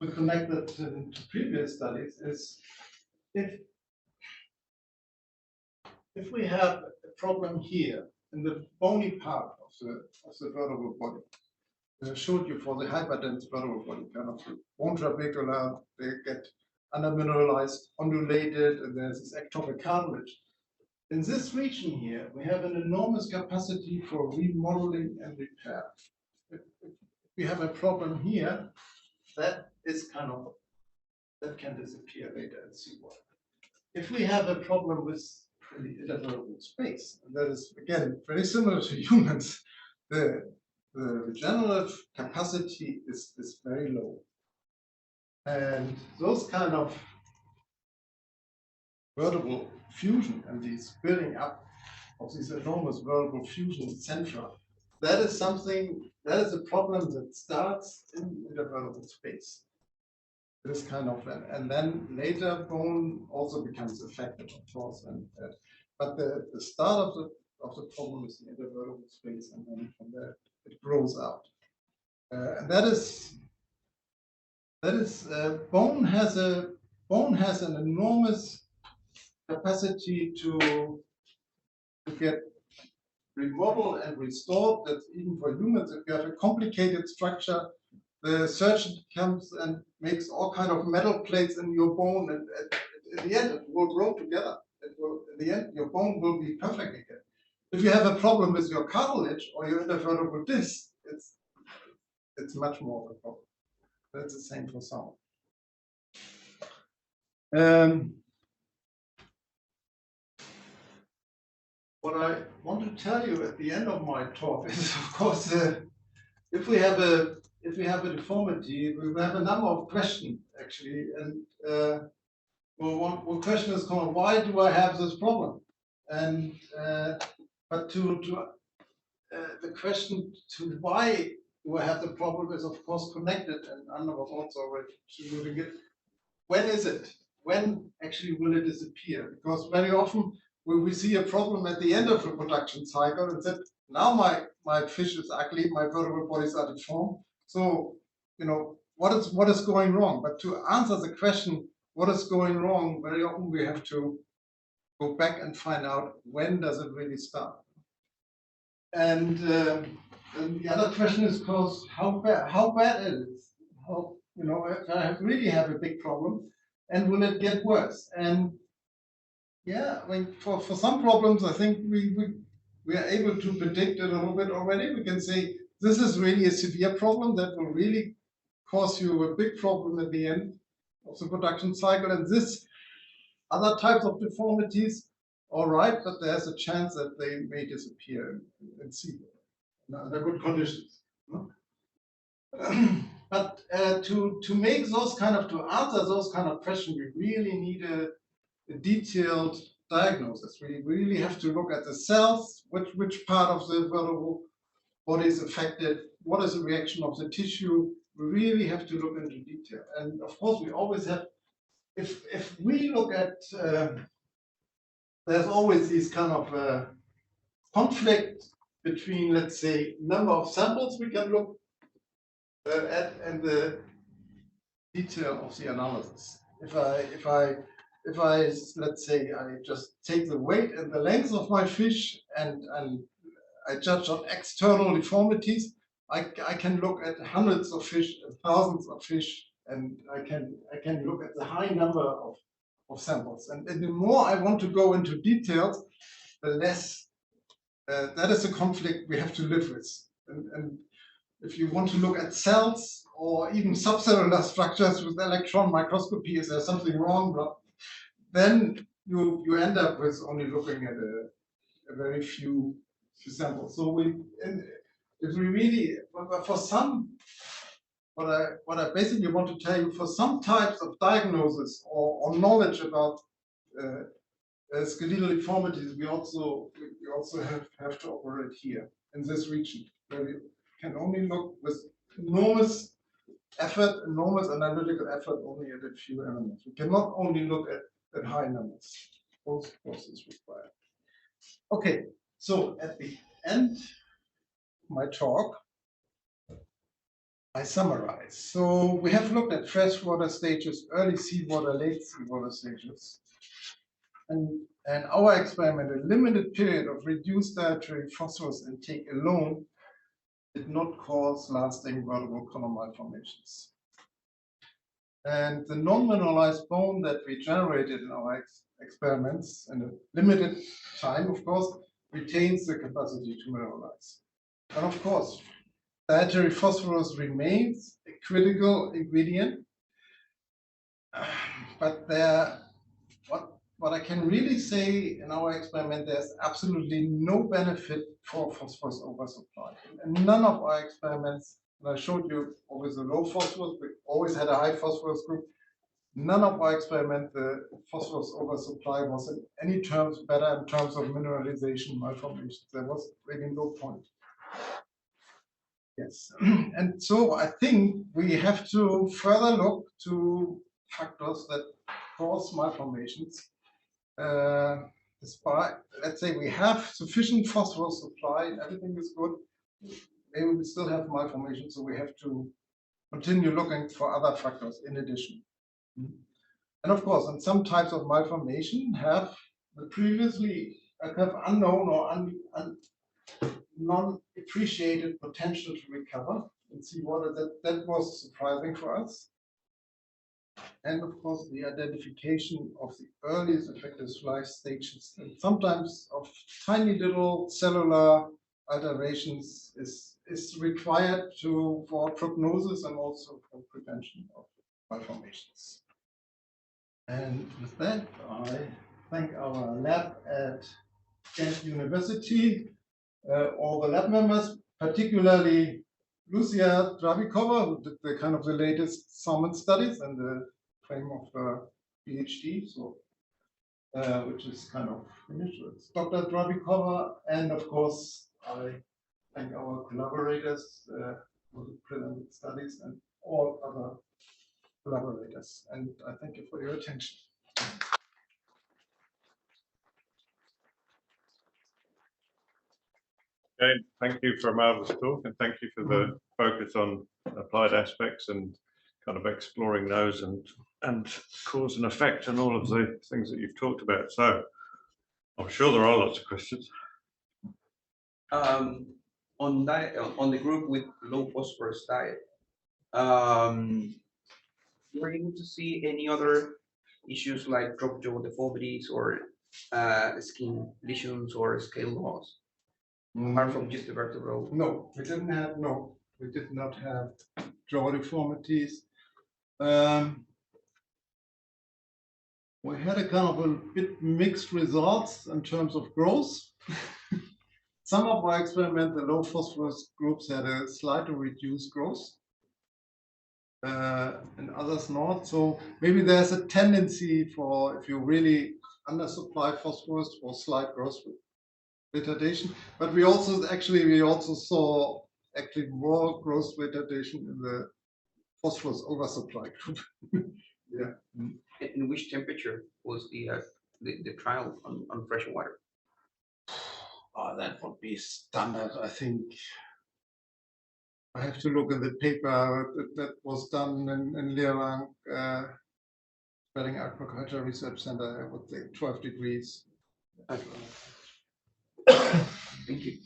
we connected to previous studies, is if we have a problem here in the bony part of the vertebral body, I showed you for the hyperdense vertebral body, kind of the bone trabecular, they get undermineralized, undulated, and there's this ectopic cartilage. In this region here, we have an enormous capacity for remodeling and repair. If we have a problem here, that can disappear later and see why. If we have a problem with the intervertebral space, and that is again very similar to humans, the regenerative capacity is very low. And those kind of vertebral fusion and these building up of these enormous vertebral fusion centra, that is a problem that starts in the vertebral space. This kind of, and then later bone also becomes affected, of course, but the start of the problem is the intervertebral space, and then from there it grows out. And that is bone has an enormous capacity to get remodeled and restored. That's even for humans. If you have a complicated structure, the surgeon comes and makes all kind of metal plates in your bone, and in the end it will grow together. In the end, your bone will be perfect again. If you have a problem with your cartilage or your intervertebral disc, it's much more of a problem. That's the same for some. What I want to tell you at the end of my talk is, of course, if we have a deformity, we have a number of questions actually, and one question is called, why do I have this problem? And but the question to why who I have the problem is of course connected, and Anna was also already alluding it. When is it? When actually will it disappear? Because very often we see a problem at the end of the production cycle and said, now my fish is ugly, my vertebrate bodies are deformed. So, you know, what is going wrong? But to answer the question, what is going wrong, very often we have to go back and find out when does it really start. And the other question is, of course, how bad it is. How, you know, if I really have a big problem, and will it get worse? And yeah, I mean, for some problems, I think we are able to predict a little bit already. We can say this is really a severe problem that will really cause you a big problem at the end of the production cycle. And this other types of deformities, all right, but there's a chance that they may disappear and see under good conditions. But to make those kind of, to answer those kind of questions, we really need a detailed diagnosis. We really have to look at the cells, which part of the vertebral body is affected, what is the reaction of the tissue. We really have to look into detail. And of course, we always have, if we look at, there's always these kind of conflict between, let's say, number of samples we can look at and the detail of the analysis. If I let's say I just take the weight and the length of my fish and I judge on external deformities, I can look at hundreds of fish and thousands of fish, and I can look at the high number of samples. And the more I want to go into details, the less that is a conflict we have to live with. And if you want to look at cells or even subcellular structures with electron microscopy, is there something wrong? Then you end up with only looking at a very few samples. So if we really, for some, what I basically want to tell you, for some types of diagnosis or knowledge about skeletal deformities, we also have to operate here in this region, where we can only look with enormous effort, enormous analytical effort, only at a few elements. We cannot only look at high numbers. Both is required. Okay, so at the end of my talk, I summarize. So we have looked at freshwater stages, early seawater, late seawater stages. And our experiment, a limited period of reduced dietary phosphorus intake alone, did not cause lasting vertebral column malformations. And the non-mineralized bone that we generated in our experiments in a limited time, of course, retains the capacity to mineralize. And of course, dietary phosphorus remains a critical ingredient, but what I can really say in our experiment, there's absolutely no benefit for phosphorus oversupply. And none of our experiments, and I showed you always a low phosphorus, we always had a high phosphorus group. None of our experiments, the phosphorus oversupply was in any terms better in terms of mineralization malformations. There was really no point. Yes, and so I think we have to further look to factors that cause malformations. Despite, let's say we have sufficient phosphorus supply, everything is good, maybe we still have malformation, so we have to continue looking for other factors in addition. And of course, and some types of malformation have the previously unknown or non-appreciated potential to recover. And seawater, that was surprising for us. And of course, the identification of the earliest affected life stages, and sometimes of tiny little cellular alterations, is required for prognosis and also for prevention of malformations. And with that, I thank our lab at Ghent University, all the lab members, particularly Lucia Dravikova, who did the latest salmon studies and the claim of PhD, so which is kind of finished. It's Dr. Dravikova, and of course I thank our collaborators, for the preliminary studies and all other collaborators. And I thank you for your attention. Okay, thank you for a marvelous talk, and thank you for the focus on applied aspects and kind of exploring those and cause and effect and all of the things that you've talked about. So I'm sure there are lots of questions. On diet, on the group with low phosphorus diet, were you able to see any other issues like drop jaw deformities or skin lesions or scale loss? Apart from just the vertebral? No, we didn't have, no, we did not have jaw deformities. We had a kind of a bit mixed results in terms of growth. Some of our experiments, the low phosphorus groups had a slightly reduced growth, and others not. So maybe there's a tendency for, if you really undersupply phosphorus, for slight growth retardation. But we also saw more growth retardation in the phosphorus oversupply group. Yeah. In which temperature was the trial on fresh water? Oh, that would be standard, I think. I have to look at the paper that was done in Leerang, Spreading Aquaculture Research Center, I would say 12 degrees. Okay. Thank you.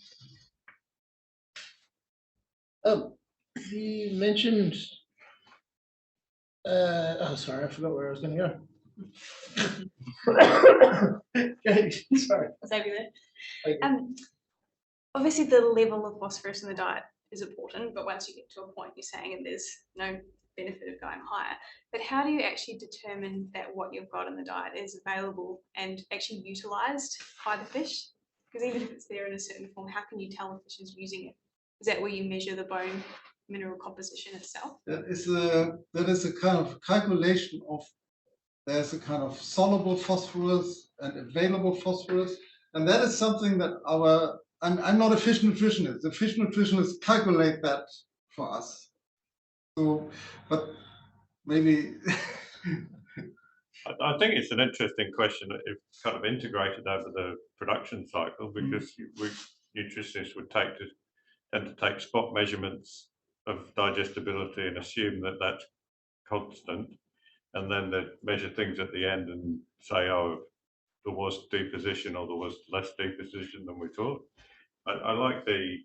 You mentioned, oh, sorry, I forgot where I was going to go. Okay, sorry. I'll save you there. Obviously, the level of phosphorus in the diet is important, but once you get to a point, you're saying and there's no benefit of going higher. But how do you actually determine that what you've got in the diet is available and actually utilized by the fish? Because even if it's there in a certain form, how can you tell the fish is using it? Is that where you measure the bone mineral composition itself? That is a kind of calculation of, there's a kind of soluble phosphorus and available phosphorus. And that is something that I'm not a fish nutritionist. The fish nutritionists calculate that for us. So, but maybe. I think it's an interesting question that if kind of integrated over the production cycle, because nutritionists would tend to take spot measurements of digestibility and assume that that's constant, and then they measure things at the end and say, oh, there was deposition or there was less deposition than we thought. I like the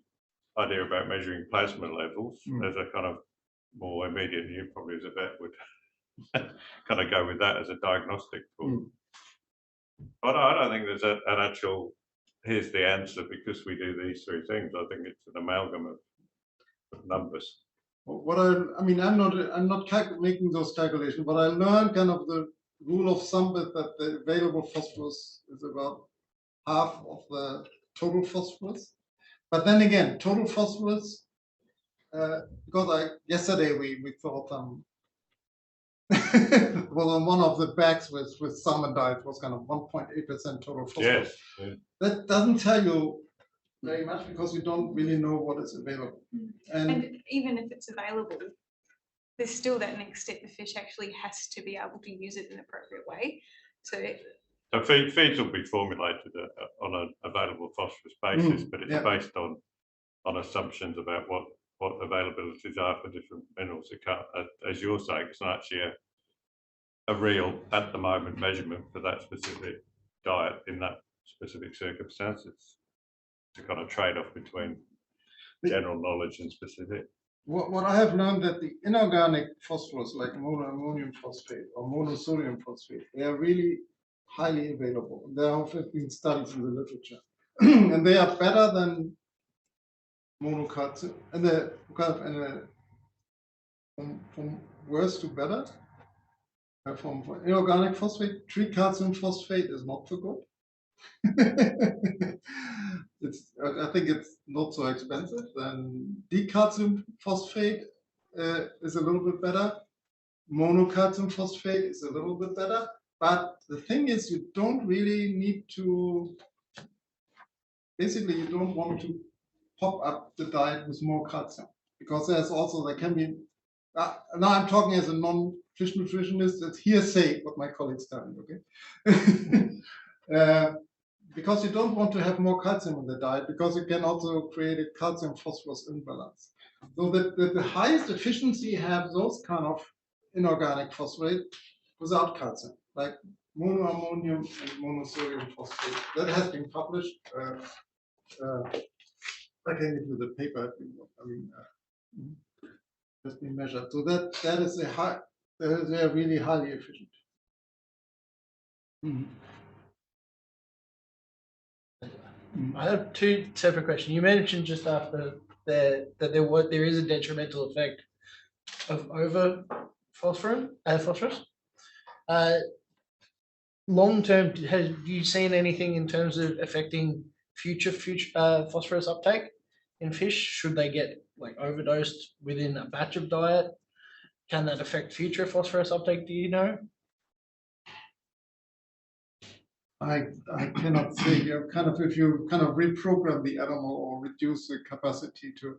idea about measuring plasma levels as a kind of more immediate. You probably as a vet would kind of go with that as a diagnostic tool. But I don't think there's an actual, here's the answer because we do these three things. I think it's an amalgam of numbers. What I mean, I'm not making those calculations, but I learned kind of the rule of thumb that the available phosphorus is about half of the total phosphorus. But then again, total phosphorus, because yesterday we thought well, on one of the bags with salmon diet was kind of 1.8% total phosphorus. Yes. That doesn't tell you very much because we don't really know what is available. And even if it's available, there's still that next step. The fish actually has to be able to use it in an appropriate way. So feeds will be formulated on an available phosphorus basis, but it's based on assumptions about what availabilities are for different minerals. It can't, as you're saying, it's not actually a real, at the moment, measurement for that specific diet in that specific circumstance. It's a kind of trade-off between general knowledge and specific. What I have learned that the inorganic phosphorus, like monoammonium phosphate or monosodium phosphate, they are really highly available. There have been studies in the literature, and they are better than monocalcium, and they're kind of from worse to better. From inorganic phosphate, tricalcium phosphate is not so good. I think it's not so expensive. Then decalcium phosphate is a little bit better. Monocalcium phosphate is a little bit better. But the thing is, you don't really need to. Basically, you don't want to pop up the diet with more calcium. because there can be, now I'm talking as a non-fish nutritionist, it's hearsay what my colleagues tell me, okay? Because you don't want to have more calcium in the diet, because it can also create a calcium phosphorus imbalance. So that the highest efficiency have those kind of inorganic phosphate without calcium, like monoammonium and monosodium phosphate. That has been published. I can give you the paper. I mean, has been measured. So that is a high. They are really highly efficient. I have two separate questions. You mentioned just after that there is a detrimental effect of over phosphorus. Long term, have you seen anything in terms of affecting future phosphorus uptake in fish? Should they get like overdosed within a batch of diet? Can that affect future phosphorus uptake? Do you know? I cannot say. If you kind of reprogram the animal or reduce the capacity to,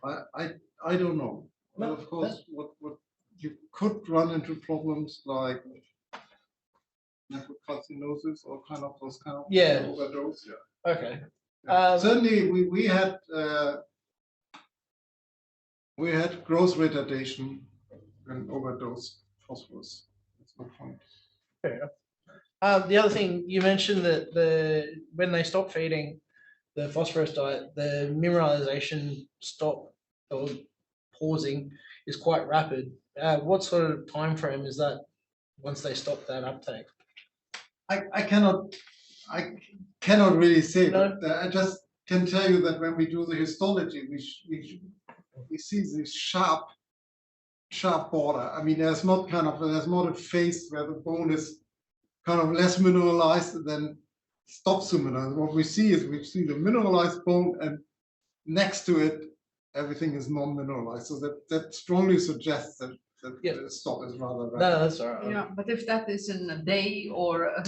I don't know. But of course, what you could run into problems like nephrocalcinosis or those kind of overdose. Yeah. Okay. Certainly, we had growth retardation and overdose phosphorus. That's the point. Fair enough. The other thing you mentioned that when they stop feeding the phosphorus diet, the mineralization stop or pausing is quite rapid. What sort of time frame is that once they stop that uptake? I cannot really say, but I just can tell you that when we do the histology, we see this sharp border. I mean, there's not a phase where the bone is kind of less mineralized and then stops to mineralize. What we see the mineralized bone, and next to it, everything is non-mineralized. So that strongly suggests that the stop is rather rapid. No, that's all right. Yeah, but if that is in a day or a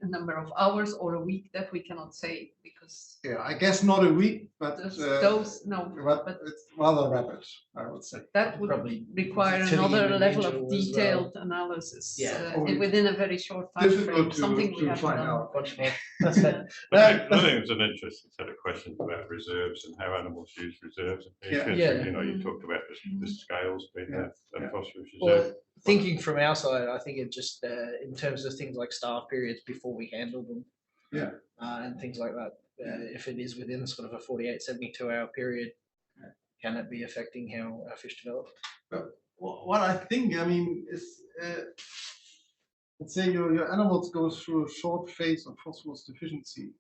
number of hours or a week, that we cannot say because. Yeah, I guess not a week, but but it's rather rapid, I would say. that would Probably require to the another level individual of as detailed analysis Yeah. within a very short time frame. Difficult Something we to have find done. out. That's fair. I think it's an interesting set of questions about reserves and how animals use reserves. Because, you know, you talked about the scales being a phosphorus reserve. Well, thinking from our side, I think it just in terms of things like starve periods before we handle them, and things like that. If it is within sort of a 48, 72 hour period, can it be affecting how our fish develop? But what I think, I mean, is let's say your animals go through a short phase of phosphorus deficiency.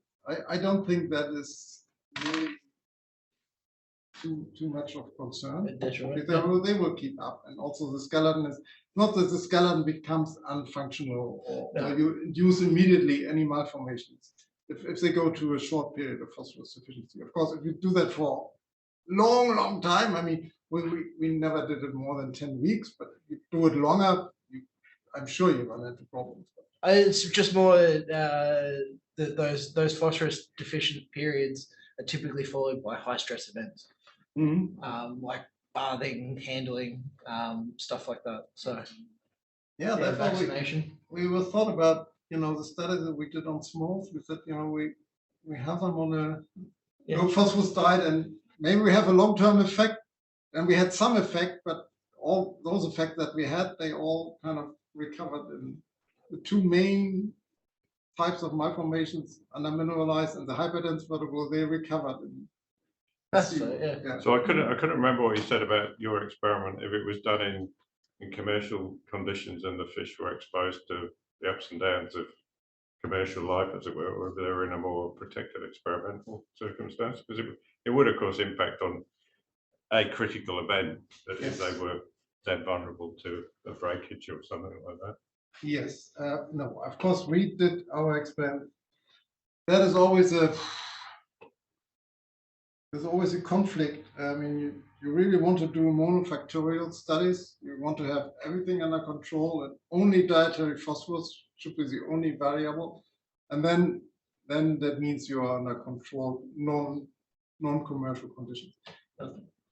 I don't think that is really too much of concern. They will keep up, and also the skeleton is not that the skeleton becomes unfunctional or you induce immediately any malformations if they go to a short period of phosphorus deficiency. Of course, if you do that for long time, I mean, we never did it more than 10 weeks, but if you do it longer, I'm sure you run into problems. It's just more those phosphorus deficient periods are typically followed by high stress events, like bathing, handling, stuff like that. So that's vaccination. We were thought about, the studies that we did on smolts. We said, we have them on a low phosphorus diet, and maybe we have a long-term effect, and we had some effect, but all those effects that we had, they all kind of recovered in the two main types of malformations, undermineralized and the hyperdense vertebral. They recovered. So I couldn't remember what you said about your experiment. If it was done in commercial conditions and the fish were exposed to the ups and downs of commercial life, as it were, or if they were in a more protected experimental circumstance, because it would of course impact on a critical event that if they were then vulnerable to a breakage or something like that. Yes, no, of course we did our experiment. That is always there's always a conflict. I mean, you really want to do monofactorial studies. You want to have everything under control, and only dietary phosphorus should be the only variable. And then that means you are under control, non-commercial conditions.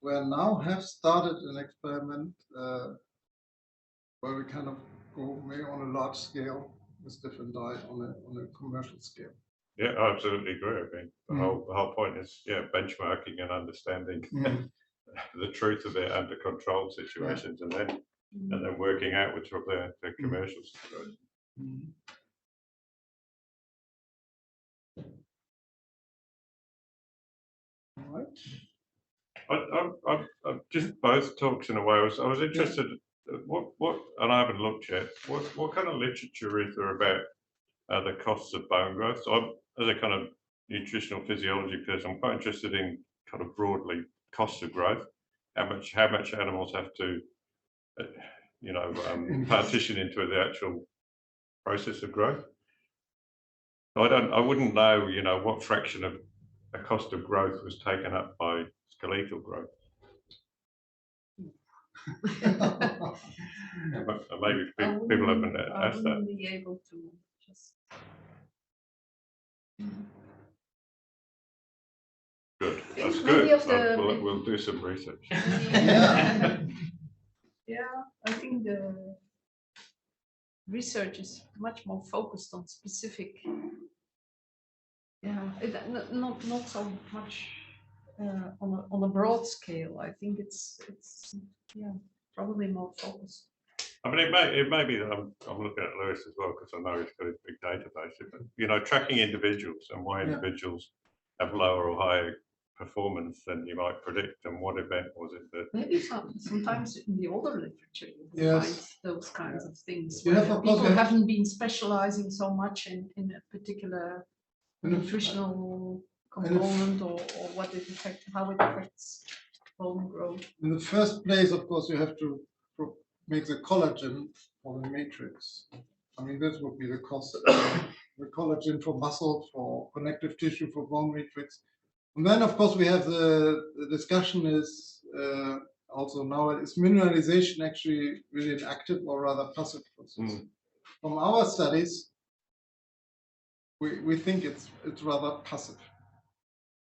now have started an experiment where we kind of go maybe on a large scale with different diet on a commercial scale. Yeah, I absolutely agree. I mean, the whole point is, benchmarking and understanding the truth of it under controlled situations, and then working outwards from the commercial situation. All right. I'm just both talks in a way. I was interested. What and I haven't looked yet. What kind of literature is there about the costs of bone growth? So I'm, as a kind of nutritional physiology person, I'm quite interested in kind of broadly costs of growth. How much animals have to, partition into the actual process of growth. I wouldn't know, what fraction of a cost of growth was taken up by skeletal growth. Maybe people haven't asked that. I wouldn't be able to just. Good, that's good. We'll do some research. Yeah, I think the research is much more focused on specific. Yeah, not so much on a broad scale. I think it's probably more focused. I mean, it may be that I'm looking at Lewis as well, because I know he's got a big database. But tracking individuals and why individuals have lower or higher performance than you might predict, and what event was it that maybe sometimes in the older literature you find those kinds of things You where have, people haven't been specializing so much in a particular nutritional component or what it affects, how it affects bone growth. In the first place, of course, you have to make the collagen for the matrix. I mean, this would be the cost. The collagen for muscle, for connective tissue, for bone matrix. And then, of course, we have the discussion is also now, is mineralization actually really an active or rather passive process? From our studies, we think it's rather passive,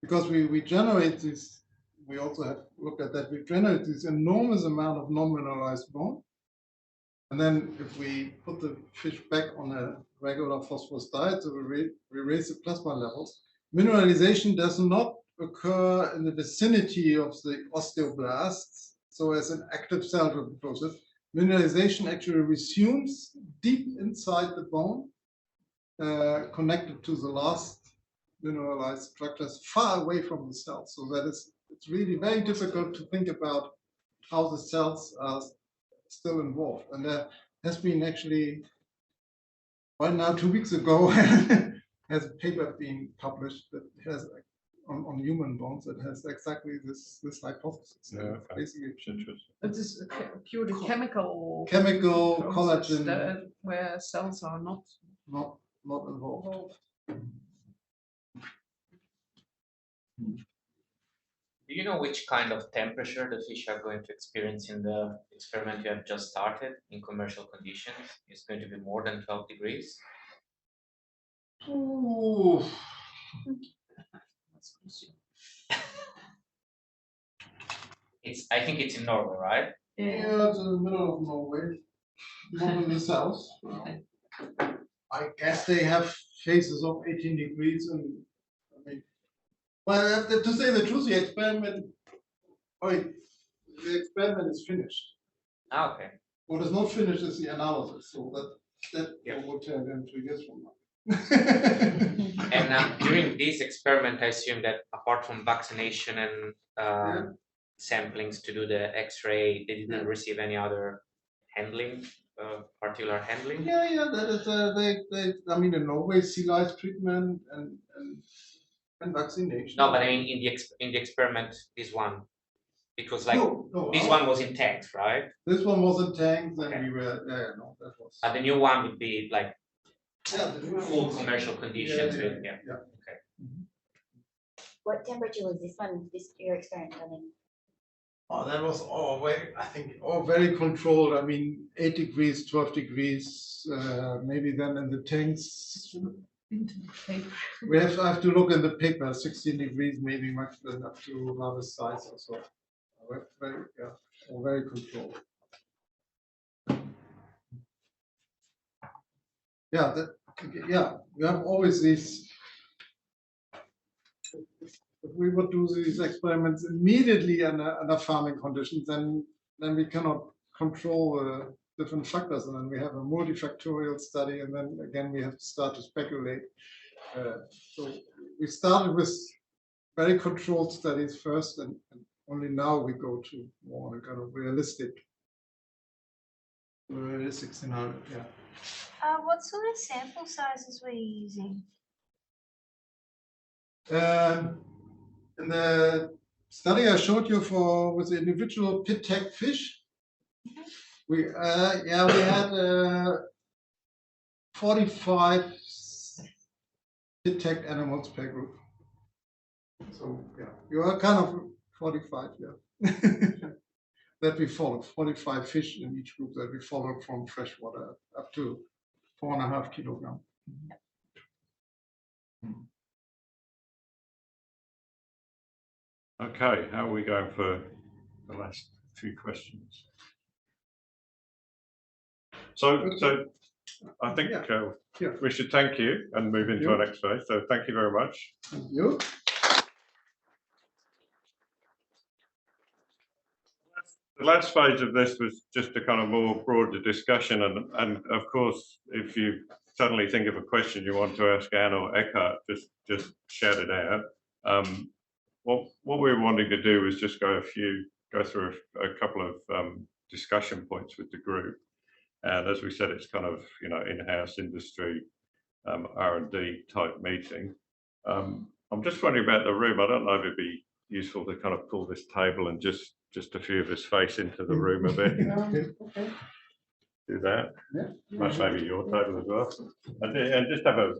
because we generate this. We also have looked at that. We generate this enormous amount of non-mineralized bone, and then if we put the fish back on a regular phosphorus diet, so we raise the plasma levels. Mineralization does not occur in the vicinity of the osteoblasts, so as an active cell-driven process. Mineralization actually resumes deep inside the bone, connected to the last mineralized structures far away from the cells. So it's really very difficult to think about how the cells are still involved. And there has been actually, right now, 2 weeks ago, has a paper being published that has on human bones that has exactly this hypothesis. Yeah, basically, it is a purely chemical collagen where cells are not involved. Do you know which kind of temperature the fish are going to experience in the experiment you have just started in commercial conditions? It's going to be more than 12 degrees? Ooh. I think it's in Norway, right? Yeah, it's in the middle of Norway, not in the south. I guess they have phases of 18 degrees, and I mean, well, to say the truth, the experiment is finished. Ah, okay. What is not finished is the analysis, so that will turn in 2 years from now. And during this experiment, I assume that apart from vaccination and samplings to do the X-ray, they didn't receive any other handling, particular handling? Yeah, that is, I mean, in Norway, sea lice treatment and vaccination. No, but I mean, in the experiment, this one, because like this one was in tanks, right? This one was in tanks, and we were that was. But the new one would be like the full commercial conditions. Yeah. Okay. What temperature was your experiment running? Oh, that was all very controlled. I mean, 8 degrees, 12 degrees, maybe then in the tanks. I have to look in the paper, 16 degrees, maybe much up to another size or so. very, yeah, or very controlled. Yeah, yeah, you have always these. If we would do these experiments immediately under farming conditions, then we cannot control different factors, and then we have a multifactorial study, and then again we have to start to speculate. So we started with very controlled studies first, and only now we go to more kind of realistic scenario. Yeah. What sort of sample sizes were you using? In the study I showed you for with the individual pit tag fish, we had 45 pit tagged animals per group. So yeah, you are kind of 45, yeah. That we followed 45 fish in each group that we followed from freshwater up to 4.5 kilograms. Okay, how are we going for the last few questions? So I think we should thank you and move into our next phase. So thank you very much. Thank you. The last phase of this was just a kind of more broader discussion, and of course, if you suddenly think of a question you want to ask Anne or Eckhart, just shout it out. What we were wanting to do was just go through a couple of discussion points with the group, and as we said, it's kind of in-house industry R&D type meeting. I'm just wondering about the room. I don't know if it'd be useful to kind of pull this table and just a few of us face into the room a bit. Okay. Do that. Yeah. Maybe your table as well, and just have a